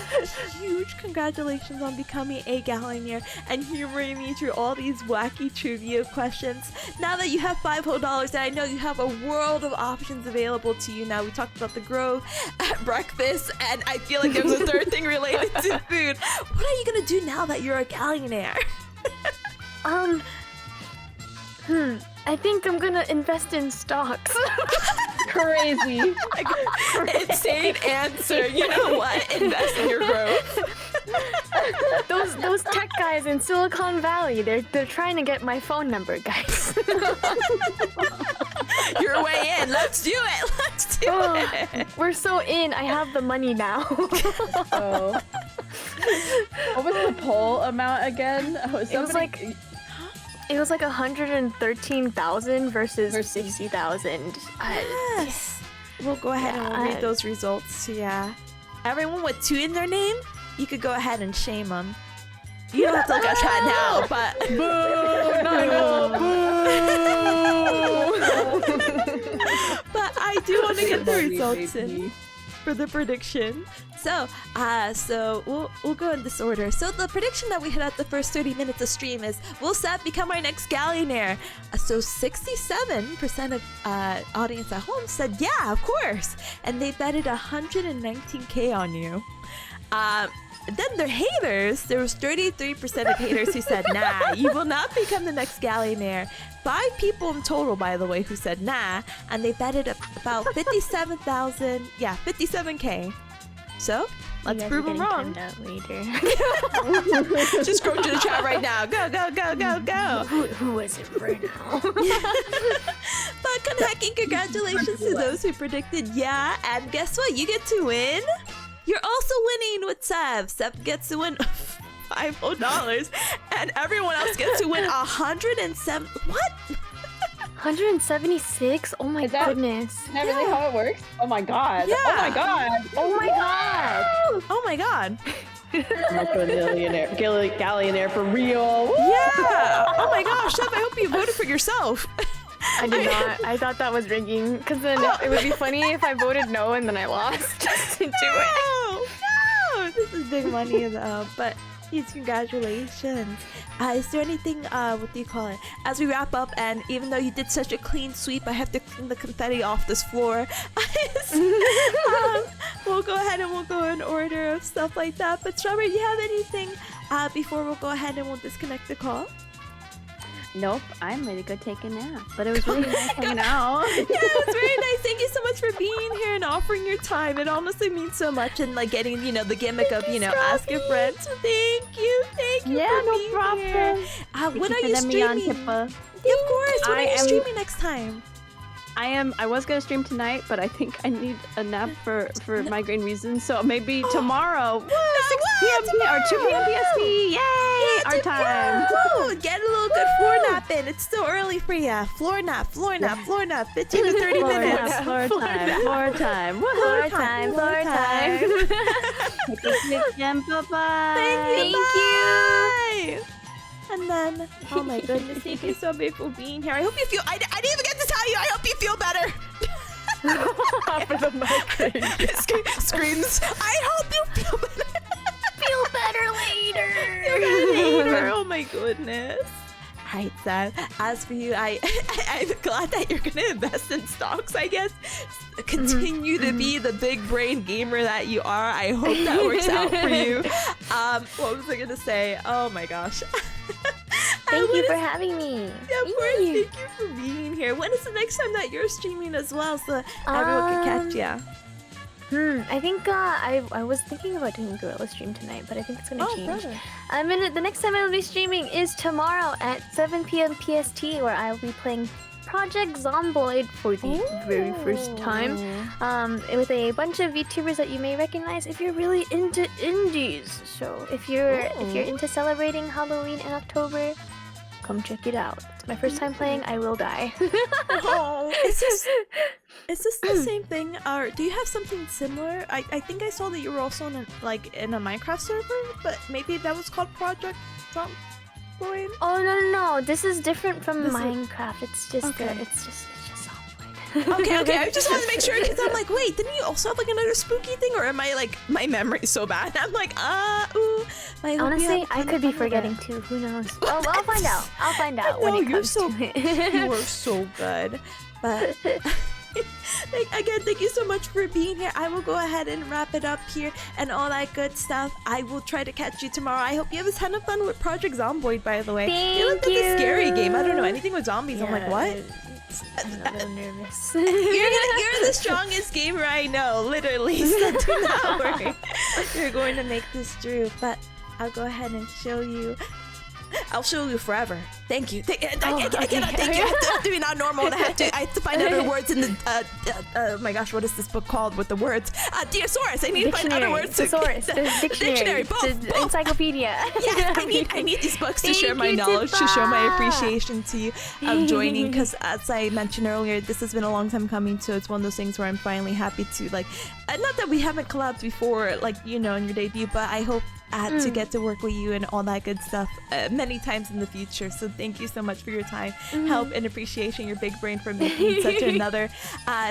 huge congratulations on becoming a Gaollionaire and humoring me through all these wacky trivia questions. Now that you have $5 and I know you have a world of options available to you now. We talked about the Grove at breakfast, and I feel like there was a third thing related to food. What are you gonna do now that you're a Gaollionaire? I think I'm gonna invest in stocks. Crazy. Insane answer. You know what? Invest in your growth. Those tech guys in Silicon Valley, they're trying to get my phone number, guys. You're way in. Let's do it. Let's do it. We're so in. I have the money now. Oh. What was the poll amount again? Oh, It was like 113,000 versus 60,000. Yes. We'll go ahead and we'll read those results. Yeah. Everyone with 2 in their name, you could go ahead and shame them. You don't have to look at chat now, but but I do want to get the results in for the prediction. So we'll go in this order. So the prediction that we had at the first 30 minutes of stream is, will Seth become our next Gaollionaire? So 67% of audience at home said, yeah, of course. And they betted 119K on you. Then their haters, there was 33% of haters who said, nah, you will not become the next Gaollionaire. 5 people in total, by the way, who said nah, and they betted about 57K. So, let's prove them wrong. Later. Just scroll to the chat right now. Go, go, go, go, go. Who is it right now? But Hacking, congratulations to those who predicted yeah. And guess what? You get to win. You're also winning with Sev. Sev gets to win $5, and everyone else gets to win 107. What? 176? Oh my goodness. Is that really how it works? Oh my god. Yeah. Oh my god. Oh my god. Oh my god. I'm a Gaollionaire for real. Woo! Yeah. Oh my gosh, Sev, I hope you voted for yourself. I did not. I thought that was rigging, because then it would be funny if I voted no and then I lost just to do it. No, this is big money though. But huge congratulations. Is there anything? What do you call it? As we wrap up, and even though you did such a clean sweep, I have to clean the confetti off this floor. We'll go ahead and we'll go in order of stuff like that. But Strawberry, do you have anything before we'll go ahead and we'll disconnect the call? Nope, I'm ready to go take a nap. But it was really nice hanging out. Yeah, it's very nice. Thank you so much for being here and offering your time. It honestly means so much, and like getting, the gimmick of, ask your friends. So thank you for being here. What are you streaming? Of course. What are you streaming next time? I was gonna stream tonight, but I think I need a nap for migraine reasons. So maybe tomorrow. Woo, 6 p.m. or 2 p.m. PST. Yay! Yeah, our time. Woo, get a little good floor nap in. It's still early for ya. Floor nap. 15 to 30 minutes. Floor time. Bye-bye. Thank you. And then, oh my goodness, thank you so much for being here. I hope you feel, I didn't even get to tell you, I hope you feel better. For the migraine. Screams, I hope you feel better. Feel better later. Oh my goodness. Alright, Sam. As for you, I'm glad that you're gonna invest in stocks, I guess. Continue to be the big brain gamer that you are. I hope that works out for you. What was I gonna say? Oh my gosh. Thank you for having me. Yeah, of course. Thank you for being here. When is the next time that you're streaming as well, so everyone can catch ya? I think I was thinking about doing a Gorilla stream tonight, but I think it's gonna change. The next time I will be streaming is tomorrow at 7 p.m. PST, where I will be playing Project Zomboid for the very first time, with a bunch of VTubers that you may recognize if you're really into indies. So if you're into celebrating Halloween in October, come check it out. It's my first time playing. I will die. Is this the same thing, or do you have something similar? I think I saw that you were also in a Minecraft server, but maybe that was called Project Zomboid. Oh no! This is different from Minecraft. It's just it's just Zomboid. Okay. I just wanted to make sure because I'm like, wait, didn't you also have like another spooky thing, or am I like my memory's so bad? I'm like, ooh. Honestly, I could be forgetting too. Who knows? Well, I'll find out. I'll find out when it comes to it. You are so good, but. Again, thank you so much for being here. I will go ahead and wrap it up here and all that good stuff. I will try to catch you tomorrow. I hope you have a ton of fun with Project Zomboid, by the way. Thank looked like a scary game. I don't know anything with zombies. Yeah, I'm like, what? I'm a little nervous. You're the strongest gamer I know, literally. So do not worry. You're going to make this through. But I'll go ahead and show you. I'll show you forever. Thank you. Thank you. I have to be not normal. And I have to find other words in the. Oh my gosh, what is this book called with the words? Thesaurus. I need to find other words. Thesaurus. Dictionary. Both. Encyclopedia. Yes, I need these books to share my knowledge, to show my appreciation to you of joining. Because as I mentioned earlier, this has been a long time coming. So it's one of those things where I'm finally happy to like. Not that we haven't collabed before, like in your debut, but I hope. To get to work with you and all that good stuff many times in the future. So thank you so much for your time, help, and appreciation. Your big brain for making such another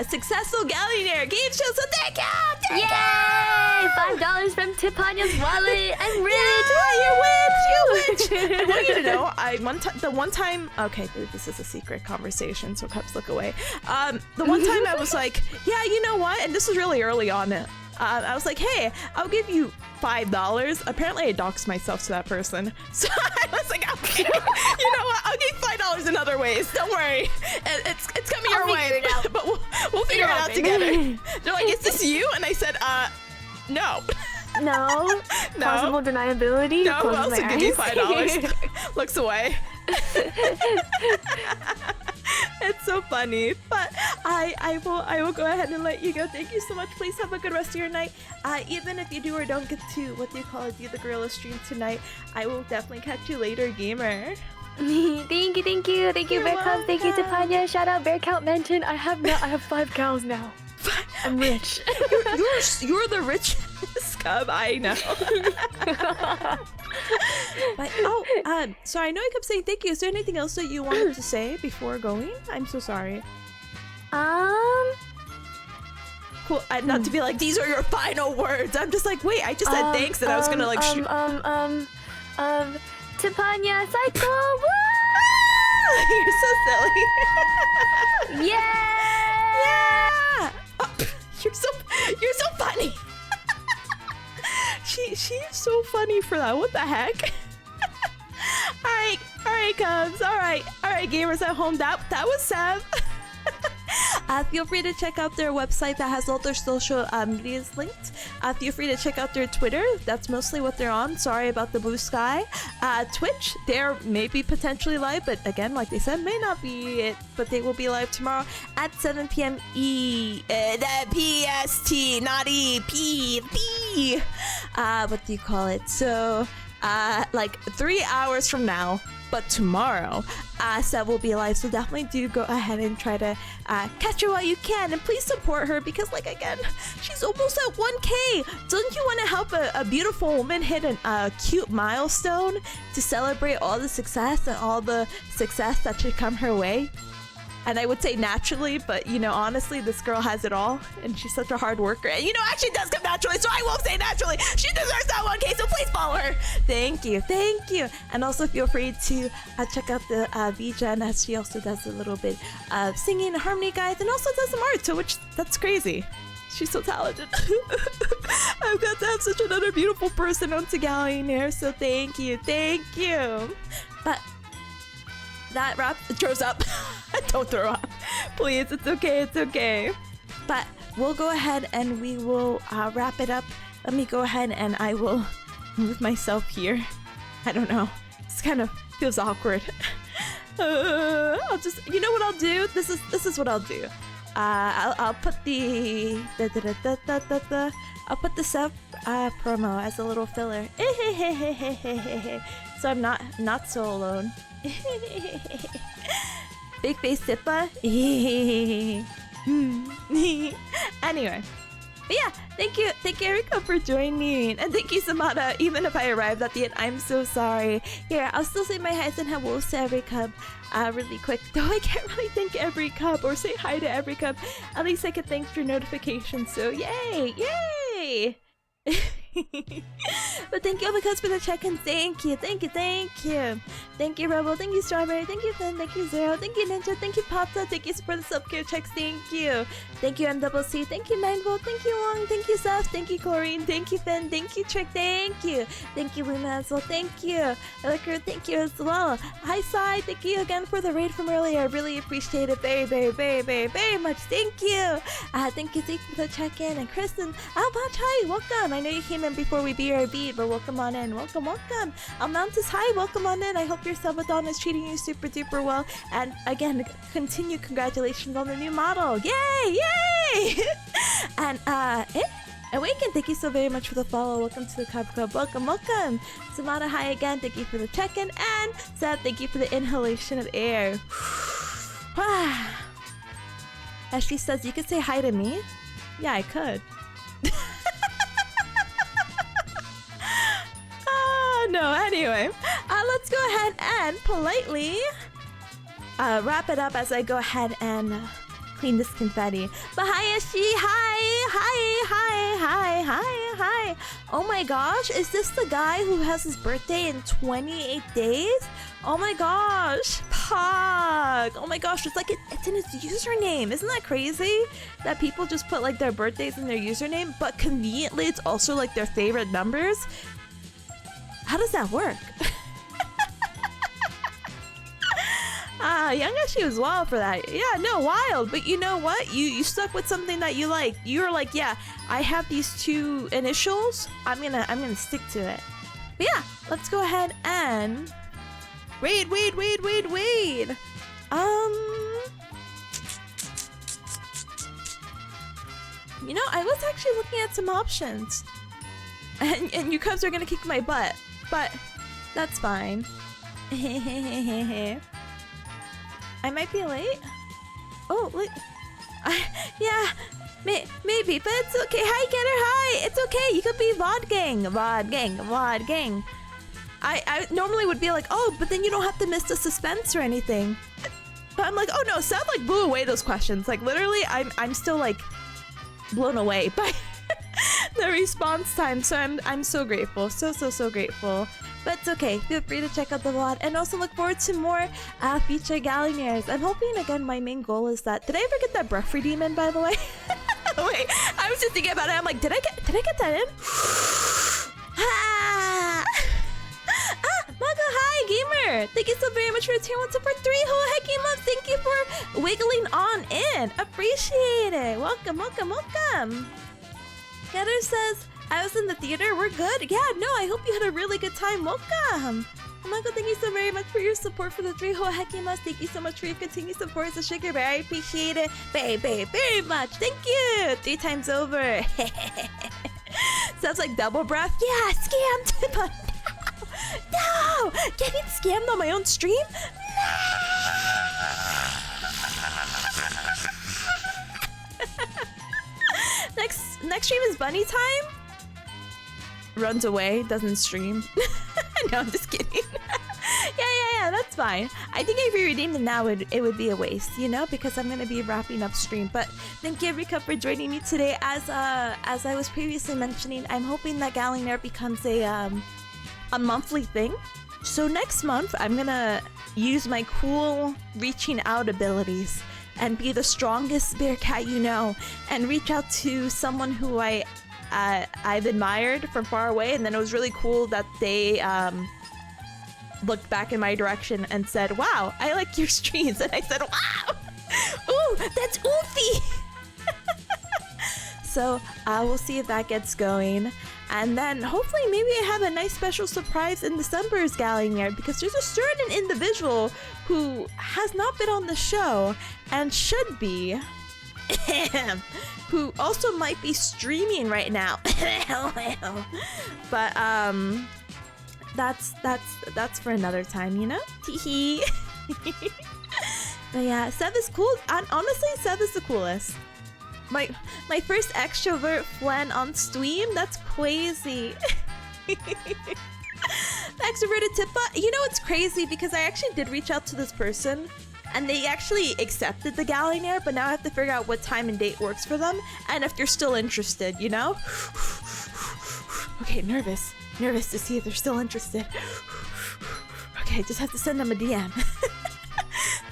successful Gaollionaire game show. So thank you! Yay! $5 from Tipanya's wallet. I'm rich. Yeah, you win. I want you to know, the one time. Okay, this is a secret conversation, so Cups look away. The one time I was like, yeah, you know what? And this was really early on. I was like, hey, I'll give you $5. Apparently, I doxed myself to that person. So I was like, okay, you know what? I'll give you $5 in other ways. Don't worry. It's coming your way. But we'll figure it out together. They're like, is this you? And I said, no. No. Possible deniability. No, who else would give you $5? Looks away. It's so funny, but I will go ahead and let you go. Thank you so much. Please have a good rest of your night. Even if you do or don't get to do the gorilla stream tonight, I will definitely catch you later, gamer. Thank you, Bear Cubs. Thank you, Tipanya. Shout out Bear Count Mention. I have 5 cows now. I'm rich. You're the richest cub I know. But sorry, I know I kept saying thank you. Is there anything else that you wanted to say before going? I'm so sorry. Cool. Not to be like, these are your final words. I'm just like, wait, I just said thanks and I was gonna like shoot. Tipanya Psycho. Woo! You're so silly. Yeah! Oh, you're so funny. She's so funny for that. What the heck? All right, Cubs. All right, gamers at home. That was Sev. Feel free to check out their website that has all their social medias linked. Feel free to check out their Twitter. That's mostly what they're on. Sorry about the blue sky. Twitch, they're maybe potentially live, but again, like they said, may not be it. But they will be live tomorrow at 7 p.m. PST, not EP. What do you call it? So, like 3 hours from now. But tomorrow, Sev will be live, so definitely do go ahead and try to catch her while you can, and please support her because, like, again, she's almost at 1K. Don't you want to help a beautiful woman hit a cute milestone to celebrate all the success and all the success that should come her way? And I would say naturally, but honestly, this girl has it all, and she's such a hard worker. And actually it does come naturally, so I won't say naturally. She deserves that 1K, so please follow her. Thank you. And also feel free to check out the VGen, as she also does a little bit of singing and harmony guides, and also does some art, so that's crazy. She's so talented. I've got to have such another beautiful person on Gaollionaire, so thank you. But that wrap throws up. Don't throw up, please. It's okay. But we'll go ahead and we will wrap it up. Let me go ahead and I will move myself here. I don't know. This kind of feels awkward. I'll just. You know what I'll do? This is what I'll do. I'll put the I'll put the sub promo as a little filler. So I'm not so alone. Big face Sippa. Anyway, But yeah, thank you Erika for joining, and thank you Samada. Even if I arrived at the end, I'm so sorry. Here, I'll still say my highs and hellos to every cub really quick, though I can't really thank every cub or say hi to every cub. At least I could thank for notifications, so yay! But thank you all the cubs for the check-in. Thank you Rebel, thank you Strawberry, thank you Finn, thank you Zero, thank you Ninja, thank you Papa, thank you for the self-care checks, thank you MCC, thank you 9volt, thank you Wong, thank you Seth, thank you Corrine, thank you Finn, thank you Trick, thank you Luna as well, thank you Liquor, thank you as well. Hi Sai, thank you again for the raid from earlier. I really appreciate it very much. Thank you. Thank you Zeke for the check-in, and Kristen, Albach, hi, welcome. I know you came in before we BRB'd, but welcome on in. Welcome. Mountus, hi, welcome on in. I hope your subathon is treating you super duper well. And again, continue congratulations on the new model. Yay! And Awaken, thank you so very much for the follow. Welcome to the Cub Club. Welcome. Samana, hi again. Thank you for the check-in. And Seth, thank you for the inhalation of air. Ashley says, you could say hi to me? Yeah, I could. No, anyway. Let's go ahead and politely wrap it up as I go ahead and clean this confetti. But hi, Ashley. Hi. Oh my gosh, is this the guy who has his birthday in 28 days? Oh my gosh, Pog. Oh my gosh, it's like it's in his username. Isn't that crazy? That people just put like their birthdays in their username, but conveniently it's also like their favorite numbers. How does that work? Young Ashi was wild for that. Yeah, no, wild. But you know what? You stuck with something that you like. You were like, yeah, I have these two initials. I'm gonna stick to it. But yeah, let's go ahead and wait. You know, I was actually looking at some options, and you cubs are gonna kick my butt, but that's fine. I might be late. Oh, wait. Yeah, maybe, but it's okay. Hi, Getter, hi. It's okay. You could be VOD gang. I normally would be like, oh, but then you don't have to miss the suspense or anything. But I'm like, oh no, Seth like blew away those questions. Like literally, I'm still like blown away by the response time. So I'm so grateful, so grateful. But it's okay. Feel free to check out the VOD and also look forward to more future Gaollionaires. I'm hoping again. My main goal is that. Did I ever get that breath redeem in, by the way? Wait, I was just thinking about it. I'm like, did I get that in? Mago, hi, gamer! Thank you so very much for your tier 1 support 3 whole hecky months. Thank you for wiggling on in. Appreciate it. Welcome. Getter says, I was in the theater. We're good. Yeah, no, I hope you had a really good time. Welcome. Mago, thank you so very much for your support for the 3 whole hecky months. Thank you so much for your continued support as a sugar bear. I appreciate it very much. Thank you. 3 times over. Sounds like double breath. Yeah, scammed. But no! Getting scammed on my own stream? No! Next stream is bunny time? Runs away, doesn't stream. No, I'm just kidding. Yeah, that's fine. I think if you redeemed it now, it would be a waste, you know, because I'm gonna be wrapping up stream. But thank you, Rika, for joining me today. As I was previously mentioning, I'm hoping that Gaollionaire becomes a monthly thing. So next month, I'm gonna use my cool reaching out abilities and be the strongest bear cat you know, and reach out to someone who I've admired from far away, and then it was really cool that they looked back in my direction and said, wow, I like your streams. And I said, wow, ooh, that's oofy. So we'll see if that gets going. And then hopefully maybe I have a nice special surprise in December's Gaollionaire, because there's a certain individual who has not been on the show and should be, who also might be streaming right now. But that's for another time, you know? Teehee. But yeah, Sev is cool. And honestly, Sev is the coolest. my first extrovert flan on stream? That's crazy. Extroverted Tippa. You know what's crazy? Because I actually did reach out to this person and they actually accepted the Gaollionaire, but now I have to figure out what time and date works for them and if they're still interested, you know? Okay, nervous to see if they're still interested. Okay, just have to send them a DM.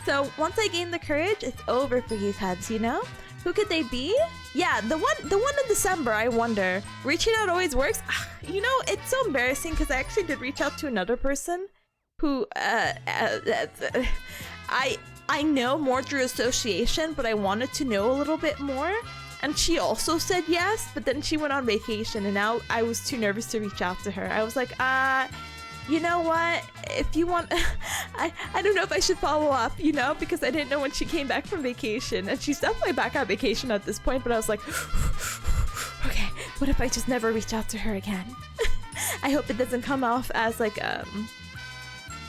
So once I gain the courage, it's over for you cubs, you know? Who could they be? Yeah, the one in December, I wonder. Reaching out always works. You know, it's so embarrassing because I actually did reach out to another person who I know more through association, but I wanted to know a little bit more. And she also said yes, but then she went on vacation and now I was too nervous to reach out to her. I was like, you know what? If you want, I don't know if I should follow up, you know, because I didn't know when she came back from vacation. And she's definitely back on vacation at this point, but I was like, okay, what if I just never reach out to her again? I hope it doesn't come off as like,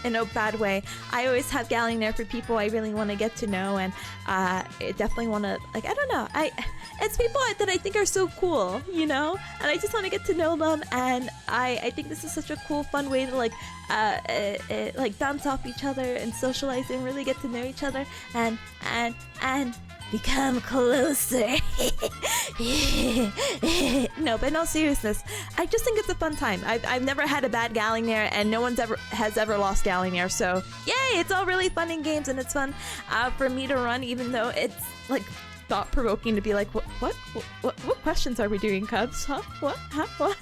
in a bad way. I always have Gaollionaire for people I really want to get to know, and I definitely want to, like, I don't know, it's people that I think are so cool, you know, and I just want to get to know them, and I think this is such a cool, fun way to like bounce off each other and socialize and really get to know each other and become closer. No, but no seriousness, I just think it's a fun time. I've never had a bad Gaollionaire, and no one's ever lost Gaollionaire. So yay! It's all really fun in games, and it's fun for me to run, even though it's like thought-provoking to be like, what questions are we doing, cubs? Huh? What? Huh? What?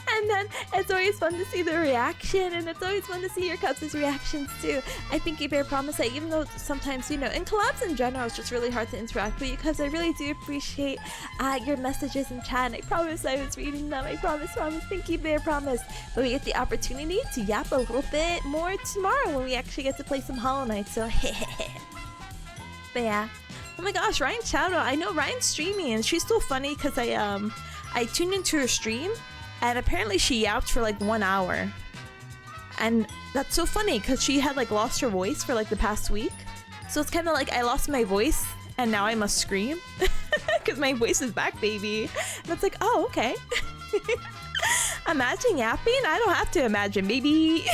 And then it's always fun to see the reaction, and it's always fun to see your cubs' reactions too. I think you bear promise that even though sometimes, you know, in collabs in general, it's just really hard to interact with you, because I really do appreciate your messages in chat, and I promise I was reading them. I promise. Thank you, bear promise. But we get the opportunity to yap a little bit more tomorrow when we actually get to play some Hollow Knight, so but yeah. Oh my gosh, Ryan Chowdo. I know Ryan's streaming, and she's so funny because I tuned into her stream, and apparently she yapped for like 1 hour. And that's so funny because she had like lost her voice for like the past week. So it's kind of like I lost my voice and now I must scream because my voice is back, baby. And it's like, oh, okay. Imagine yapping? I don't have to imagine, baby.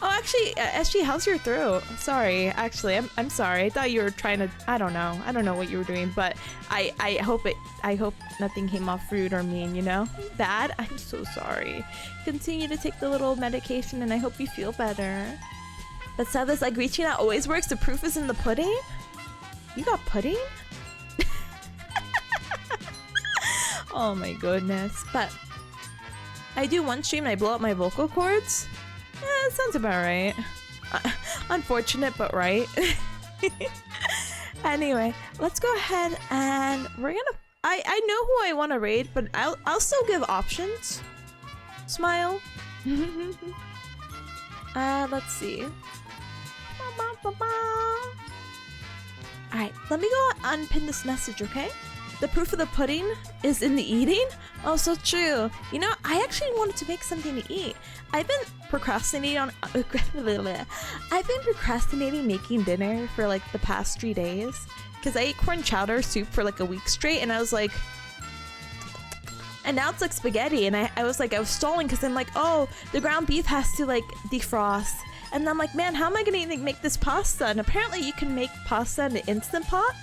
Oh, actually, SG, how's your throat? Sorry, actually, I'm sorry. I thought you were trying to, I don't know what you were doing, but I hope nothing came off rude or mean, you know? Bad? I'm so sorry. Continue to take the little medication, and I hope you feel better. But Seva's like, reaching out always works. The proof is in the pudding? You got pudding? Oh my goodness. But I do one stream and I blow up my vocal cords. That sounds about right. Unfortunate, but right. Anyway, let's go ahead and we're gonna... I know who I want to raid, but I'll still give options. Smile. Let's see. Alright, let me go unpin this message, okay? The proof of the pudding is in the eating? Oh, so true. You know, I actually wanted to make something to eat. I've been procrastinating making dinner for like the past 3 days. Because I ate corn chowder soup for like a week straight, and I was like... And now it's like spaghetti, and I was stalling because I'm like, oh, the ground beef has to like defrost. And I'm like, man, how am I gonna even make this pasta? And apparently you can make pasta in an Instant Pot.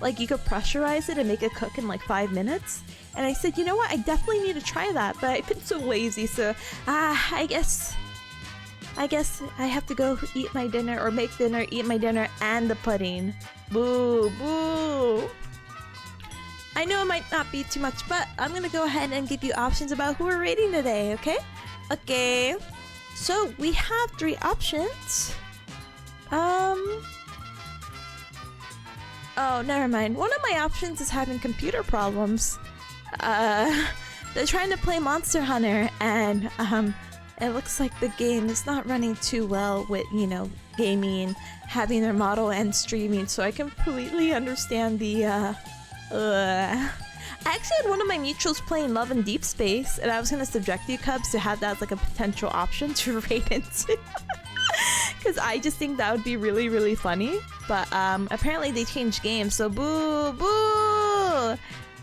Like, you could pressurize it and make it cook in like 5 minutes. And I said, you know what? I definitely need to try that. But I've been so lazy, so I guess I have to go eat my dinner, or make dinner, eat my dinner, and the pudding. Boo, boo. I know it might not be too much, but I'm gonna go ahead and give you options about who we're rating today, okay? Okay. So, we have 3 options. Oh, never mind. One of my options is having computer problems. They're trying to play Monster Hunter, and it looks like the game is not running too well with, you know, gaming, having their model and streaming, so I completely understand the, I actually had one of my mutuals playing Love in Deep Space, and I was gonna subject you cubs to have that as like a potential option to raid into. Because I just think that would be really, really funny. but apparently they changed games, so boo, boo!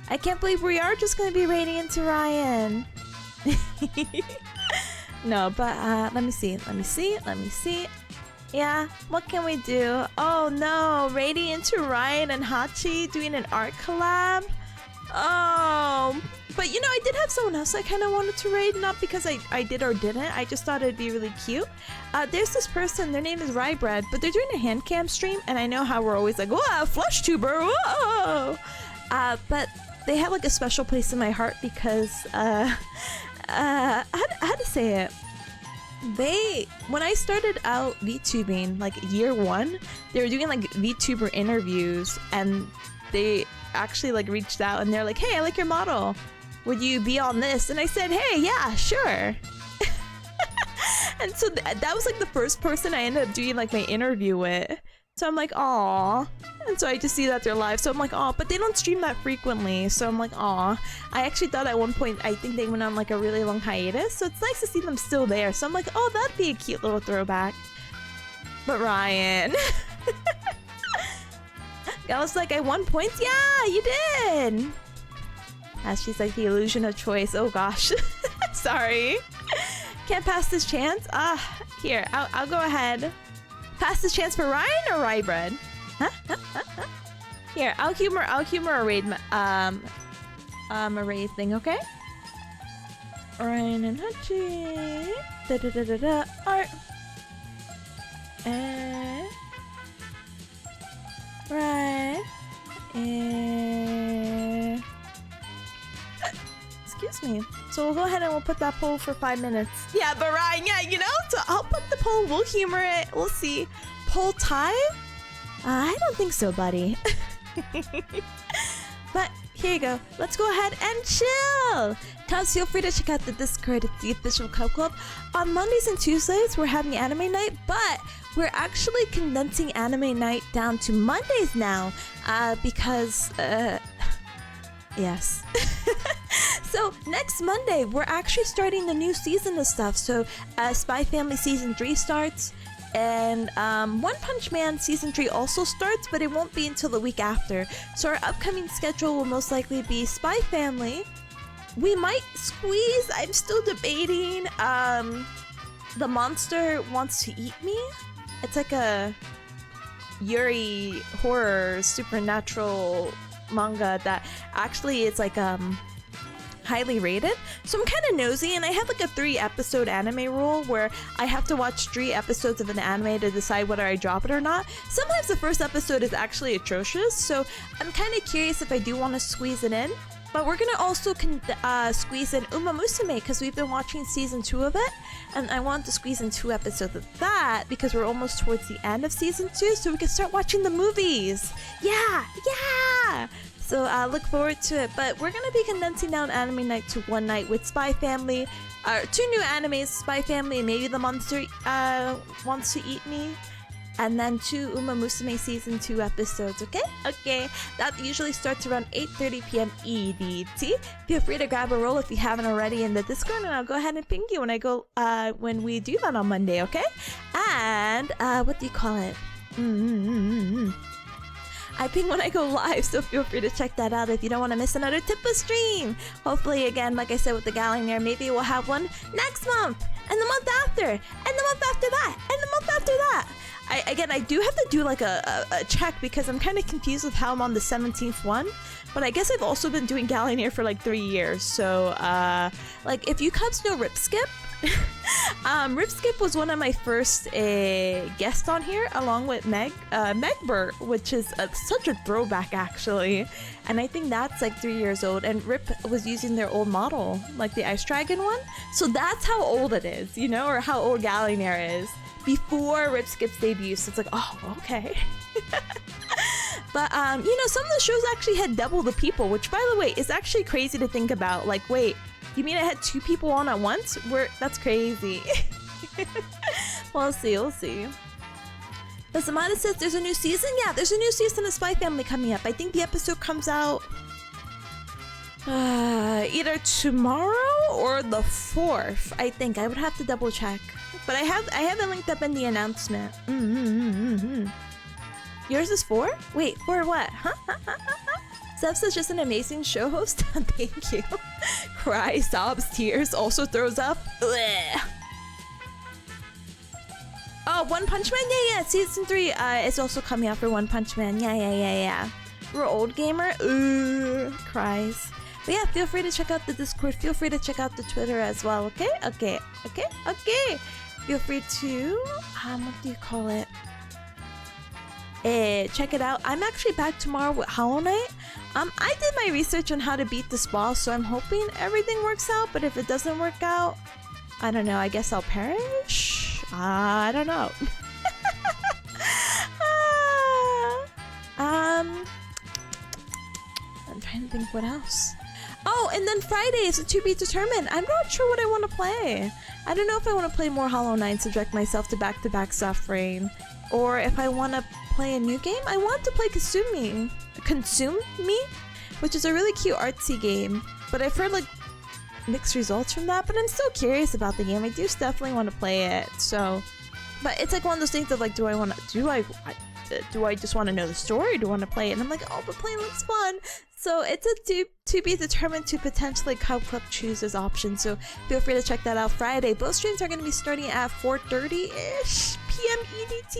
I can't believe we are just gonna be raiding into Ryan. No, but let me see. Yeah, what can we do? Oh no, raiding into Ryan and Hachi doing an art collab? Oh, but you know, I did have someone else I kind of wanted to raid, not because I did or didn't, I just thought it'd be really cute. There's this person, their name is Rybread, but they're doing a hand cam stream, and I know how we're always like, whoa, flush tuber, whoa! But they have like a special place in my heart because, how to say it? When I started out VTubing, like year 1, they were doing like VTuber interviews, and they actually like reached out and they're like, hey, I like your model, would you be on this? And I said, hey, yeah, sure. And so that was like the first person I ended up doing like my interview with. So I'm like, aw. And so I just see that they're live, so I'm like, aw, but they don't stream that frequently, so I'm like, aw. I actually thought at one point, I think they went on like a really long hiatus, so it's nice to see them still there. So I'm like, oh, that'd be a cute little throwback. But Ryan. I was like, I won points? Yeah, you did! As she's like, the illusion of choice. Oh gosh. Sorry. Can't pass this chance? Here, I'll go ahead. Pass this chance for Ryan or Rybread? Huh? Here, I'll humor a raid, a raid thing, okay? Ryan and Hachi. Da-da-da-da-da. Art. Right. Excuse me. So we'll go ahead and we'll put that poll for 5 minutes. Yeah, but Ryan, yeah, you know, so I'll put the poll, we'll humor it, we'll see. Poll tie? I don't think so, buddy. But here you go. Let's go ahead and chill. Cubs, feel free to check out the Discord. It's the official Cub Club. On Mondays and Tuesdays, we're having anime night, but we're actually condensing anime night down to Mondays now, because, yes. So next Monday, we're actually starting the new season of stuff. So Spy Family Season 3 starts, and One Punch Man Season 3 also starts, but it won't be until the week after. So our upcoming schedule will most likely be Spy Family. We might squeeze, I'm still debating, The Monster Wants to Eat Me. It's like a Yuri horror supernatural manga that actually is like highly rated. So I'm kind of nosy, and I have like a 3-episode anime rule where I have to watch 3 episodes of an anime to decide whether I drop it or not. Sometimes the first episode is actually atrocious, so I'm kind of curious if I do want to squeeze it in. But we're gonna also squeeze in Uma Musume because we've been watching season 2 of it, and I want to squeeze in 2 episodes of that because we're almost towards the end of season 2, so we can start watching the movies. Yeah! So look forward to it. But we're gonna be condensing down anime night to 1 night with Spy Family, 2 new animes, Spy Family and maybe The Monster Wants to Eat Me. And then 2 Uma Musume Season 2 episodes, okay? Okay, that usually starts around 8:30 PM EDT. Feel free to grab a roll if you haven't already in the Discord, and I'll go ahead and ping you when I go, when we do that on Monday, okay? And, what do you call it? I ping when I go live, so feel free to check that out if you don't want to miss another Tippa stream. Hopefully, again, like I said with the Gaollionaire, maybe we'll have one next month, and the month after, and the month after that, and the month after that. I do have to do like a check because I'm kind of confused with how I'm on the 17th one, but I guess I've also been doing Gaollionaire for like 3 years. So like if you Cubs know Ripskip, Ripskip was one of my first guests on here along with Megbert, which is such a throwback actually, and I think that's like 3 years old, and Rip was using their old model, like the Ice Dragon one, so that's how old it is, you know, or how old Gaollionaire is. Before Ripskip's debut, so it's like, oh, okay. But, you know, some of the shows actually had double the people, which, by the way, is actually crazy to think about. Like, wait, you mean I had 2 people on at once? That's crazy. We'll see. But Samada says there's a new season? Yeah, there's a new season of Spy Family coming up. I think the episode comes out either tomorrow or the 4th, I think. I would have to double check. But I have it linked up in the announcement. Yours is 4? Wait, for what? Huh? Zev says just an amazing show host. Thank you. Cry, sobs, tears, also throws up. Blech. Oh, One Punch Man? Yeah. Season 3 is also coming out for One Punch Man. Yeah. We're old gamer. Cries. But yeah, feel free to check out the Discord. Feel free to check out the Twitter as well. Okay. Feel free to what do you call it? Check it out. I'm actually back tomorrow with Hollow Knight. I did my research on how to beat this boss, so I'm hoping everything works out. But if it doesn't work out, I don't know. I guess I'll perish. I don't know. I'm trying to think what else. Oh, and then Friday is a to be determined. I'm not sure what I want to play. I don't know if I want to play more Hollow Knight, subject myself to back-to-back suffering, or if I want to play a new game. I want to play Consume Me, which is a really cute artsy game, but I've heard like mixed results from that. But I'm still curious about the game. I do definitely want to play it. So, but it's like one of those things of like, do I just want to know the story? Do I want to play it? And I'm like, oh, but playing looks fun. So it's a to be determined to potentially Club choose as option. So feel free to check that out Friday. Both streams are going to be starting at 4:30-ish PM EDT.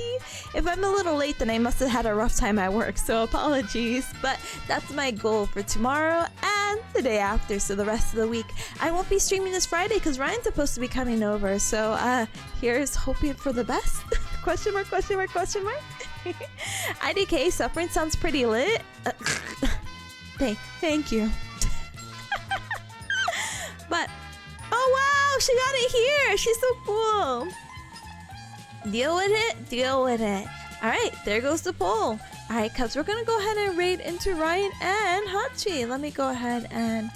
If I'm a little late, then I must have had a rough time at work. So apologies. But that's my goal for tomorrow and the day after. So the rest of the week. I won't be streaming this Friday because Ryan's supposed to be coming over. So here's hoping for the best. Question mark. IDK suffering sounds pretty lit. Thank you. But oh wow, she got it here. She's so cool. Deal with it. All right, there goes the poll. All right, cubs, we're gonna go ahead and raid into Ryan and Hachi. Let me go ahead and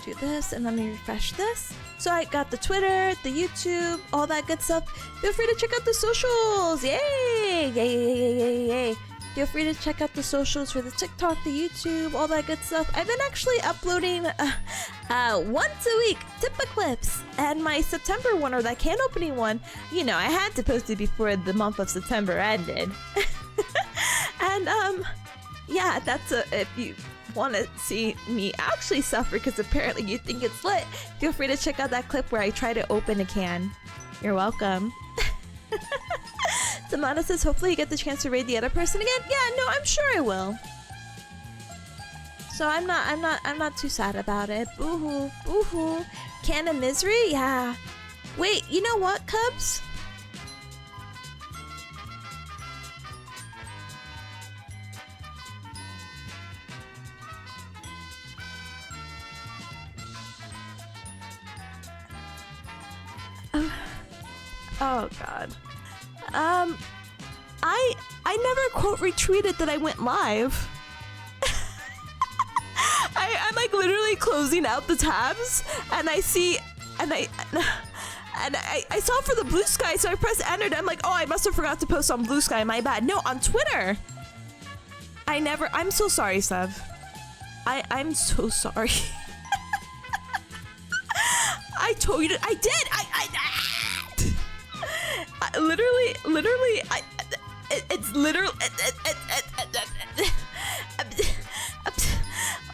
do this, and let me refresh this. So I got the Twitter, the YouTube, all that good stuff. Feel free to check out the socials. Yay! Feel free to check out the socials for the TikTok, the YouTube, all that good stuff. I've been actually uploading once a week Tippa clips, and my September one, or that can opening one, you know, I had to post it before the month of September ended. And yeah, that's if you want to see me actually suffer because apparently you think it's lit, feel free to check out that clip where I try to open a can. You're welcome. Samana says hopefully you get the chance to raid the other person again. Yeah, no, I'm sure I will. So I'm not too sad about it. Boo-hoo. Can of misery? Yeah. Wait, you know what, Cubs? Oh god. I never quote retweeted that I went live. I'm like literally closing out the tabs, and I see, and I saw for the Blue Sky, so I pressed enter, and I'm like, oh, I must have forgot to post on Blue Sky, my bad. No, on Twitter. I'm so sorry, Sev. I'm so sorry. I told you I did. It's literally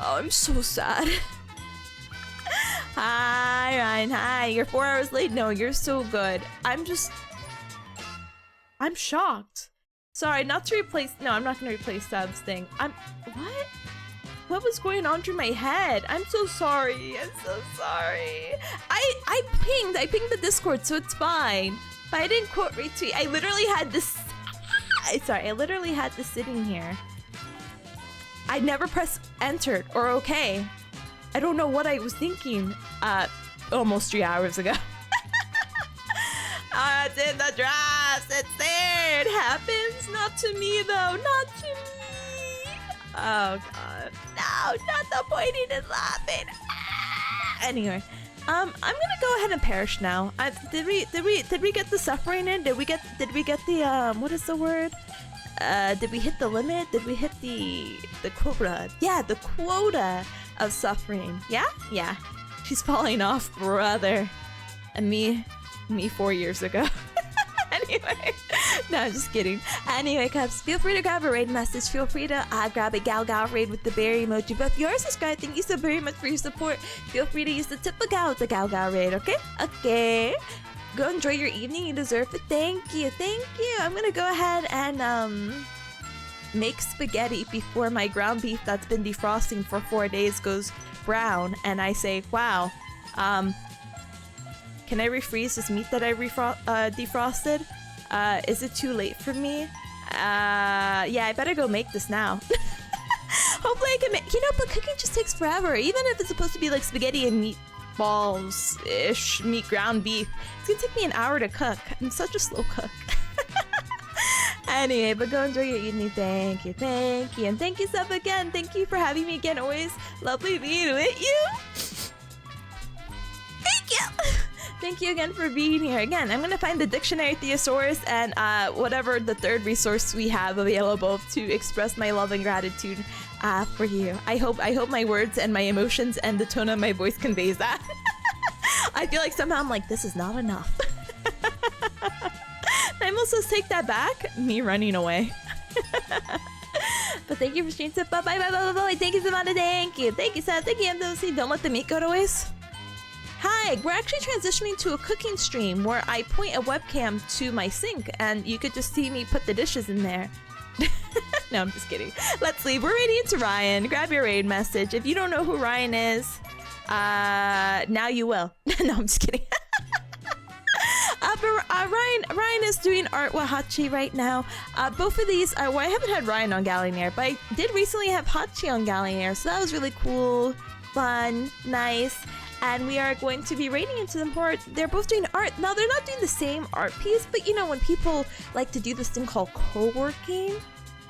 oh, I'm so sad. Hi, Ryan. Hi. You're 4 hours late. No, you're so good. I'm shocked. Sorry, not to replace. No, I'm not gonna replace Seb's thing. What? What was going on through my head? I'm so sorry. I pinged the Discord, so it's fine. But I didn't quote retweet. I literally had this. Sorry, I literally had this sitting here. I never pressed enter or okay. I don't know what I was thinking. Almost 3 hours ago. It's in the drafts. It's there. It happens. Not to me though. Not to me. Oh god. No, not the pointing and laughing. Anyway. I'm gonna go ahead and perish now. Did we get the suffering in? Did we get the what is the word? Did we hit the limit? Did we hit the quota? Yeah, the quota of suffering. Yeah. She's falling off, brother. And me 4 years ago. Anyway, No, I'm just kidding. Anyway, Cubs, feel free to grab a raid message. Feel free to grab a Gal raid with the berry emoji. But if you are subscribed, thank you so very much for your support. Feel free to use the Tipanya with the Gal raid, okay? Okay. Go enjoy your evening. You deserve it. Thank you. Thank you. I'm gonna go ahead and make spaghetti before my ground beef that's been defrosting for 4 days goes brown. And I say, wow, can I refreeze this meat that I defrosted? Is it too late for me? Yeah, I better go make this now. Hopefully I can make, but cooking just takes forever. Even if it's supposed to be like spaghetti and meatballs-ish, meat ground beef, it's gonna take me an hour to cook. I'm such a slow cook. Anyway, but go enjoy your evening. Thank you. And thank you, Sub, again. Thank you for having me again. Always lovely being with you. Thank you. Thank you again for being here. Again, I'm gonna find the dictionary thesaurus and whatever the third resource we have available to express my love and gratitude for you. I hope my words and my emotions and the tone of my voice conveys that. I feel like somehow I'm like, this is not enough. I'm also take that back. Me running away. But thank you for stream tip. Bye. Thank you, Samantha. Thank you, Sam. Thank you, MWC. Don't let the meat go to waste. Hi, we're actually transitioning to a cooking stream where I point a webcam to my sink and you could just see me put the dishes in there. No, I'm just kidding. Let's leave. We're raiding into Ryan. Grab your raid message. If you don't know who Ryan is, now you will. No, I'm just kidding. Ryan is doing art with Hachi right now. Both of these, well, I haven't had Ryan on Gaollionaire, but I did recently have Hachi on Gaollionaire, so that was really cool, fun, nice. And we are going to be raiding into them for they're both doing art. Now, they're not doing the same art piece, but when people like to do this thing called co-working,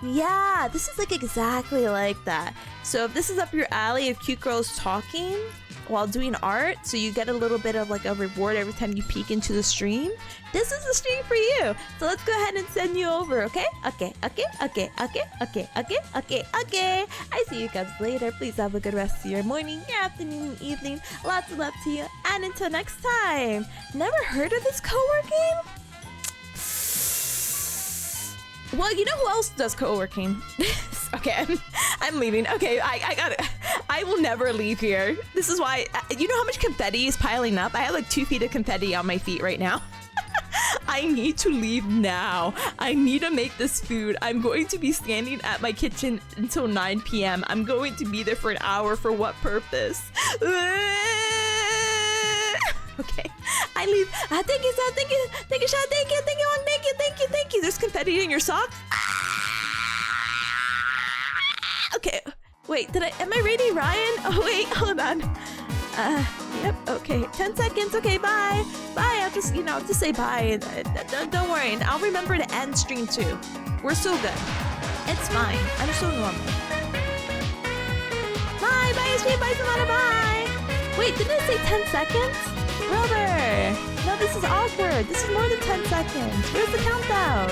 yeah, this is like exactly like that. So if this is up your alley of cute girls talking while doing art, so you get a little bit of like a reward every time you peek into the stream, this is the stream for you. So let's go ahead and send you over, okay? Okay. I see you guys later. Please have a good rest of your morning, your afternoon, evening. Lots of love to you. And until next time, never heard of this co-working? Well, you know who else does co-working? Okay, I'm leaving. Okay, I got it. I will never leave here. This is why, you know how much confetti is piling up? I have like 2 feet of confetti on my feet right now. I need to leave now. I need to make this food. I'm going to be standing at my kitchen until 9 p.m. I'm going to be there for an hour. For what purpose? Okay, I leave. Thank you, Sam. Thank you, Sean. Thank you. There's confetti in your socks. Okay, wait, am I raiding Ryan? Oh wait, hold on. Yep, okay, 10 seconds, okay, bye. I'll just say bye. Don't worry, and I'll remember to end stream too. We're so good. It's fine, I'm so normal. Bye, stream, bye, Samana, bye. Wait, didn't it say 10 seconds? Brother, no, this is awkward. This is more than 10 seconds. Where's the countdown?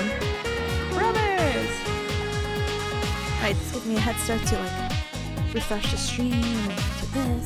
Brothers. Alright, this gives me a head start to like refresh the stream, to this,